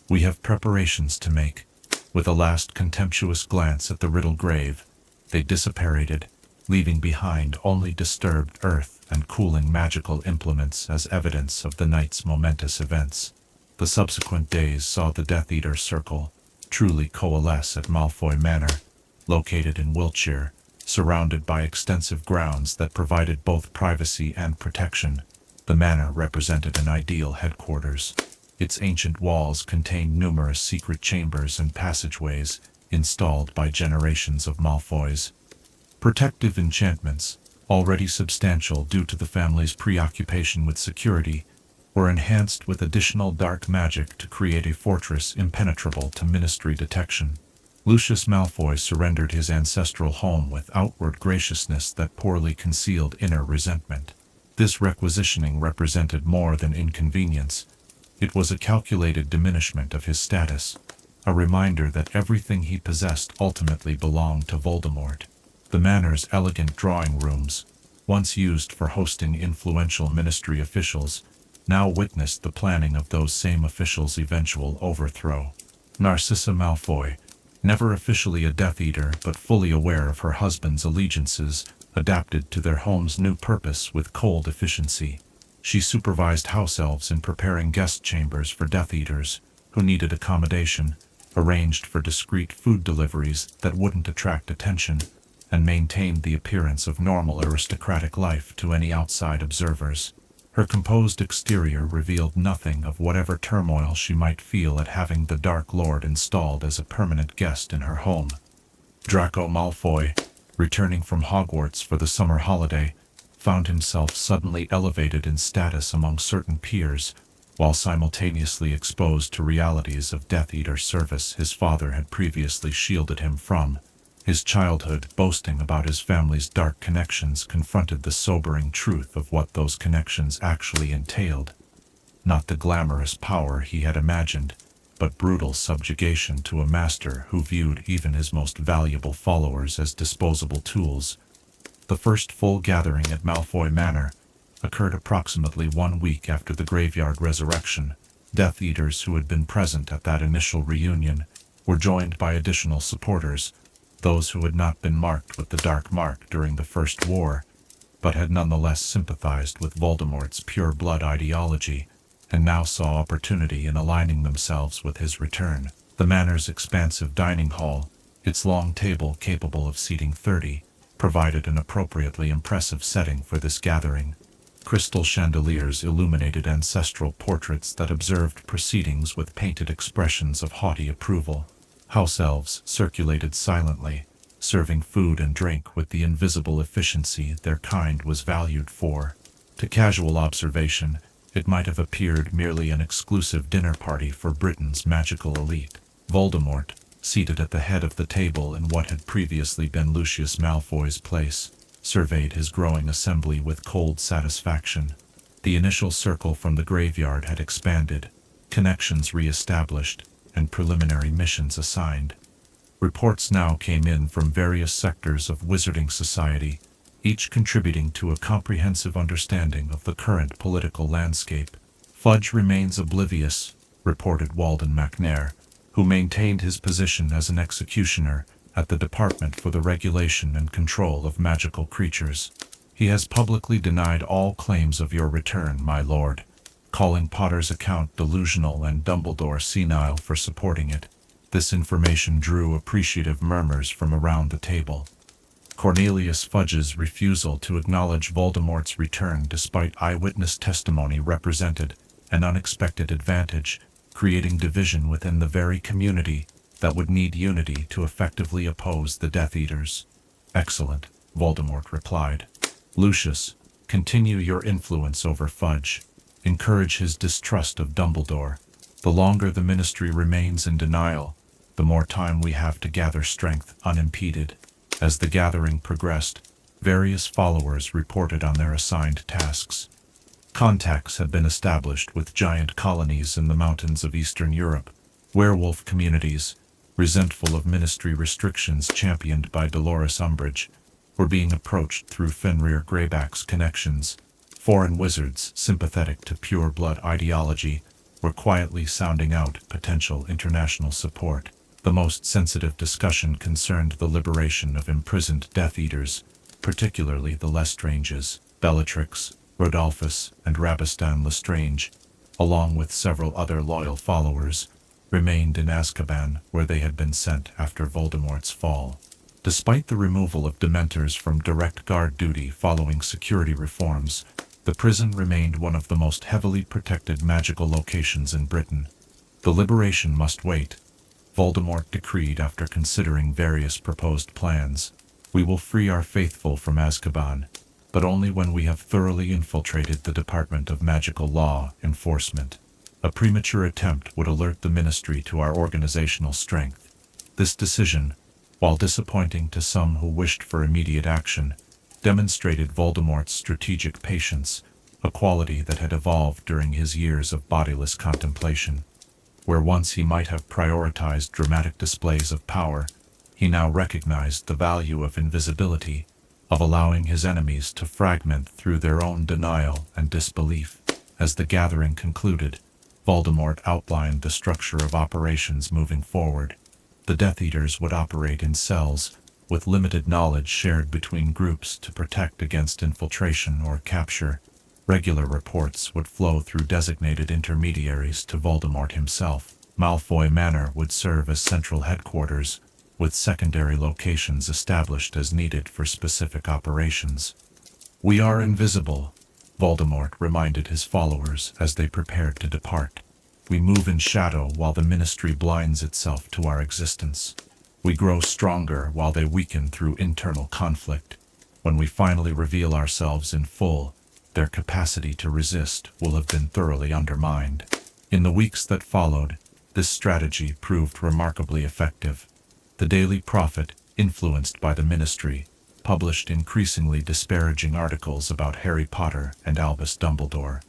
"We have preparations to make." With a last contemptuous glance at the Riddle grave, they disapparated, leaving behind only disturbed earth and cooling magical implements as evidence of the night's momentous events. The subsequent days saw the Death Eater Circle truly coalesce at Malfoy Manor, located in Wiltshire, surrounded by extensive grounds that provided both privacy and protection. The manor represented an ideal headquarters. Its ancient walls contained numerous secret chambers and passageways installed by generations of Malfoys. Protective enchantments, already substantial due to the family's preoccupation with security, were enhanced with additional dark magic to create a fortress impenetrable to ministry detection. Lucius Malfoy surrendered his ancestral home with outward graciousness that poorly concealed inner resentment. This requisitioning represented more than inconvenience. It was a calculated diminishment of his status, a reminder that everything he possessed ultimately belonged to Voldemort. The manor's elegant drawing rooms, once used for hosting influential ministry officials, now witnessed the planning of those same officials' eventual overthrow. Narcissa Malfoy, never officially a Death Eater but fully aware of her husband's allegiances, adapted to their home's new purpose with cold efficiency. She supervised house elves in preparing guest chambers for Death Eaters who needed accommodation, arranged for discreet food deliveries that wouldn't attract attention, and maintained the appearance of normal aristocratic life to any outside observers. Her composed exterior revealed nothing of whatever turmoil she might feel at having the Dark Lord installed as a permanent guest in her home. Draco Malfoy, returning from Hogwarts for the summer holiday, found himself suddenly elevated in status among certain peers, while simultaneously exposed to realities of Death Eater service his father had previously shielded him from. His childhood, boasting about his family's dark connections, confronted the sobering truth of what those connections actually entailed. Not the glamorous power he had imagined, but brutal subjugation to a master who viewed even his most valuable followers as disposable tools. The first full gathering at Malfoy Manor occurred approximately 1 week after the graveyard resurrection. Death Eaters who had been present at that initial reunion were joined by additional supporters, those who had not been marked with the Dark Mark during the First War, but had nonetheless sympathized with Voldemort's pure blood ideology, and now saw opportunity in aligning themselves with his return. The manor's expansive dining hall, its long table capable of seating 30, provided an appropriately impressive setting for this gathering. Crystal chandeliers illuminated ancestral portraits that observed proceedings with painted expressions of haughty approval. House elves circulated silently, serving food and drink with the invisible efficiency their kind was valued for. To casual observation, it might have appeared merely an exclusive dinner party for Britain's magical elite. Voldemort, seated at the head of the table in what had previously been Lucius Malfoy's place, surveyed his growing assembly with cold satisfaction. The initial circle from the graveyard had expanded, connections re-established, and preliminary missions assigned. Reports now came in from various sectors of Wizarding Society, each contributing to a comprehensive understanding of the current political landscape. "Fudge remains oblivious," reported Walden McNair, who maintained his position as an executioner at the Department for the Regulation and Control of Magical Creatures. "He has publicly denied all claims of your return, my lord, calling Potter's account delusional and Dumbledore senile for supporting it." This information drew appreciative murmurs from around the table. Cornelius Fudge's refusal to acknowledge Voldemort's return despite eyewitness testimony represented an unexpected advantage, creating division within the very community that would need unity to effectively oppose the Death Eaters. "Excellent," Voldemort replied. "Lucius, continue your influence over Fudge. Encourage his distrust of Dumbledore. The longer the Ministry remains in denial, the more time we have to gather strength unimpeded." As the gathering progressed, various followers reported on their assigned tasks. Contacts had been established with giant colonies in the mountains of Eastern Europe. Werewolf communities, resentful of Ministry restrictions championed by Dolores Umbridge, were being approached through Fenrir Greyback's connections. Foreign wizards, sympathetic to pure blood ideology, were quietly sounding out potential international support. The most sensitive discussion concerned the liberation of imprisoned Death Eaters, particularly the Lestranges. Bellatrix, Rodolphus, and Rabistan Lestrange, along with several other loyal followers, remained in Azkaban, where they had been sent after Voldemort's fall. Despite the removal of Dementors from direct guard duty following security reforms, the prison remained one of the most heavily protected magical locations in Britain. "The liberation must wait," Voldemort decreed after considering various proposed plans. "We will free our faithful from Azkaban, but only when we have thoroughly infiltrated the Department of Magical Law Enforcement. A premature attempt would alert the Ministry to our organizational strength." This decision, while disappointing to some who wished for immediate action, demonstrated Voldemort's strategic patience, a quality that had evolved during his years of bodiless contemplation. Where once he might have prioritized dramatic displays of power, he now recognized the value of invisibility, of allowing his enemies to fragment through their own denial and disbelief. As the gathering concluded, Voldemort outlined the structure of operations moving forward. The Death Eaters would operate in cells, with limited knowledge shared between groups to protect against infiltration or capture. Regular reports would flow through designated intermediaries to Voldemort himself. Malfoy Manor would serve as central headquarters, with secondary locations established as needed for specific operations. "We are invisible," Voldemort reminded his followers as they prepared to depart. "We move in shadow while the Ministry blinds itself to our existence. We grow stronger while they weaken through internal conflict. When we finally reveal ourselves in full, their capacity to resist will have been thoroughly undermined." In the weeks that followed, this strategy proved remarkably effective. The Daily Prophet, influenced by the Ministry, published increasingly disparaging articles about Harry Potter and Albus Dumbledore.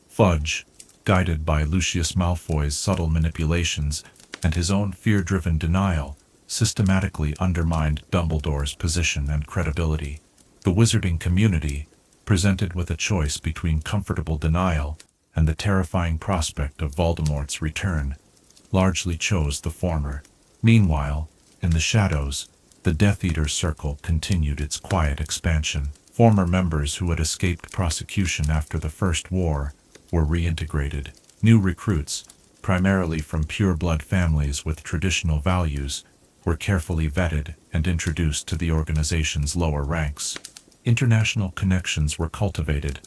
Fudge, guided by Lucius Malfoy's subtle manipulations and his own fear-driven denial, systematically undermined Dumbledore's position and credibility. The wizarding community, Presented with a choice between comfortable denial and the terrifying prospect of Voldemort's return, largely chose the former. Meanwhile, in the shadows, the Death Eater Circle continued its quiet expansion. Former members who had escaped prosecution after the First War were reintegrated. New recruits, primarily from pure-blood families with traditional values, were carefully vetted and introduced to the organization's lower ranks. International connections were cultivated,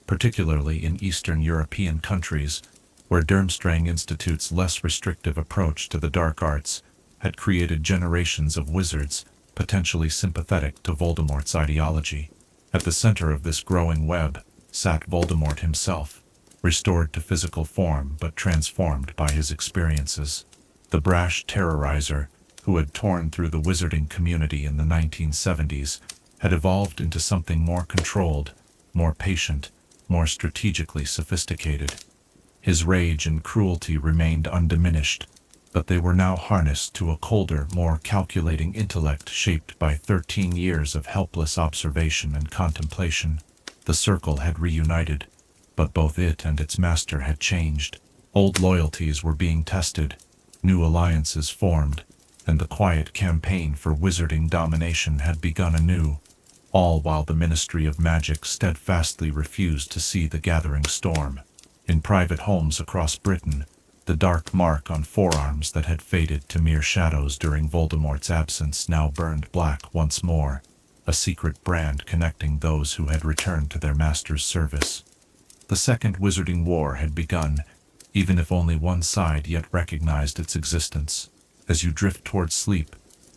particularly in Eastern European countries, where Durmstrang Institute's less restrictive approach to the dark arts had created generations of wizards potentially sympathetic to Voldemort's ideology. At the center of this growing web sat Voldemort himself, restored to physical form but transformed by his experiences. The brash terrorizer, who had torn through the wizarding community in the 1970s, had evolved into something more controlled, more patient, more strategically sophisticated. His rage and cruelty remained undiminished, but they were now harnessed to a colder, more calculating intellect shaped by 13 years of helpless observation and contemplation. The circle had reunited, but both it and its master had changed. Old loyalties were being tested, new alliances formed, and the quiet campaign for wizarding domination had begun anew, all while the Ministry of Magic steadfastly refused to see the gathering storm. In private homes across Britain, the dark mark on forearms that had faded to mere shadows during Voldemort's absence now burned black once more, a secret brand connecting those who had returned to their master's service. The Second Wizarding War had begun, even if only one side yet recognized its existence. As you drift towards sleep,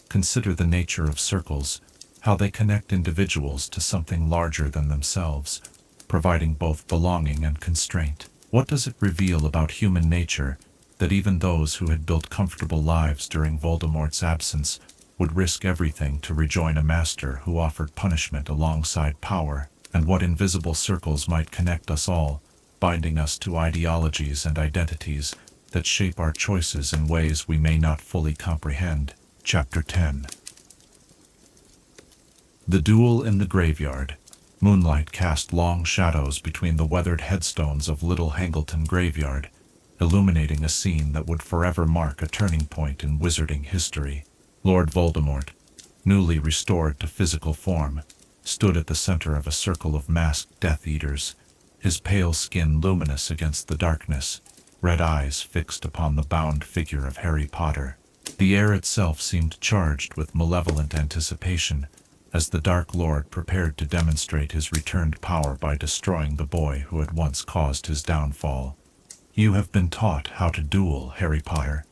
consider the nature of circles, how they connect individuals to something larger than themselves, providing both belonging and constraint. What does it reveal about human nature that even those who had built comfortable lives during Voldemort's absence would risk everything to rejoin a master who offered punishment alongside power? And what invisible circles might connect us all, binding us to ideologies and identities that shape our choices in ways we may not fully comprehend? Chapter 10. The Duel in the Graveyard. Moonlight cast long shadows between the weathered headstones of Little Hangleton Graveyard, illuminating a scene that would forever mark a turning point in wizarding history. Lord Voldemort, newly restored to physical form, stood at the center of a circle of masked Death Eaters, his pale skin luminous against the darkness, red eyes fixed upon the bound figure of Harry Potter. The air itself seemed charged with malevolent anticipation, as the Dark Lord prepared to demonstrate his returned power by destroying the boy who had once caused his downfall. "You have been taught how to duel, Harry Potter?"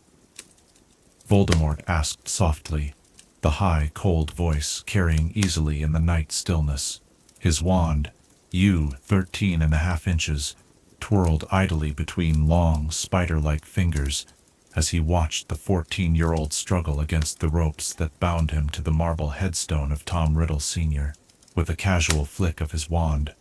Voldemort asked softly, the high, cold voice carrying easily in the night stillness. His wand, 13.5 inches, twirled idly between long, spider-like fingers as he watched the 14-year-old struggle against the ropes that bound him to the marble headstone of Tom Riddle Sr. With a casual flick of his wand,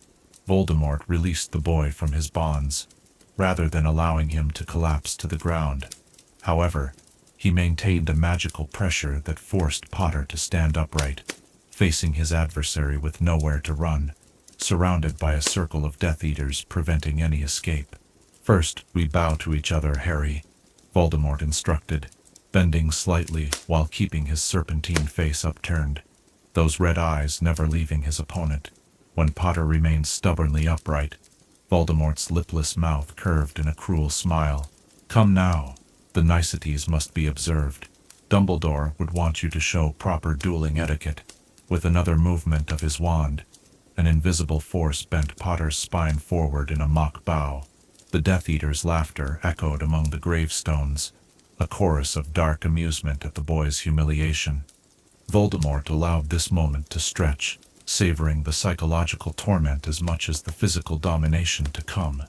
Voldemort released the boy from his bonds, rather than allowing him to collapse to the ground. However, he maintained a magical pressure that forced Potter to stand upright, facing his adversary with nowhere to run, surrounded by a circle of Death Eaters preventing any escape. "First, we bow to each other, Harry," Voldemort instructed, bending slightly while keeping his serpentine face upturned, those red eyes never leaving his opponent. When Potter remained stubbornly upright, Voldemort's lipless mouth curved in a cruel smile. "Come now, the niceties must be observed. Dumbledore would want you to show proper dueling etiquette." With another movement of his wand, an invisible force bent Potter's spine forward in a mock bow. The Death Eater's laughter echoed among the gravestones, a chorus of dark amusement at the boy's humiliation. Voldemort allowed this moment to stretch, savoring the psychological torment as much as the physical domination to come.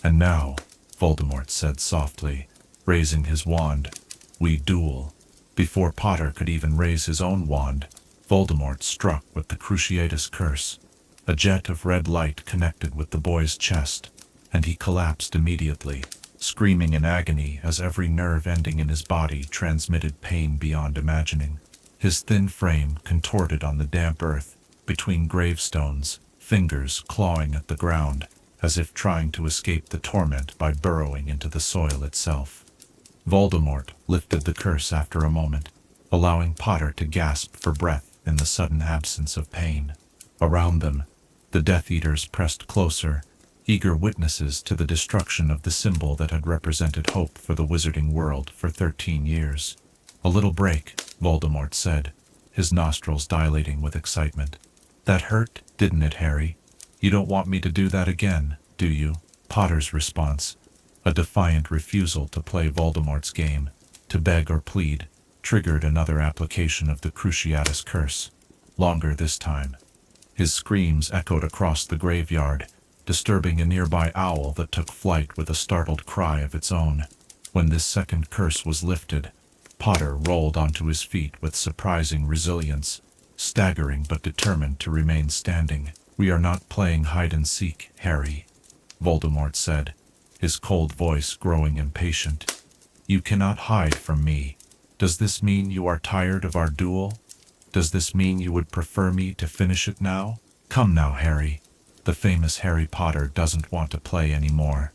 "And now," Voldemort said softly, raising his wand, "we duel." Before Potter could even raise his own wand, Voldemort struck with the Cruciatus Curse. A jet of red light connected with the boy's chest, and he collapsed immediately, screaming in agony as every nerve ending in his body transmitted pain beyond imagining. His thin frame contorted on the damp earth, between gravestones, fingers clawing at the ground, as if trying to escape the torment by burrowing into the soil itself. Voldemort lifted the curse after a moment, allowing Potter to gasp for breath in the sudden absence of pain. Around them, the Death Eaters pressed closer, eager witnesses to the destruction of the symbol that had represented hope for the wizarding world for 13 years. "A little break," Voldemort said, his nostrils dilating with excitement. "That hurt, didn't it, Harry? You don't want me to do that again, do you?" Potter's response, a defiant refusal to play Voldemort's game, to beg or plead, triggered another application of the Cruciatus curse. Longer this time. His screams echoed across the graveyard, disturbing a nearby owl that took flight with a startled cry of its own. When this second curse was lifted, Potter rolled onto his feet with surprising resilience, staggering but determined to remain standing. "We are not playing hide-and-seek, Harry," Voldemort said, his cold voice growing impatient. "You cannot hide from me. Does this mean you are tired of our duel? Does this mean you would prefer me to finish it now? Come now, Harry. The famous Harry Potter doesn't want to play anymore."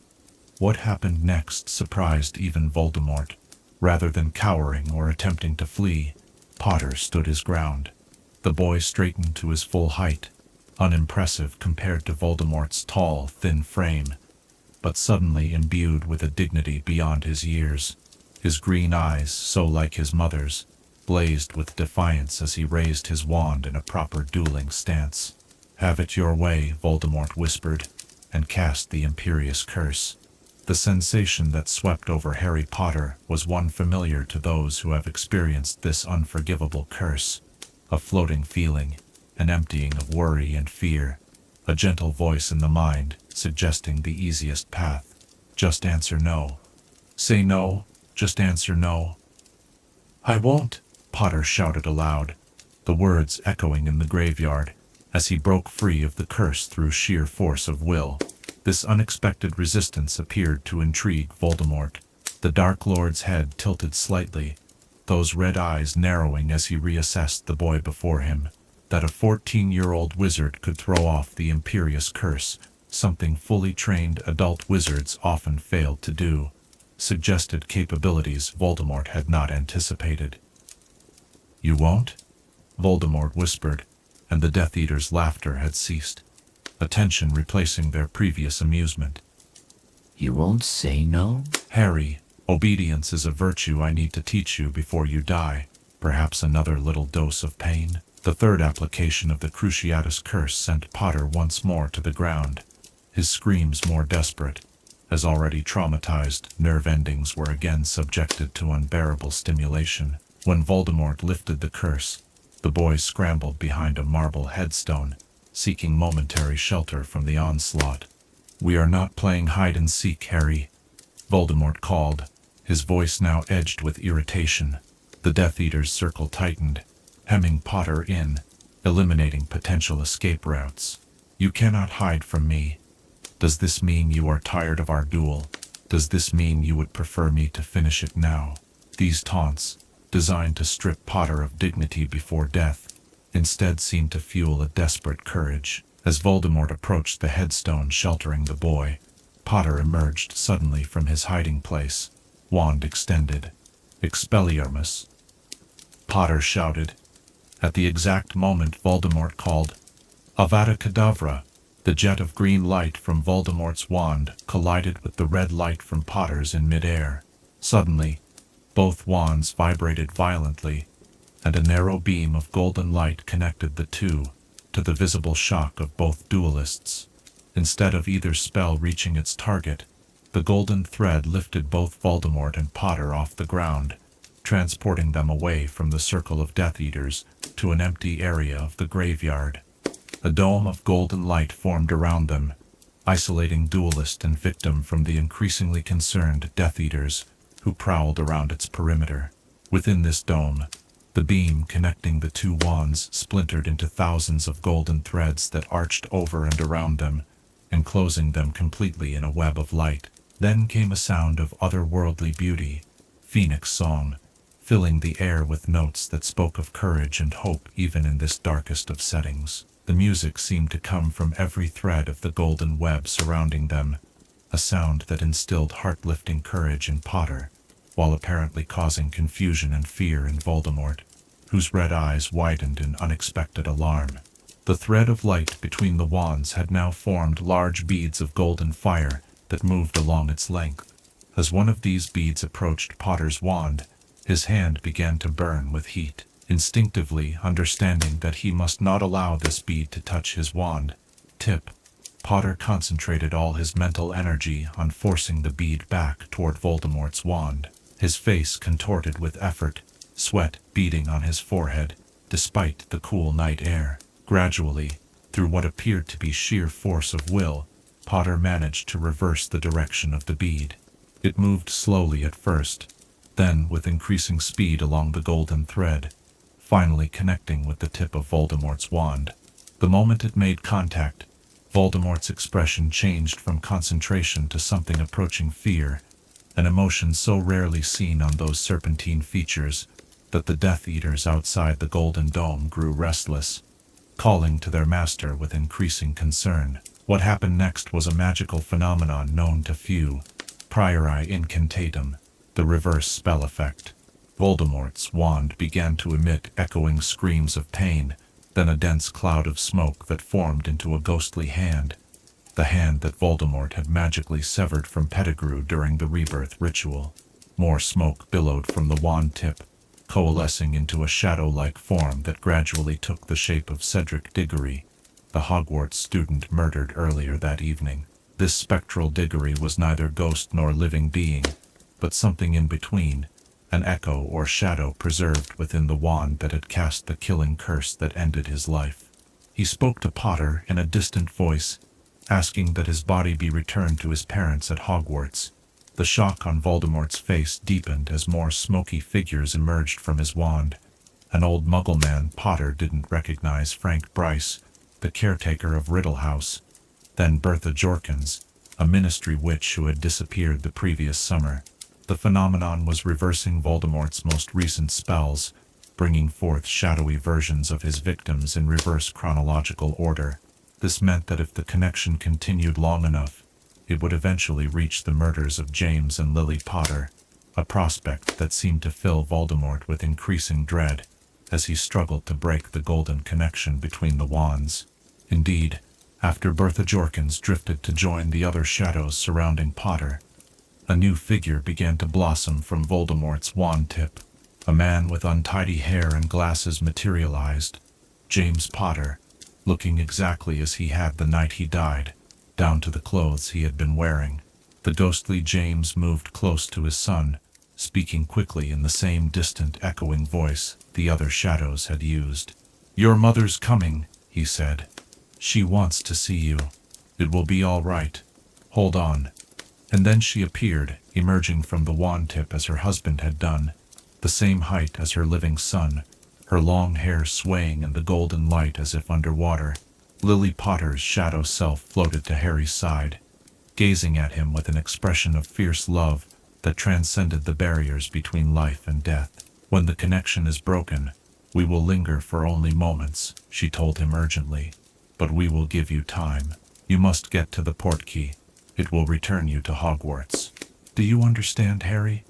What happened next surprised even Voldemort. Rather than cowering or attempting to flee, Potter stood his ground. The boy straightened to his full height, unimpressive compared to Voldemort's tall, thin frame, but suddenly imbued with a dignity beyond his years. His green eyes, so like his mother's, blazed with defiance as he raised his wand in a proper dueling stance. "Have it your way," Voldemort whispered, and cast the imperious curse. The sensation that swept over Harry Potter was one familiar to those who have experienced this unforgivable curse. A floating feeling, an emptying of worry and fear, a gentle voice in the mind suggesting the easiest path. Just answer no. Say no, just answer no. "I won't," Potter shouted aloud, the words echoing in the graveyard, as he broke free of the curse through sheer force of will. This unexpected resistance appeared to intrigue Voldemort. The Dark Lord's head tilted slightly, those red eyes narrowing as he reassessed the boy before him. That a 14-year-old wizard could throw off the imperious curse, something fully trained adult wizards often failed to do, suggested capabilities Voldemort had not anticipated. "You won't?" Voldemort whispered, and the Death Eater's laughter had ceased, attention replacing their previous amusement. "You won't say no?" "Harry, obedience is a virtue I need to teach you before you die. Perhaps another little dose of pain." The third application of the Cruciatus curse sent Potter once more to the ground, his screams more desperate, as already traumatized nerve endings were again subjected to unbearable stimulation. When Voldemort lifted the curse, the boy scrambled behind a marble headstone, seeking momentary shelter from the onslaught. "We are not playing hide-and-seek, Harry," Voldemort called, his voice now edged with irritation. The Death Eater's circle tightened, hemming Potter in, eliminating potential escape routes. "You cannot hide from me. Does this mean you are tired of our duel? Does this mean you would prefer me to finish it now?" These taunts, designed to strip Potter of dignity before death, instead seemed to fuel a desperate courage. As Voldemort approached the headstone sheltering the boy, Potter emerged suddenly from his hiding place, wand extended. "Expelliarmus!" Potter shouted. At the exact moment Voldemort called, "Avada Kedavra!" The jet of green light from Voldemort's wand collided with the red light from Potter's in midair. Suddenly, both wands vibrated violently, and a narrow beam of golden light connected the two, to the visible shock of both duelists. Instead of either spell reaching its target, the golden thread lifted both Voldemort and Potter off the ground, transporting them away from the circle of Death Eaters to an empty area of the graveyard. A dome of golden light formed around them, isolating duelist and victim from the increasingly concerned Death Eaters who prowled around its perimeter. Within this dome, the beam connecting the two wands splintered into thousands of golden threads that arched over and around them, enclosing them completely in a web of light. Then came a sound of otherworldly beauty, phoenix song, filling the air with notes that spoke of courage and hope even in this darkest of settings. The music seemed to come from every thread of the golden web surrounding them, a sound that instilled heart-lifting courage in Potter, while apparently causing confusion and fear in Voldemort, whose red eyes widened in unexpected alarm. The thread of light between the wands had now formed large beads of golden fire that moved along its length. As one of these beads approached Potter's wand, his hand began to burn with heat. Instinctively understanding that he must not allow this bead to touch his wand tip, Potter concentrated all his mental energy on forcing the bead back toward Voldemort's wand. His face contorted with effort, sweat beading on his forehead, despite the cool night air. Gradually, through what appeared to be sheer force of will, Potter managed to reverse the direction of the bead. It moved slowly at first, then with increasing speed along the golden thread, finally connecting with the tip of Voldemort's wand. The moment it made contact, Voldemort's expression changed from concentration to something approaching fear, an emotion so rarely seen on those serpentine features that the Death Eaters outside the Golden Dome grew restless, calling to their master with increasing concern. What happened next was a magical phenomenon known to few, priori incantatem, the reverse spell effect. Voldemort's wand began to emit echoing screams of pain, then a dense cloud of smoke that formed into a ghostly hand, the hand that Voldemort had magically severed from Pettigrew during the rebirth ritual. More smoke billowed from the wand tip, coalescing into a shadow-like form that gradually took the shape of Cedric Diggory, the Hogwarts student murdered earlier that evening. This spectral Diggory was neither ghost nor living being, but something in between, an echo or shadow preserved within the wand that had cast the killing curse that ended his life. He spoke to Potter in a distant voice, asking that his body be returned to his parents at Hogwarts. The shock on Voldemort's face deepened as more smoky figures emerged from his wand. An old Muggle man Potter didn't recognize, Frank Bryce, the caretaker of Riddle House, then Bertha Jorkins, a ministry witch who had disappeared the previous summer. The phenomenon was reversing Voldemort's most recent spells, bringing forth shadowy versions of his victims in reverse chronological order. This meant that if the connection continued long enough, it would eventually reach the murders of James and Lily Potter, a prospect that seemed to fill Voldemort with increasing dread as he struggled to break the golden connection between the wands. Indeed, after Bertha Jorkins drifted to join the other shadows surrounding Potter, a new figure began to blossom from Voldemort's wand tip. A man with untidy hair and glasses materialized, James Potter, looking exactly as he had the night he died, down to the clothes he had been wearing. The ghostly James moved close to his son, speaking quickly in the same distant echoing voice the other shadows had used. "Your mother's coming," he said. "She wants to see you. It will be all right. Hold on." And then she appeared, emerging from the wand tip as her husband had done, the same height as her living son, her long hair swaying in the golden light as if underwater. Lily Potter's shadow self floated to Harry's side, gazing at him with an expression of fierce love that transcended the barriers between life and death. "When the connection is broken, we will linger for only moments," she told him urgently. "But we will give you time. You must get to the portkey. It will return you to Hogwarts. Do you understand, Harry?"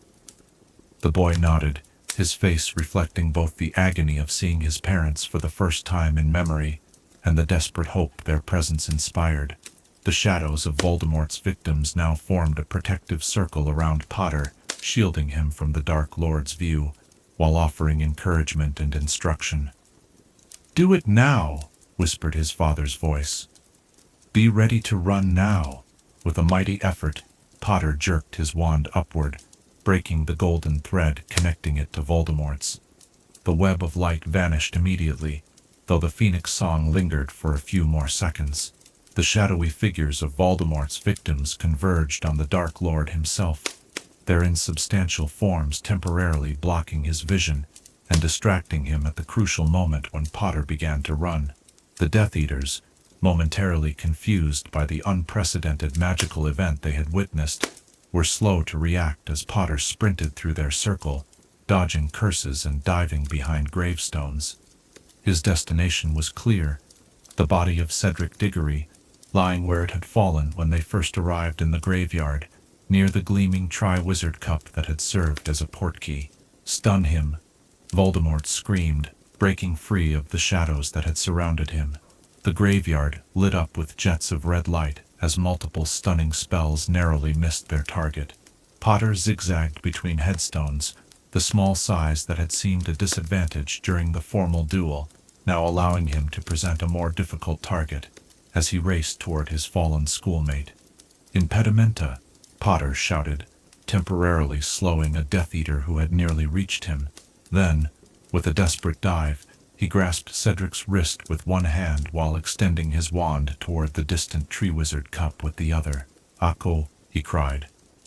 The boy nodded, his face reflecting both the agony of seeing his parents for the first time in memory and the desperate hope their presence inspired. The shadows of Voldemort's victims now formed a protective circle around Potter, shielding him from the Dark Lord's view, while offering encouragement and instruction. "Do it now," whispered his father's voice. "Be ready to run now." With a mighty effort, Potter jerked his wand upward, breaking the golden thread connecting it to Voldemort's. The web of light vanished immediately, though the Phoenix song lingered for a few more seconds. The shadowy figures of Voldemort's victims converged on the Dark Lord himself, their insubstantial forms temporarily blocking his vision and distracting him at the crucial moment when Potter began to run. The Death Eaters, momentarily confused by the unprecedented magical event they had witnessed, were slow to react as Potter sprinted through their circle, dodging curses and diving behind gravestones. His destination was clear, The body of Cedric Diggory, lying where it had fallen when they first arrived in the graveyard, near the gleaming Tri-Wizard cup that had served as a portkey. "Stun him!" Voldemort screamed, breaking free of the shadows that had surrounded him. The graveyard lit up with jets of red light as multiple stunning spells narrowly missed their target. Potter zigzagged between headstones, the small size that had seemed a disadvantage during the formal duel, now allowing him to present a more difficult target as he raced toward his fallen schoolmate. "Impedimenta!" Potter shouted, temporarily slowing a Death Eater who had nearly reached him. Then, with a desperate dive, he grasped Cedric's wrist with one hand while extending his wand toward the distant Tri-Wizard cup with the other. "Akko!" he cried,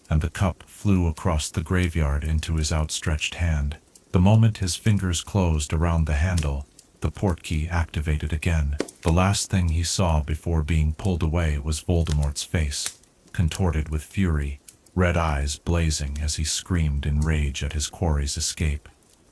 and the cup flew across the graveyard into his outstretched hand. The moment his fingers closed around the handle, the portkey activated again. The last thing he saw before being pulled away was Voldemort's face, contorted with fury, red eyes blazing as he screamed in rage at his quarry's escape.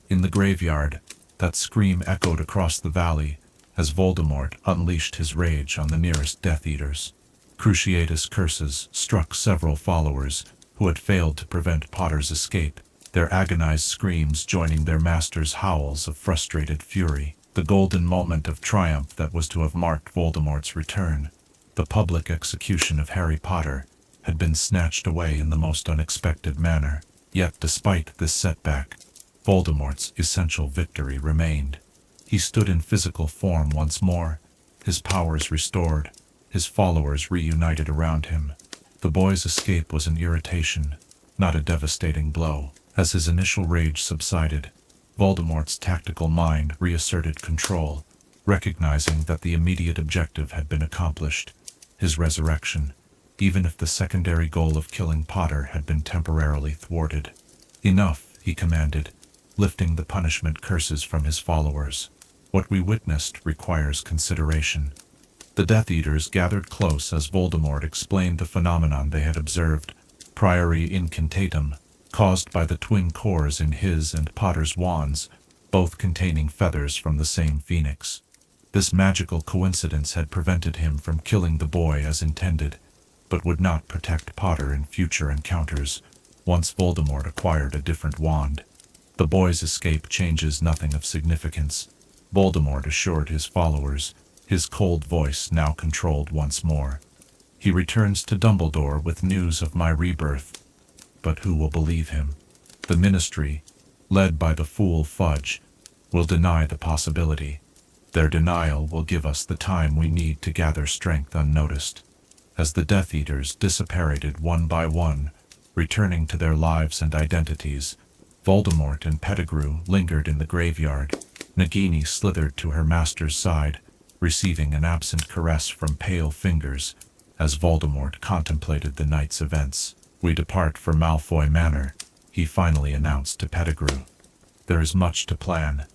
In the graveyard, that scream echoed across the valley as Voldemort unleashed his rage on the nearest Death Eaters. Cruciatus curses struck several followers who had failed to prevent Potter's escape, their agonized screams joining their master's howls of frustrated fury. The golden moment of triumph that was to have marked Voldemort's return, the public execution of Harry Potter, had been snatched away in the most unexpected manner. Yet despite this setback, Voldemort's essential victory remained. He stood in physical form once more, his powers restored, his followers reunited around him. The boy's escape was an irritation, not a devastating blow. As his initial rage subsided, Voldemort's tactical mind reasserted control, recognizing that the immediate objective had been accomplished, his resurrection, even if the secondary goal of killing Potter had been temporarily thwarted. "Enough," he commanded, lifting the punishment curses from his followers. "What we witnessed requires consideration." The Death Eaters gathered close as Voldemort explained the phenomenon they had observed, priori incantatum, caused by the twin cores in his and Potter's wands, both containing feathers from the same phoenix. This magical coincidence had prevented him from killing the boy as intended, but would not protect Potter in future encounters, once Voldemort acquired a different wand. The boy's escape changes nothing of significance, Voldemort assured his followers, his cold voice now controlled once more. "He returns to Dumbledore with news of my rebirth. But who will believe him? The Ministry, led by the fool Fudge, will deny the possibility. Their denial will give us the time we need to gather strength unnoticed." As the Death Eaters disapparated one by one, returning to their lives and identities, Voldemort and Pettigrew lingered in the graveyard. Nagini slithered to her master's side, receiving an absent caress from pale fingers, as Voldemort contemplated the night's events. "We depart for Malfoy Manor," he finally announced to Pettigrew. "There is much to plan,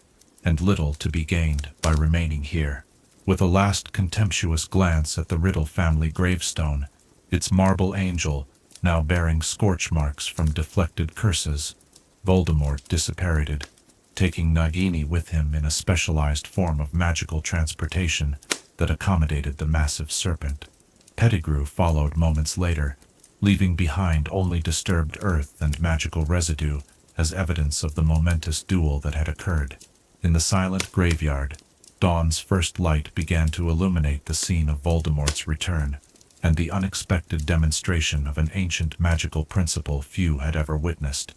and little to be gained by remaining here." With a last contemptuous glance at the Riddle family gravestone, its marble angel, now bearing scorch marks from deflected curses, Voldemort disapparated, taking Nagini with him in a specialized form of magical transportation that accommodated the massive serpent. Pettigrew followed moments later, leaving behind only disturbed earth and magical residue as evidence of the momentous duel that had occurred. In the silent graveyard, dawn's first light began to illuminate the scene of Voldemort's return, and the unexpected demonstration of an ancient magical principle few had ever witnessed.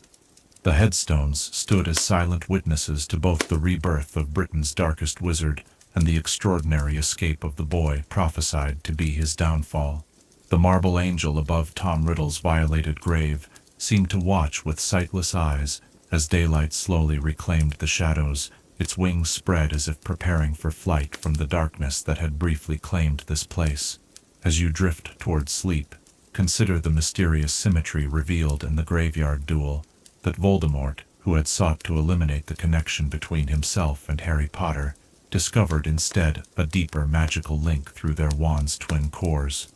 The headstones stood as silent witnesses to both the rebirth of Britain's darkest wizard and the extraordinary escape of the boy prophesied to be his downfall. The marble angel above Tom Riddle's violated grave seemed to watch with sightless eyes as daylight slowly reclaimed the shadows, its wings spread as if preparing for flight from the darkness that had briefly claimed this place. As you drift toward sleep, consider the mysterious symmetry revealed in the graveyard duel, that Voldemort, who had sought to eliminate the connection between himself and Harry Potter, discovered instead a deeper magical link through their wands' twin cores.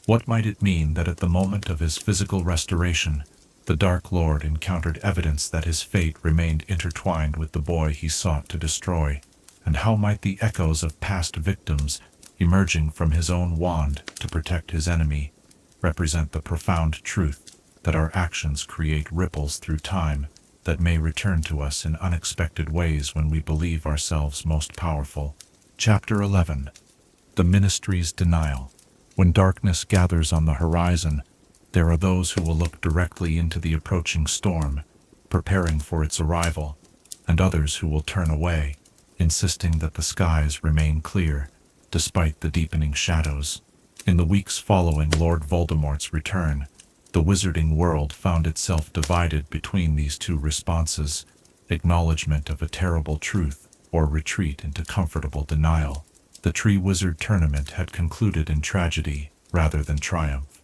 What might it mean that at the moment of his physical restoration, the Dark Lord encountered evidence that his fate remained intertwined with the boy he sought to destroy? And how might the echoes of past victims emerging from his own wand to protect his enemy, represent the profound truth that our actions create ripples through time that may return to us in unexpected ways when we believe ourselves most powerful. Chapter 11. The Ministry's Denial. When darkness gathers on the horizon, there are those who will look directly into the approaching storm, preparing for its arrival, and others who will turn away, insisting that the skies remain clear, despite the deepening shadows. In the weeks following Lord Voldemort's return, the wizarding world found itself divided between these two responses: acknowledgement of a terrible truth, or retreat into comfortable denial. The Tree Wizard tournament had concluded in tragedy rather than triumph.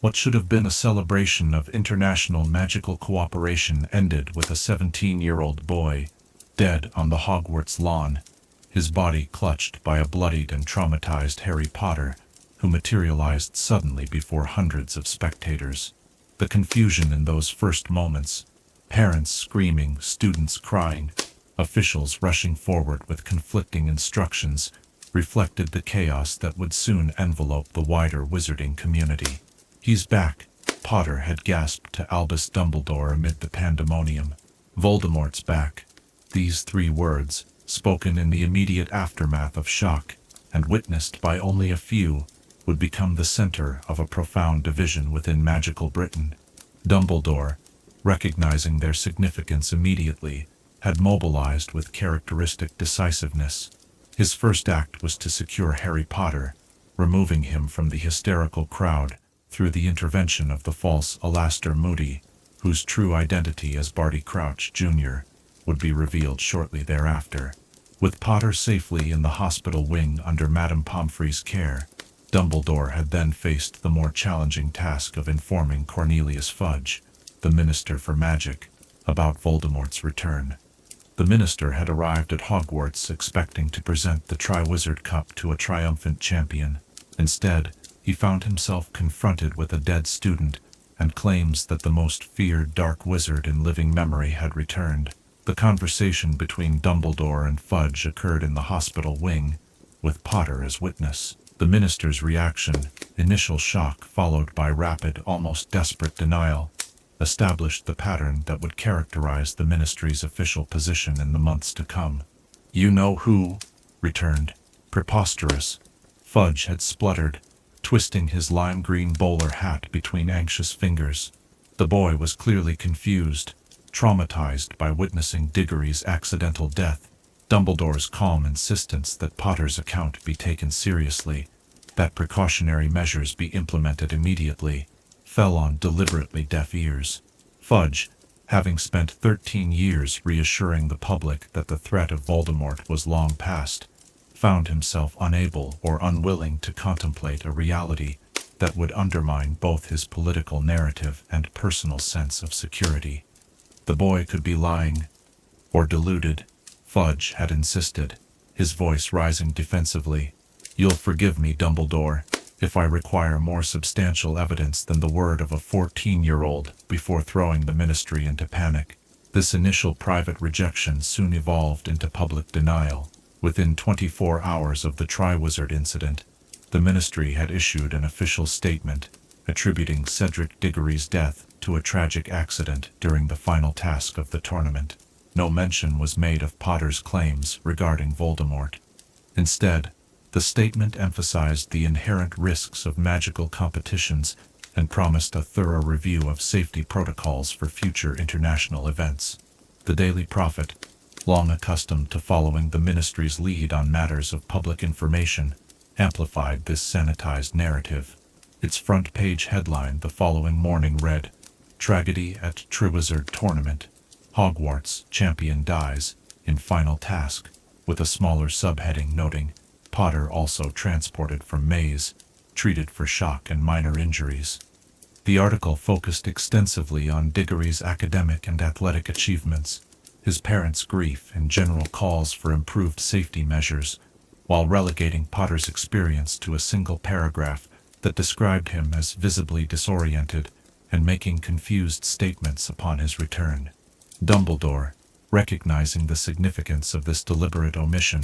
What should have been a celebration of international magical cooperation ended with a 17-year-old boy dead on the Hogwarts lawn, his body clutched by a bloodied and traumatized Harry Potter, who materialized suddenly before hundreds of spectators. The confusion in those first moments, parents screaming, students crying, officials rushing forward with conflicting instructions, reflected the chaos that would soon envelope the wider wizarding community. "He's back," Potter had gasped to Albus Dumbledore amid the pandemonium. "Voldemort's back." These three words, spoken in the immediate aftermath of shock, and witnessed by only a few, would become the center of a profound division within magical Britain. Dumbledore, recognizing their significance immediately, had mobilized with characteristic decisiveness. His first act was to secure Harry Potter, removing him from the hysterical crowd through the intervention of the false Alastor Moody, whose true identity as Barty Crouch, Jr. would be revealed shortly thereafter. With Potter safely in the hospital wing under Madame Pomfrey's care, Dumbledore had then faced the more challenging task of informing Cornelius Fudge, the Minister for Magic, about Voldemort's return. The minister had arrived at Hogwarts expecting to present the Triwizard Cup to a triumphant champion. Instead, he found himself confronted with a dead student and claims that the most feared dark wizard in living memory had returned. The conversation between Dumbledore and Fudge occurred in the hospital wing, with Potter as witness. The minister's reaction, initial shock followed by rapid, almost desperate denial, established the pattern that would characterize the ministry's official position in the months to come. "You know who?" returned. "Preposterous," Fudge had spluttered, twisting his lime-green bowler hat between anxious fingers. The boy was clearly confused, traumatized by witnessing Diggory's accidental death. Dumbledore's calm insistence that Potter's account be taken seriously, that precautionary measures be implemented immediately, fell on deliberately deaf ears. Fudge, having spent 13 years reassuring the public that the threat of Voldemort was long past, found himself unable or unwilling to contemplate a reality that would undermine both his political narrative and personal sense of security. The boy could be lying, or deluded, Fudge had insisted, his voice rising defensively. "You'll forgive me, Dumbledore, if I require more substantial evidence than the word of a 14-year-old before throwing the ministry into panic." This initial private rejection soon evolved into public denial. Within 24 hours of the Triwizard incident, the ministry had issued an official statement attributing Cedric Diggory's death to a tragic accident during the final task of the tournament. No mention was made of Potter's claims regarding Voldemort. Instead, the statement emphasized the inherent risks of magical competitions and promised a thorough review of safety protocols for future international events. The Daily Prophet, long accustomed to following the ministry's lead on matters of public information, amplified this sanitized narrative. Its front-page headline the following morning read, "Tragedy at Triwizard Tournament. Hogwarts Champion Dies in Final Task," with a smaller subheading noting, "Potter also transported from Maze, treated for shock and minor injuries." The article focused extensively on Diggory's academic and athletic achievements, his parents' grief and general calls for improved safety measures, while relegating Potter's experience to a single paragraph that described him as visibly disoriented and making confused statements upon his return. Dumbledore, recognizing the significance of this deliberate omission,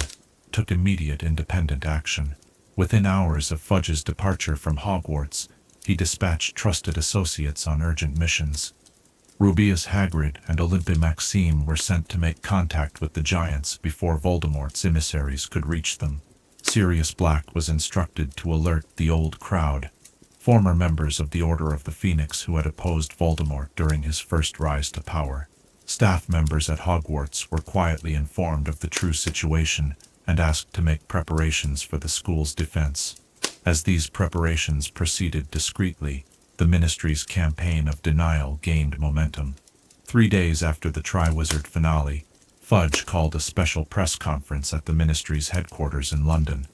took immediate independent action. Within hours of Fudge's departure from Hogwarts, he dispatched trusted associates on urgent missions. Rubeus Hagrid and Olympia Maxime were sent to make contact with the Giants before Voldemort's emissaries could reach them. Sirius Black was instructed to alert the Old Crowd, former members of the Order of the Phoenix who had opposed Voldemort during his first rise to power. Staff members at Hogwarts were quietly informed of the true situation and asked to make preparations for the school's defense. As these preparations proceeded discreetly, the Ministry's campaign of denial gained momentum. 3 days after the Triwizard finale, Fudge called a special press conference at the Ministry's headquarters in London.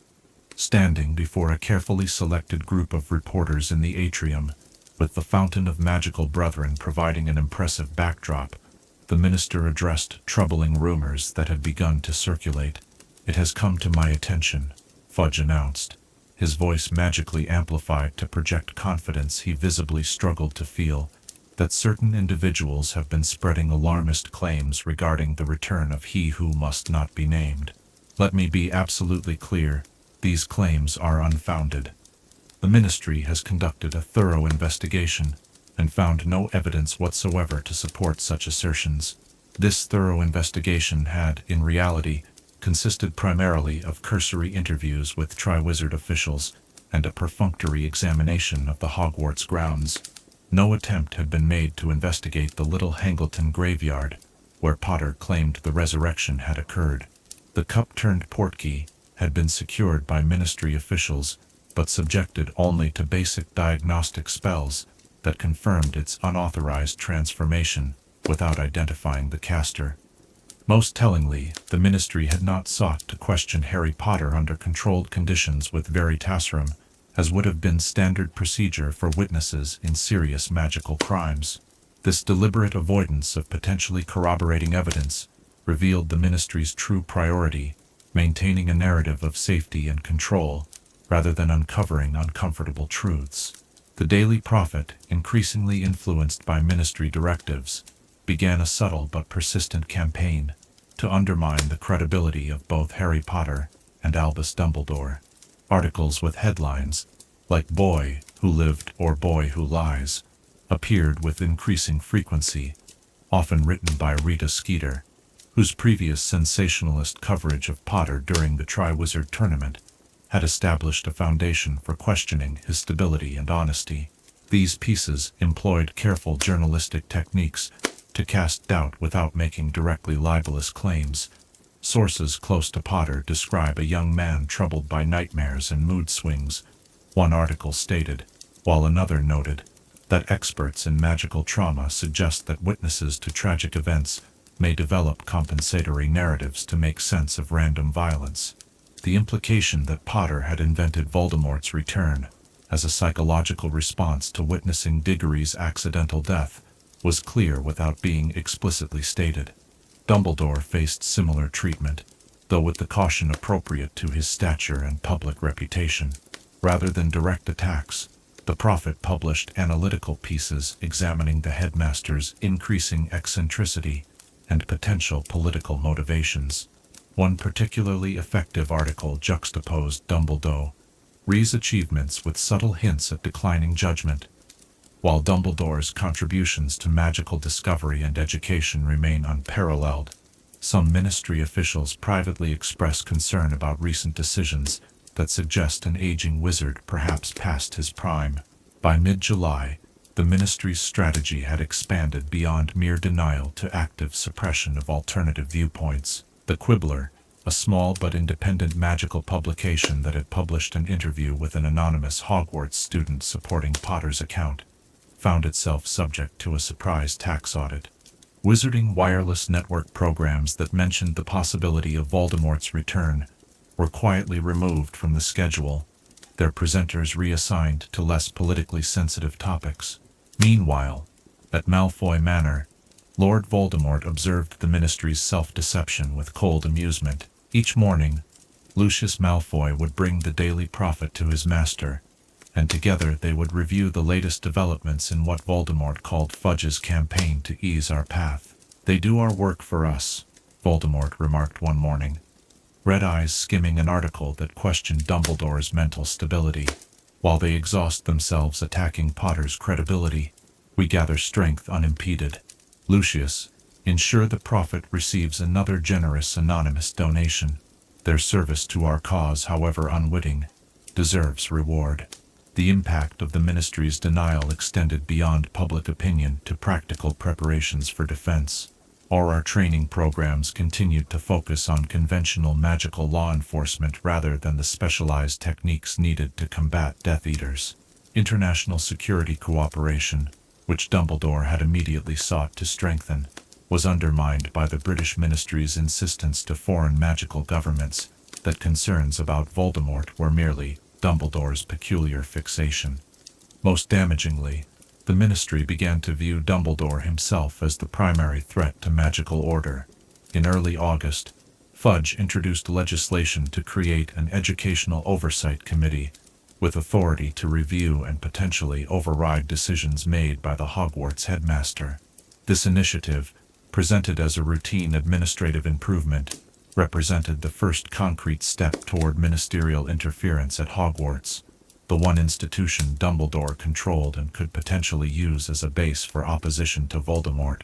Standing before a carefully selected group of reporters in the atrium, with the Fountain of Magical Brethren providing an impressive backdrop, the minister addressed troubling rumors that had begun to circulate. "It has come to my attention," Fudge announced, his voice magically amplified to project confidence he visibly struggled to feel, "that certain individuals have been spreading alarmist claims regarding the return of he who must not be named. Let me be absolutely clear, these claims are unfounded. The Ministry has conducted a thorough investigation and found no evidence whatsoever to support such assertions. This thorough investigation had, in reality, consisted primarily of cursory interviews with Triwizard officials and a perfunctory examination of the Hogwarts grounds. No attempt had been made to investigate the Little Hangleton graveyard, where Potter claimed the resurrection had occurred. The cup-turned-portkey had been secured by Ministry officials, but subjected only to basic diagnostic spells that confirmed its unauthorized transformation without identifying the caster. Most tellingly, the Ministry had not sought to question Harry Potter under controlled conditions with Veritaserum, as would have been standard procedure for witnesses in serious magical crimes. This deliberate avoidance of potentially corroborating evidence revealed the Ministry's true priority, maintaining a narrative of safety and control, rather than uncovering uncomfortable truths. The Daily Prophet, increasingly influenced by Ministry directives, began a subtle but persistent campaign to undermine the credibility of both Harry Potter and Albus Dumbledore. Articles with headlines, like "Boy Who Lived" or "Boy Who Lies," appeared with increasing frequency, often written by Rita Skeeter, whose previous sensationalist coverage of Potter during the Triwizard Tournament had established a foundation for questioning his stability and honesty. These pieces employed careful journalistic techniques to cast doubt without making directly libelous claims. Sources close to Potter describe a young man troubled by nightmares and mood swings, one article stated, while another noted that experts in magical trauma suggest that witnesses to tragic events may develop compensatory narratives to make sense of random violence. The implication that Potter had invented Voldemort's return as a psychological response to witnessing Diggory's accidental death was clear without being explicitly stated. Dumbledore faced similar treatment, though with the caution appropriate to his stature and public reputation. Rather than direct attacks, the Prophet published analytical pieces examining the headmaster's increasing eccentricity and potential political motivations. One particularly effective article juxtaposed Dumbledore's achievements with subtle hints at declining judgment. While Dumbledore's contributions to magical discovery and education remain unparalleled, some Ministry officials privately express concern about recent decisions that suggest an aging wizard perhaps past his prime. By mid-July, the Ministry's strategy had expanded beyond mere denial to active suppression of alternative viewpoints. The Quibbler, a small but independent magical publication that had published an interview with an anonymous Hogwarts student supporting Potter's account, found itself subject to a surprise tax audit. Wizarding wireless network programs that mentioned the possibility of Voldemort's return were quietly removed from the schedule, their presenters reassigned to less politically sensitive topics. Meanwhile, at Malfoy Manor, Lord Voldemort observed the Ministry's self-deception with cold amusement. Each morning, Lucius Malfoy would bring the Daily Prophet to his master, and together they would review the latest developments in what Voldemort called Fudge's campaign to ease our path. "They do our work for us," Voldemort remarked one morning. red eyes skimming an article that questioned Dumbledore's mental stability. While they exhaust themselves attacking Potter's credibility, we gather strength unimpeded. Lucius, ensure the Prophet receives another generous anonymous donation. Their service to our cause, however unwitting, deserves reward. The impact of the ministry's denial extended beyond public opinion to practical preparations for defense. Our training programs continued to focus on conventional magical law enforcement rather than the specialized techniques needed to combat Death Eaters. International security cooperation, which Dumbledore had immediately sought to strengthen, was undermined by the British ministry's insistence to foreign magical governments that concerns about Voldemort were merely Dumbledore's peculiar fixation. Most damagingly, the ministry began to view Dumbledore himself as the primary threat to magical order. In early August, Fudge introduced legislation to create an educational oversight committee with authority to review and potentially override decisions made by the Hogwarts headmaster. This initiative, presented as a routine administrative improvement, represented the first concrete step toward ministerial interference at Hogwarts, the one institution Dumbledore controlled and could potentially use as a base for opposition to Voldemort.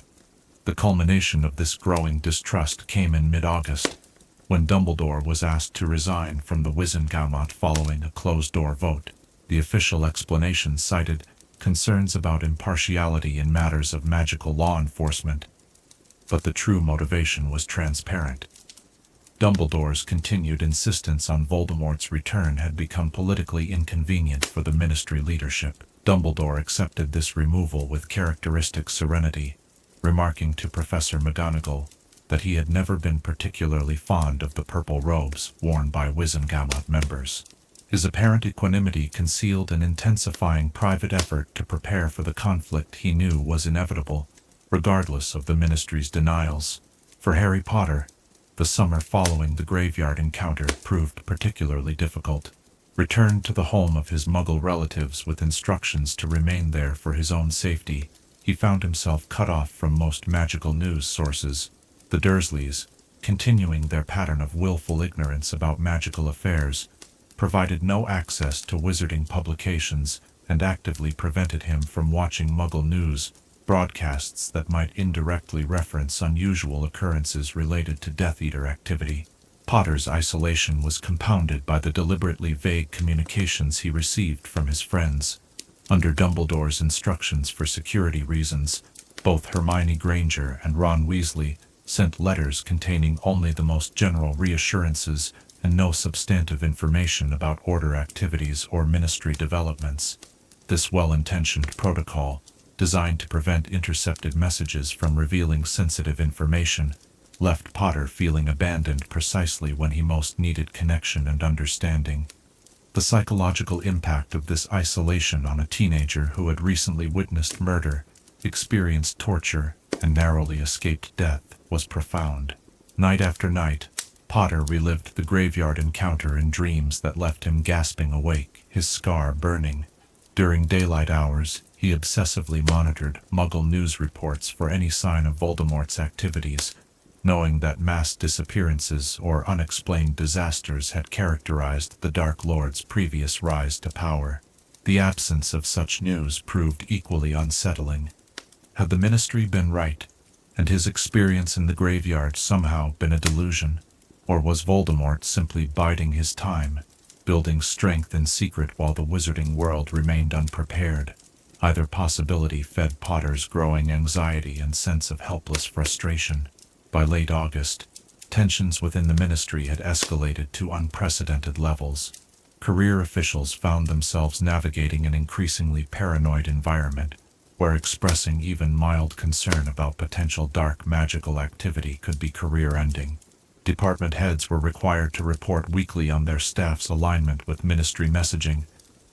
The culmination of this growing distrust came in mid-August, when Dumbledore was asked to resign from the Wizengamot following a closed-door vote. The official explanation cited concerns about impartiality in matters of magical law enforcement, but the true motivation was transparent. Dumbledore's continued insistence on Voldemort's return had become politically inconvenient for the ministry leadership. Dumbledore accepted this removal with characteristic serenity, remarking to Professor McGonagall that he had never been particularly fond of the purple robes worn by Wizengamot members. His apparent equanimity concealed an intensifying private effort to prepare for the conflict he knew was inevitable, regardless of the ministry's denials. For Harry Potter, the summer following the graveyard encounter proved particularly difficult. Returned to the home of his Muggle relatives with instructions to remain there for his own safety, he found himself cut off from most magical news sources. The Dursleys, continuing their pattern of willful ignorance about magical affairs, provided no access to wizarding publications and actively prevented him from watching Muggle news broadcasts that might indirectly reference unusual occurrences related to Death Eater activity. Potter's isolation was compounded by the deliberately vague communications he received from his friends. Under Dumbledore's instructions for security reasons, both Hermione Granger and Ron Weasley sent letters containing only the most general reassurances and no substantive information about Order activities or ministry developments. This well-intentioned protocol, designed to prevent intercepted messages from revealing sensitive information, left Potter feeling abandoned precisely when he most needed connection and understanding. The psychological impact of this isolation on a teenager who had recently witnessed murder, experienced torture, and narrowly escaped death was profound. Night after night, Potter relived the graveyard encounter in dreams that left him gasping awake, his scar burning. During daylight hours, he obsessively monitored Muggle news reports for any sign of Voldemort's activities, knowing that mass disappearances or unexplained disasters had characterized the Dark Lord's previous rise to power. The absence of such news proved equally unsettling. Had the ministry been right, and his experience in the graveyard somehow been a delusion? Or was Voldemort simply biding his time, building strength in secret while the wizarding world remained unprepared? Either possibility fed Potter's growing anxiety and sense of helpless frustration. By late August, tensions within the ministry had escalated to unprecedented levels. Career officials found themselves navigating an increasingly paranoid environment, where expressing even mild concern about potential dark magical activity could be career-ending. Department heads were required to report weekly on their staff's alignment with ministry messaging,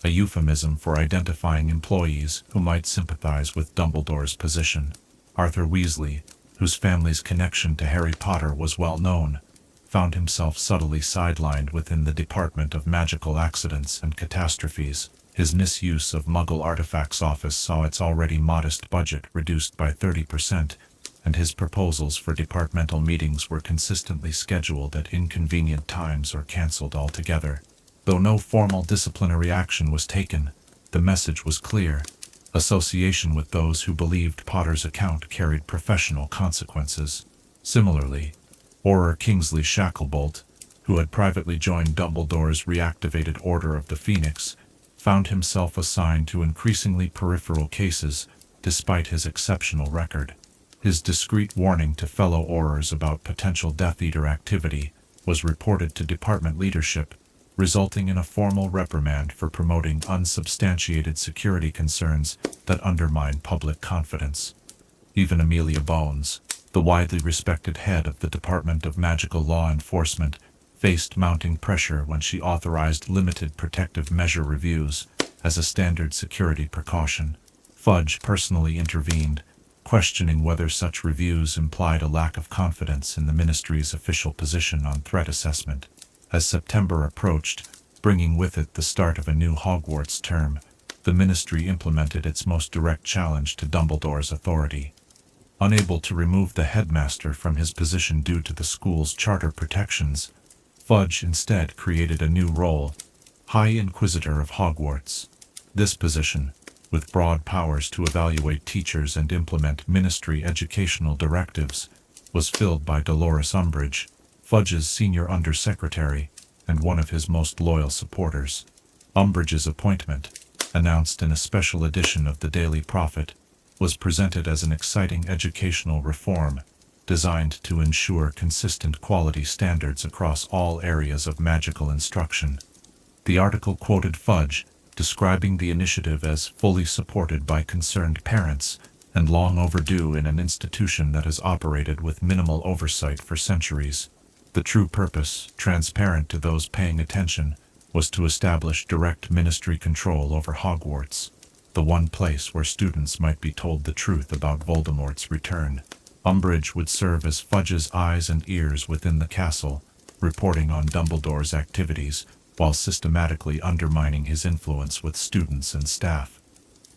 a euphemism for identifying employees who might sympathize with Dumbledore's position. Arthur Weasley, whose family's connection to Harry Potter was well known, found himself subtly sidelined within the Department of Magical Accidents and Catastrophes. His misuse of Muggle Artifacts Office saw its already modest budget reduced by 30%, and his proposals for departmental meetings were consistently scheduled at inconvenient times or cancelled altogether. Though no formal disciplinary action was taken, the message was clear. Association with those who believed Potter's account carried professional consequences. Similarly, Auror Kingsley Shacklebolt, who had privately joined Dumbledore's reactivated Order of the Phoenix, found himself assigned to increasingly peripheral cases despite his exceptional record. His discreet warning to fellow Aurors about potential Death Eater activity was reported to department leadership, resulting in a formal reprimand for promoting unsubstantiated security concerns that undermine public confidence. Even Amelia Bones, the widely respected head of the Department of Magical Law Enforcement, faced mounting pressure when she authorized limited protective measure reviews as a standard security precaution. Fudge personally intervened, questioning whether such reviews implied a lack of confidence in the ministry's official position on threat assessment. As September approached, bringing with it the start of a new Hogwarts term, the ministry implemented its most direct challenge to Dumbledore's authority. Unable to remove the headmaster from his position due to the school's charter protections, Fudge instead created a new role, High Inquisitor of Hogwarts. This position, with broad powers to evaluate teachers and implement ministry educational directives, was filled by Dolores Umbridge, Fudge's senior undersecretary, and one of his most loyal supporters. Umbridge's appointment, announced in a special edition of the Daily Prophet, was presented as an exciting educational reform designed to ensure consistent quality standards across all areas of magical instruction. The article quoted Fudge, describing the initiative as fully supported by concerned parents and long overdue in an institution that has operated with minimal oversight for centuries. The true purpose, transparent to those paying attention, was to establish direct ministry control over Hogwarts, the one place where students might be told the truth about Voldemort's return. Umbridge would serve as Fudge's eyes and ears within the castle, reporting on Dumbledore's activities while systematically undermining his influence with students and staff.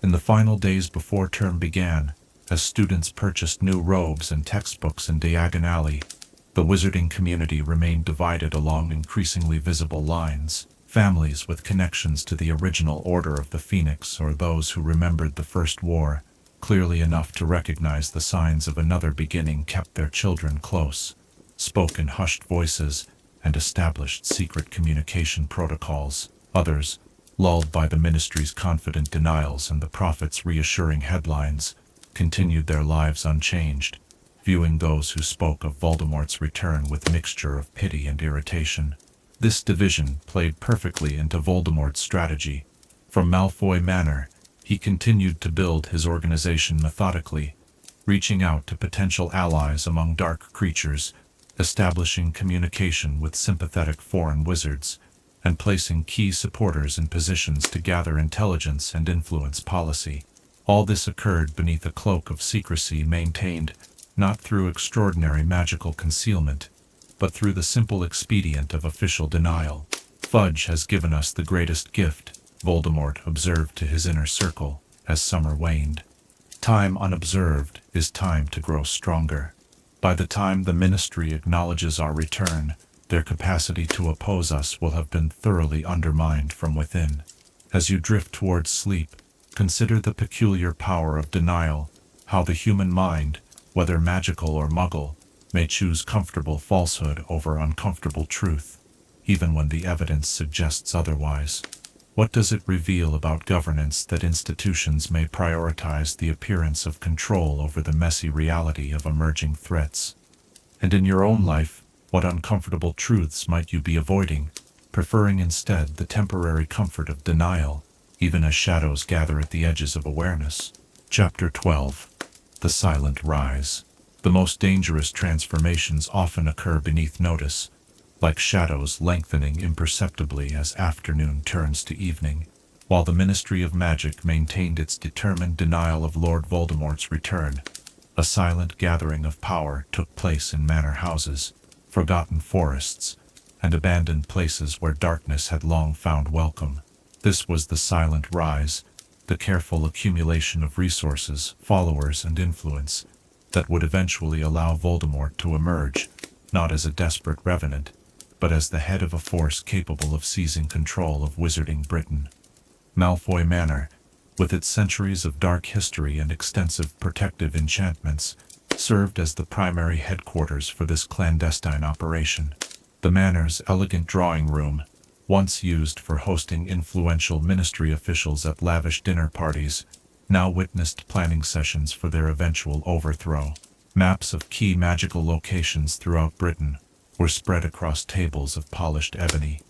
In the final days before term began, as students purchased new robes and textbooks in Diagon Alley, the wizarding community remained divided along increasingly visible lines. Families with connections to the original Order of the Phoenix or those who remembered the First War clearly enough to recognize the signs of another beginning kept their children close, spoke in hushed voices, and established secret communication protocols. Others, lulled by the ministry's confident denials and the prophet's reassuring headlines, continued their lives unchanged, viewing those who spoke of Voldemort's return with mixture of pity and irritation. This division played perfectly into Voldemort's strategy. From Malfoy Manor, he continued to build his organization methodically, reaching out to potential allies among dark creatures, establishing communication with sympathetic foreign wizards, and placing key supporters in positions to gather intelligence and influence policy. All this occurred beneath a cloak of secrecy maintained not through extraordinary magical concealment, but through the simple expedient of official denial. Fudge has given us the greatest gift, Voldemort observed to his inner circle as summer waned. Time unobserved is time to grow stronger. By the time the ministry acknowledges our return, their capacity to oppose us will have been thoroughly undermined from within. As you drift towards sleep, consider the peculiar power of denial, how the human mind, whether magical or muggle, may choose comfortable falsehood over uncomfortable truth, even when the evidence suggests otherwise. What does it reveal about governance that institutions may prioritize the appearance of control over the messy reality of emerging threats? And in your own life, what uncomfortable truths might you be avoiding, preferring instead the temporary comfort of denial, even as shadows gather at the edges of awareness? Chapter 12. The Silent Rise. The most dangerous transformations often occur beneath notice, like shadows lengthening imperceptibly as afternoon turns to evening. While the Ministry of Magic maintained its determined denial of Lord Voldemort's return, a silent gathering of power took place in manor houses, forgotten forests, and abandoned places where darkness had long found welcome. This was the Silent Rise, the careful accumulation of resources, followers, and influence that would eventually allow Voldemort to emerge, not as a desperate revenant, but as the head of a force capable of seizing control of Wizarding Britain. Malfoy Manor, with its centuries of dark history and extensive protective enchantments, served as the primary headquarters for this clandestine operation. The manor's elegant drawing room, once used for hosting influential ministry officials at lavish dinner parties, now witnessed planning sessions for their eventual overthrow. Maps of key magical locations throughout Britain were spread across tables of polished ebony.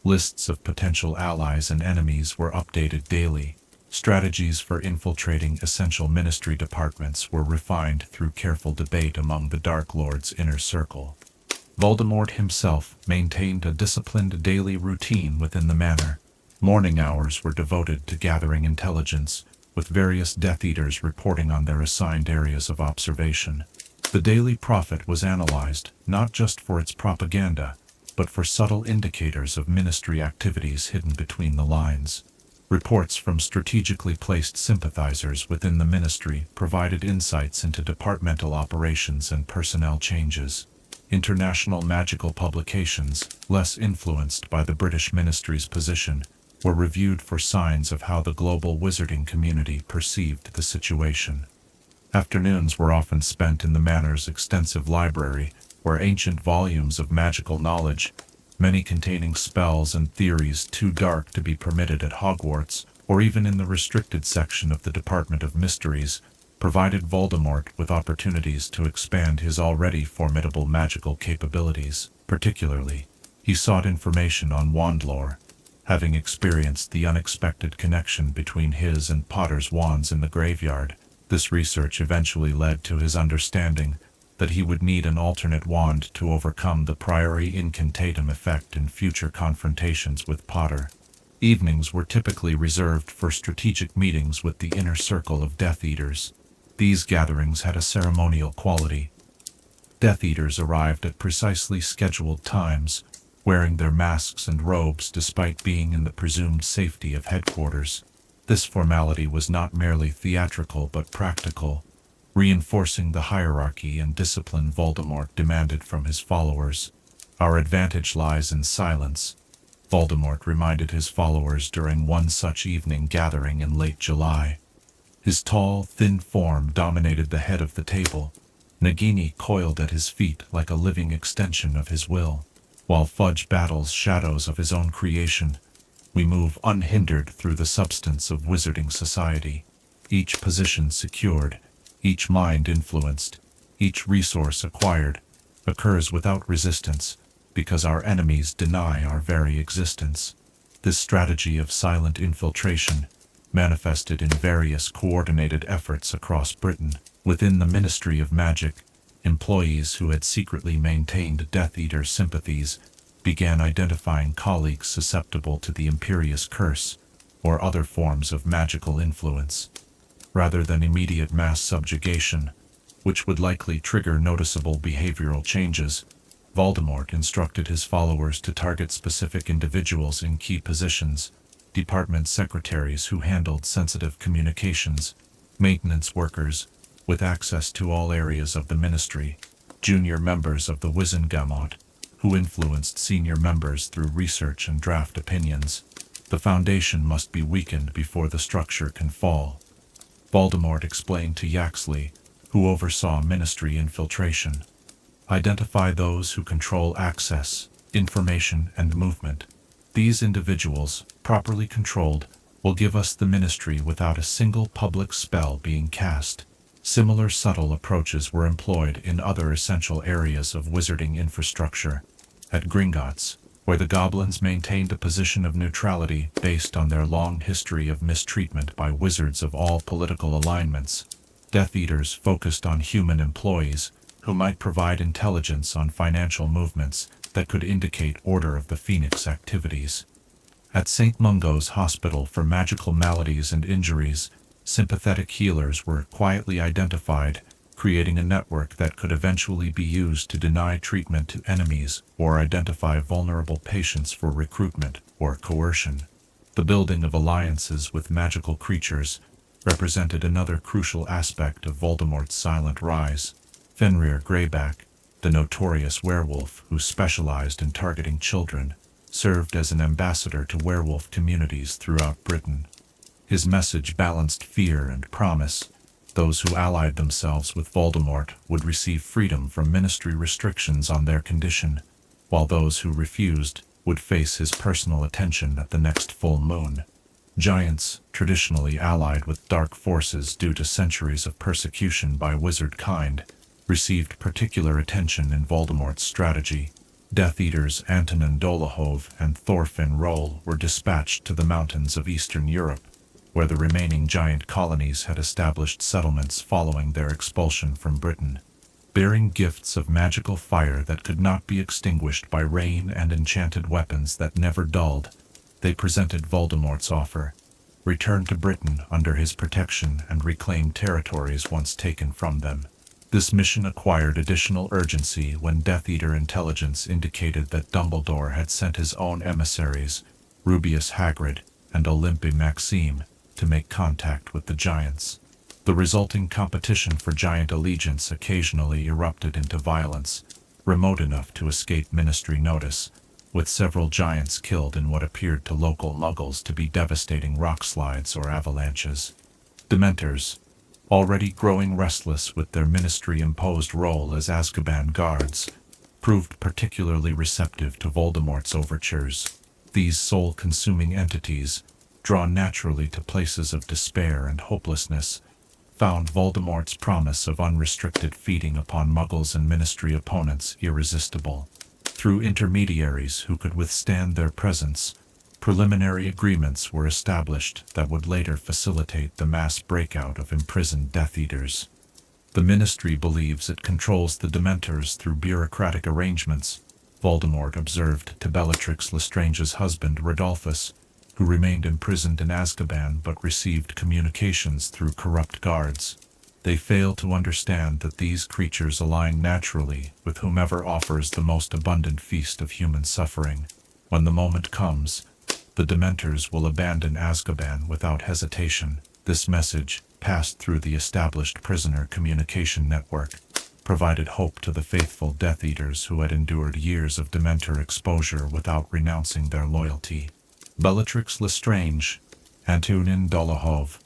Lists of potential allies and enemies were updated daily. Strategies for infiltrating essential ministry departments were refined through careful debate among the Dark Lord's inner circle. Voldemort himself maintained a disciplined daily routine within the manor. Morning hours were devoted to gathering intelligence, with various Death Eaters reporting on their assigned areas of observation. The Daily Prophet was analyzed, not just for its propaganda, but for subtle indicators of ministry activities hidden between the lines. Reports from strategically placed sympathizers within the ministry provided insights into departmental operations and personnel changes. International magical publications, less influenced by the British ministry's position, were reviewed for signs of how the global wizarding community perceived the situation. Afternoons were often spent in the manor's extensive library, where ancient volumes of magical knowledge, many containing spells and theories too dark to be permitted at Hogwarts, or even in the restricted section of the Department of Mysteries, provided Voldemort with opportunities to expand his already formidable magical capabilities. Particularly, he sought information on wand lore, having experienced the unexpected connection between his and Potter's wands in the graveyard. This research eventually led to his understanding that he would need an alternate wand to overcome the Priori Incantatem effect in future confrontations with Potter. Evenings were typically reserved for strategic meetings with the inner circle of Death Eaters. These gatherings had a ceremonial quality. Death Eaters arrived at precisely scheduled times, wearing their masks and robes despite being in the presumed safety of headquarters. This formality was not merely theatrical but practical, reinforcing the hierarchy and discipline Voldemort demanded from his followers. Our advantage lies in silence, Voldemort reminded his followers during one such evening gathering in late July. His tall, thin form dominated the head of the table. Nagini coiled at his feet like a living extension of his will. While Fudge battles shadows of his own creation, we move unhindered through the substance of wizarding society. Each position secured, each mind influenced, each resource acquired, occurs without resistance, because our enemies deny our very existence. This strategy of silent infiltration manifested in various coordinated efforts across Britain. Within the Ministry of Magic, employees who had secretly maintained Death Eater sympathies began identifying colleagues susceptible to the Imperious Curse or other forms of magical influence. Rather than immediate mass subjugation, which would likely trigger noticeable behavioral changes, Voldemort instructed his followers to target specific individuals in key positions: department secretaries who handled sensitive communications, maintenance workers with access to all areas of the ministry, junior members of the Wizengamot who influenced senior members through research and draft opinions. The foundation must be weakened before the structure can fall, Voldemort explained to Yaxley, who oversaw ministry infiltration. Identify those who control access, information, and movement. These individuals, properly controlled, will give us the ministry without a single public spell being cast. Similar subtle approaches were employed in other essential areas of wizarding infrastructure. At Gringotts, where the goblins maintained a position of neutrality based on their long history of mistreatment by wizards of all political alignments, Death Eaters focused on human employees who might provide intelligence on financial movements that could indicate Order of the Phoenix activities. At St. Mungo's Hospital for Magical Maladies and Injuries, sympathetic healers were quietly identified, creating a network that could eventually be used to deny treatment to enemies or identify vulnerable patients for recruitment or coercion. The building of alliances with magical creatures represented another crucial aspect of Voldemort's silent rise. Fenrir Greyback, the notorious werewolf who specialized in targeting children, served as an ambassador to werewolf communities throughout Britain. His message balanced fear and promise. Those who allied themselves with Voldemort would receive freedom from ministry restrictions on their condition, while those who refused would face his personal attention at the next full moon. Giants, traditionally allied with dark forces due to centuries of persecution by wizard kind, received particular attention in Voldemort's strategy. Death Eaters Antonin Dolohov and Thorfinn Roll were dispatched to the mountains of Eastern Europe, where the remaining giant colonies had established settlements following their expulsion from Britain. Bearing gifts of magical fire that could not be extinguished by rain and enchanted weapons that never dulled, they presented Voldemort's offer: return to Britain under his protection and reclaim territories once taken from them. This mission acquired additional urgency when Death Eater intelligence indicated that Dumbledore had sent his own emissaries, Rubeus Hagrid and Olympe Maxime, to make contact with the giants. The resulting competition for giant allegiance occasionally erupted into violence, remote enough to escape ministry notice, with several giants killed in what appeared to local muggles to be devastating rockslides or avalanches. Dementors, already growing restless with their ministry-imposed role as Azkaban guards, proved particularly receptive to Voldemort's overtures. These soul-consuming entities, drawn naturally to places of despair and hopelessness, found Voldemort's promise of unrestricted feeding upon muggles and ministry opponents irresistible. Through intermediaries who could withstand their presence, preliminary agreements were established that would later facilitate the mass breakout of imprisoned Death Eaters. The Ministry believes it controls the Dementors through bureaucratic arrangements, Voldemort observed to Bellatrix Lestrange's husband Rodolphus, who remained imprisoned in Azkaban but received communications through corrupt guards. They fail to understand that these creatures align naturally with whomever offers the most abundant feast of human suffering. When the moment comes, the Dementors will abandon Azkaban without hesitation. This message, passed through the established prisoner communication network, provided hope to the faithful Death Eaters who had endured years of Dementor exposure without renouncing their loyalty. Bellatrix Lestrange, Antonin Dolohov,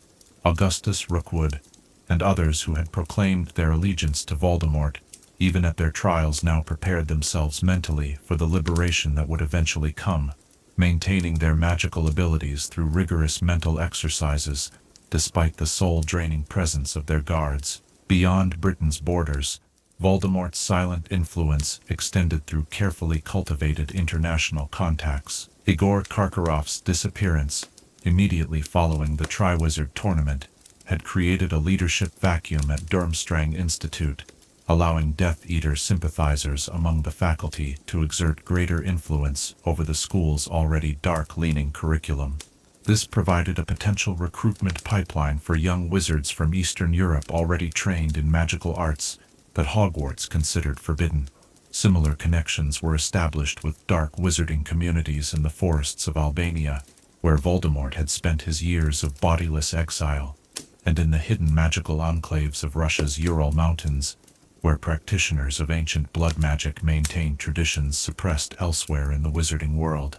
Augustus Rookwood, and others who had proclaimed their allegiance to Voldemort, even at their trials, now prepared themselves mentally for the liberation that would eventually come, maintaining their magical abilities through rigorous mental exercises, despite the soul-draining presence of their guards. Beyond Britain's borders, Voldemort's silent influence extended through carefully cultivated international contacts. Igor Karkaroff's disappearance, immediately following the Triwizard Tournament, had created a leadership vacuum at Durmstrang Institute, allowing Death Eater sympathizers among the faculty to exert greater influence over the school's already dark-leaning curriculum. This provided a potential recruitment pipeline for young wizards from Eastern Europe already trained in magical arts that Hogwarts considered forbidden. Similar connections were established with dark wizarding communities in the forests of Albania, where Voldemort had spent his years of bodiless exile, and in the hidden magical enclaves of Russia's Ural Mountains, where practitioners of ancient blood magic maintained traditions suppressed elsewhere in the wizarding world.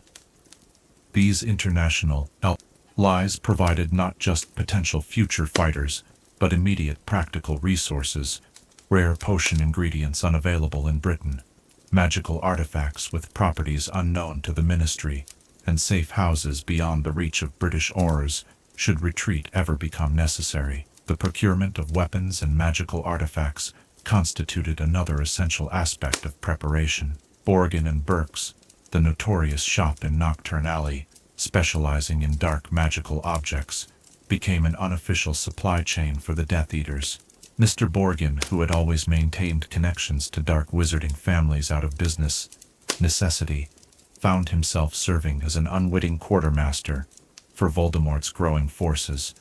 These international allies provided not just potential future fighters, but immediate practical resources: rare potion ingredients unavailable in Britain, magical artifacts with properties unknown to the Ministry, and safe houses beyond the reach of British oars should retreat ever become necessary. The procurement of weapons and magical artifacts constituted another essential aspect of preparation. Borgin and Burke's, the notorious shop in Nocturne Alley, specializing in dark magical objects, became an unofficial supply chain for the Death Eaters. Mr. Borgin, who had always maintained connections to dark wizarding families out of business necessity, found himself serving as an unwitting quartermaster for Voldemort's growing forces,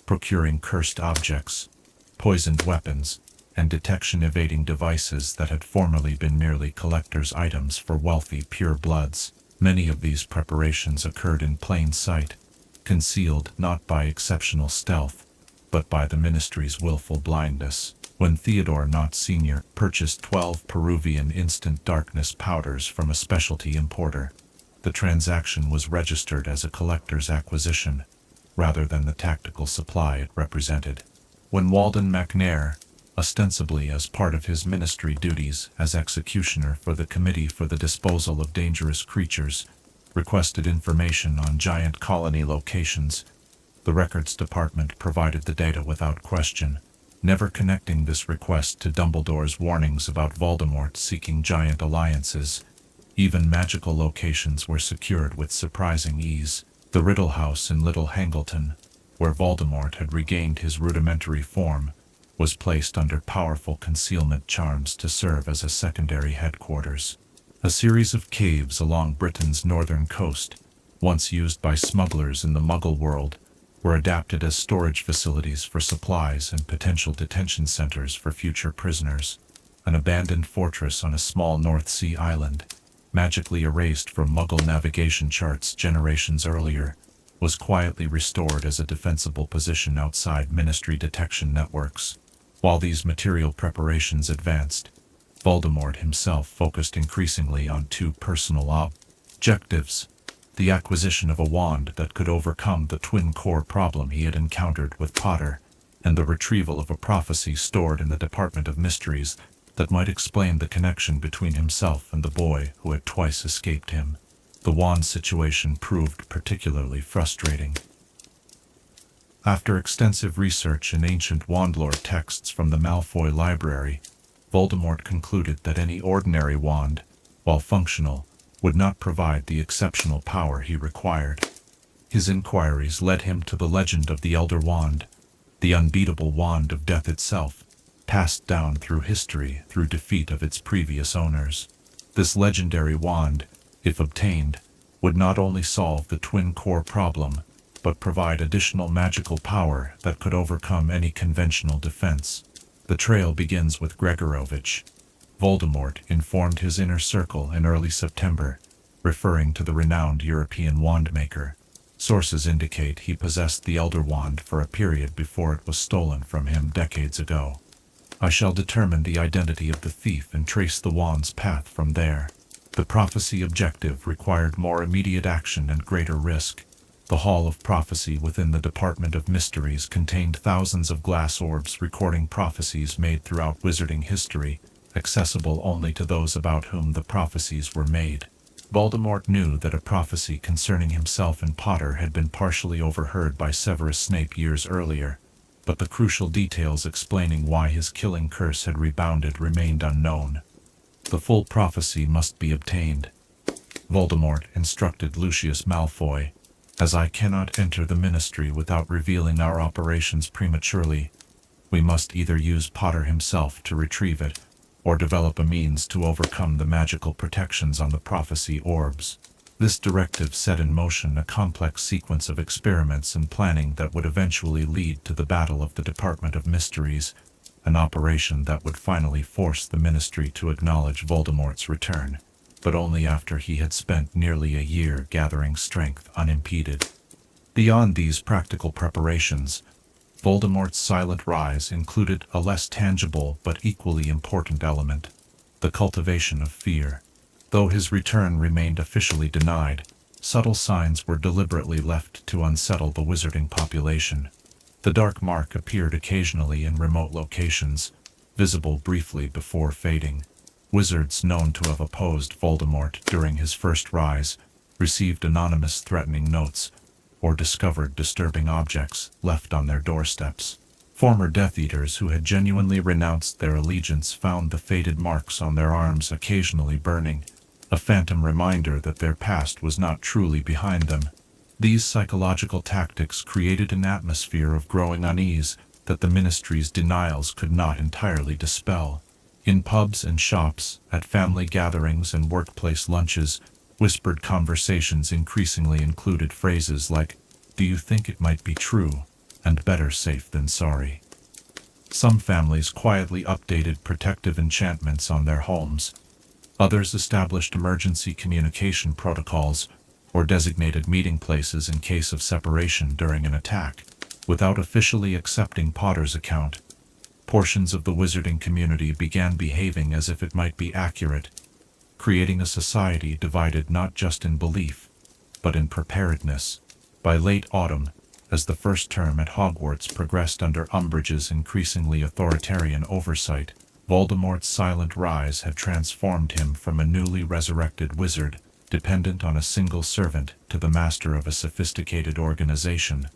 procuring cursed objects, poisoned weapons, and detection-evading devices that had formerly been merely collector's items for wealthy purebloods. Many of these preparations occurred in plain sight, concealed not by exceptional stealth, but by the Ministry's willful blindness. when Theodore Knott Sr. purchased 12 Peruvian instant darkness powders from a specialty importer. The transaction was registered as a collector's acquisition, rather than the tactical supply it represented. When Walden McNair, ostensibly as part of his ministry duties as executioner for the Committee for the Disposal of Dangerous Creatures, requested information on giant colony locations, the Records Department provided the data without question, never connecting this request to Dumbledore's warnings about Voldemort seeking giant alliances. Even magical locations were secured with surprising ease. The Riddle House in Little Hangleton, where Voldemort had regained his rudimentary form, was placed under powerful concealment charms to serve as a secondary headquarters. A series of caves along Britain's northern coast, once used by smugglers in the Muggle world, were adapted as storage facilities for supplies and potential detention centers for future prisoners. An abandoned fortress on a small North Sea island, magically erased from Muggle navigation charts generations earlier, was quietly restored as a defensible position outside Ministry detection networks. While these material preparations advanced, Voldemort himself focused increasingly on two personal objectives: the acquisition of a wand that could overcome the twin core problem he had encountered with Potter, and the retrieval of a prophecy stored in the Department of Mysteries that might explain the connection between himself and the boy who had twice escaped him. The wand situation proved particularly frustrating. After extensive research in ancient wandlore texts from the Malfoy Library, Voldemort concluded that any ordinary wand, while functional, would not provide the exceptional power he required. His inquiries led him to the legend of the Elder Wand, the unbeatable wand of death itself, passed down through history through defeat of its previous owners. This legendary wand, if obtained, would not only solve the twin core problem, but provide additional magical power that could overcome any conventional defense. The trail begins with Gregorovitch. Voldemort informed his inner circle in early September, referring to the renowned European wandmaker. Sources indicate he possessed the Elder Wand for a period before it was stolen from him decades ago. I shall determine the identity of the thief and trace the wand's path from there. The prophecy objective required more immediate action and greater risk. The Hall of Prophecy within the Department of Mysteries contained thousands of glass orbs recording prophecies made throughout wizarding history, accessible only to those about whom the prophecies were made. Voldemort knew that a prophecy concerning himself and Potter had been partially overheard by Severus Snape years earlier, but the crucial details explaining why his killing curse had rebounded remained unknown. The full prophecy must be obtained. Voldemort instructed Lucius Malfoy, "As I cannot enter the Ministry without revealing our operations prematurely, we must either use Potter himself to retrieve it, or develop a means to overcome the magical protections on the prophecy orbs." This directive set in motion a complex sequence of experiments and planning that would eventually lead to the Battle of the Department of Mysteries, an operation that would finally force the Ministry to acknowledge Voldemort's return, but only after he had spent nearly a year gathering strength unimpeded. Beyond these practical preparations, Voldemort's silent rise included a less tangible but equally important element: the cultivation of fear. Though his return remained officially denied, subtle signs were deliberately left to unsettle the wizarding population. The dark mark appeared occasionally in remote locations, visible briefly before fading. Wizards known to have opposed Voldemort during his first rise received anonymous threatening notes, or discovered disturbing objects left on their doorsteps. Former Death Eaters who had genuinely renounced their allegiance found the faded marks on their arms occasionally burning, a phantom reminder that their past was not truly behind them. These psychological tactics created an atmosphere of growing unease that the Ministry's denials could not entirely dispel. In pubs and shops, at family gatherings and workplace lunches, whispered conversations increasingly included phrases like, "Do you think it might be true?" and "better safe than sorry." Some families quietly updated protective enchantments on their homes. Others established emergency communication protocols or designated meeting places in case of separation during an attack. Without officially accepting Potter's account, Portions of the wizarding community began behaving as if it might be accurate, creating a society divided not just in belief, but in preparedness. By late autumn, as the first term at Hogwarts progressed under Umbridge's increasingly authoritarian oversight, Voldemort's silent rise had transformed him from a newly resurrected wizard, dependent on a single servant, to the master of a sophisticated organization,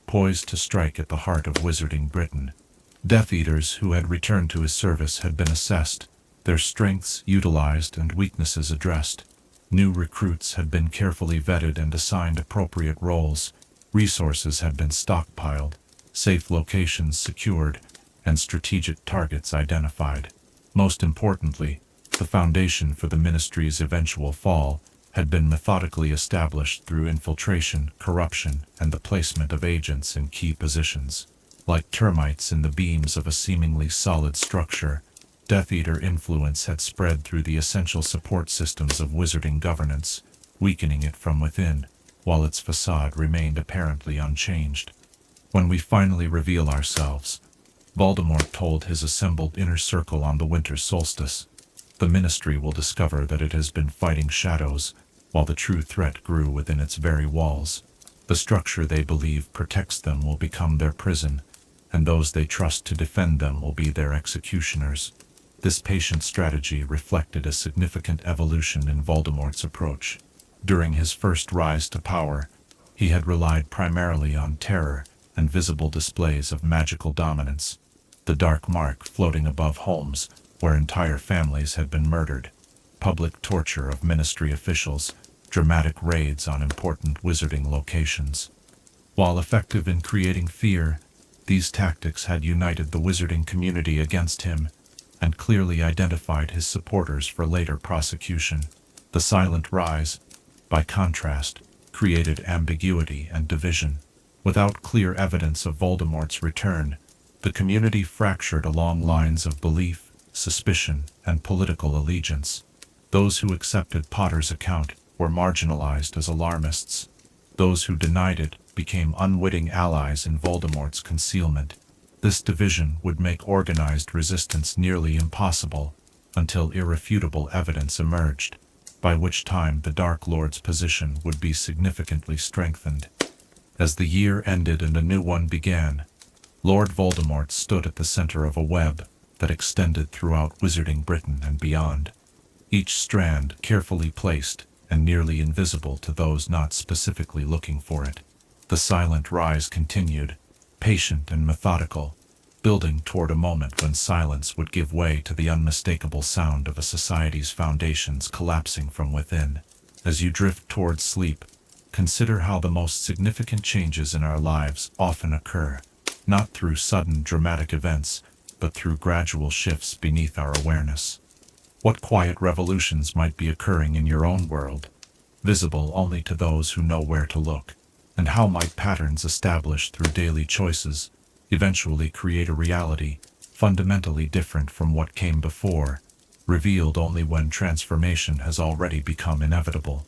poised to strike at the heart of wizarding Britain. Death Eaters who had returned to his service had been assessed, their strengths utilized and weaknesses addressed. New recruits had been carefully vetted and assigned appropriate roles, resources had been stockpiled, safe locations secured, and strategic targets identified. Most importantly, the foundation for the Ministry's eventual fall had been methodically established through infiltration, corruption, and the placement of agents in key positions. Like termites in the beams of a seemingly solid structure, Death Eater influence had spread through the essential support systems of wizarding governance, weakening it from within, while its facade remained apparently unchanged. When we finally reveal ourselves, Voldemort told his assembled inner circle on the winter solstice, the Ministry will discover that it has been fighting shadows, while the true threat grew within its very walls. The structure they believe protects them will become their prison, and those they trust to defend them will be their executioners. This patient strategy reflected a significant evolution in Voldemort's approach. During his first rise to power, he had relied primarily on terror and visible displays of magical dominance. The dark mark floating above homes, where entire families had been murdered, public torture of Ministry officials, dramatic raids on important wizarding locations. While effective in creating fear, these tactics had united the wizarding community against him, and clearly identified his supporters for later prosecution. The silent rise, by contrast, created ambiguity and division. Without clear evidence of Voldemort's return, the community fractured along lines of belief, suspicion, and political allegiance. Those who accepted Potter's account were marginalized as alarmists. Those who denied it became unwitting allies in Voldemort's concealment. This division would make organized resistance nearly impossible, until irrefutable evidence emerged, by which time the Dark Lord's position would be significantly strengthened. As the year ended and a new one began, Lord Voldemort stood at the center of a web that extended throughout wizarding Britain and beyond, each strand carefully placed and nearly invisible to those not specifically looking for it. The silent rise continued, patient and methodical, building toward a moment when silence would give way to the unmistakable sound of a society's foundations collapsing from within. As you drift toward sleep, consider how the most significant changes in our lives often occur, not through sudden dramatic events, but through gradual shifts beneath our awareness. What quiet revolutions might be occurring in your own world, visible only to those who know where to look? And how might patterns established through daily choices eventually create a reality fundamentally different from what came before, revealed only when transformation has already become inevitable?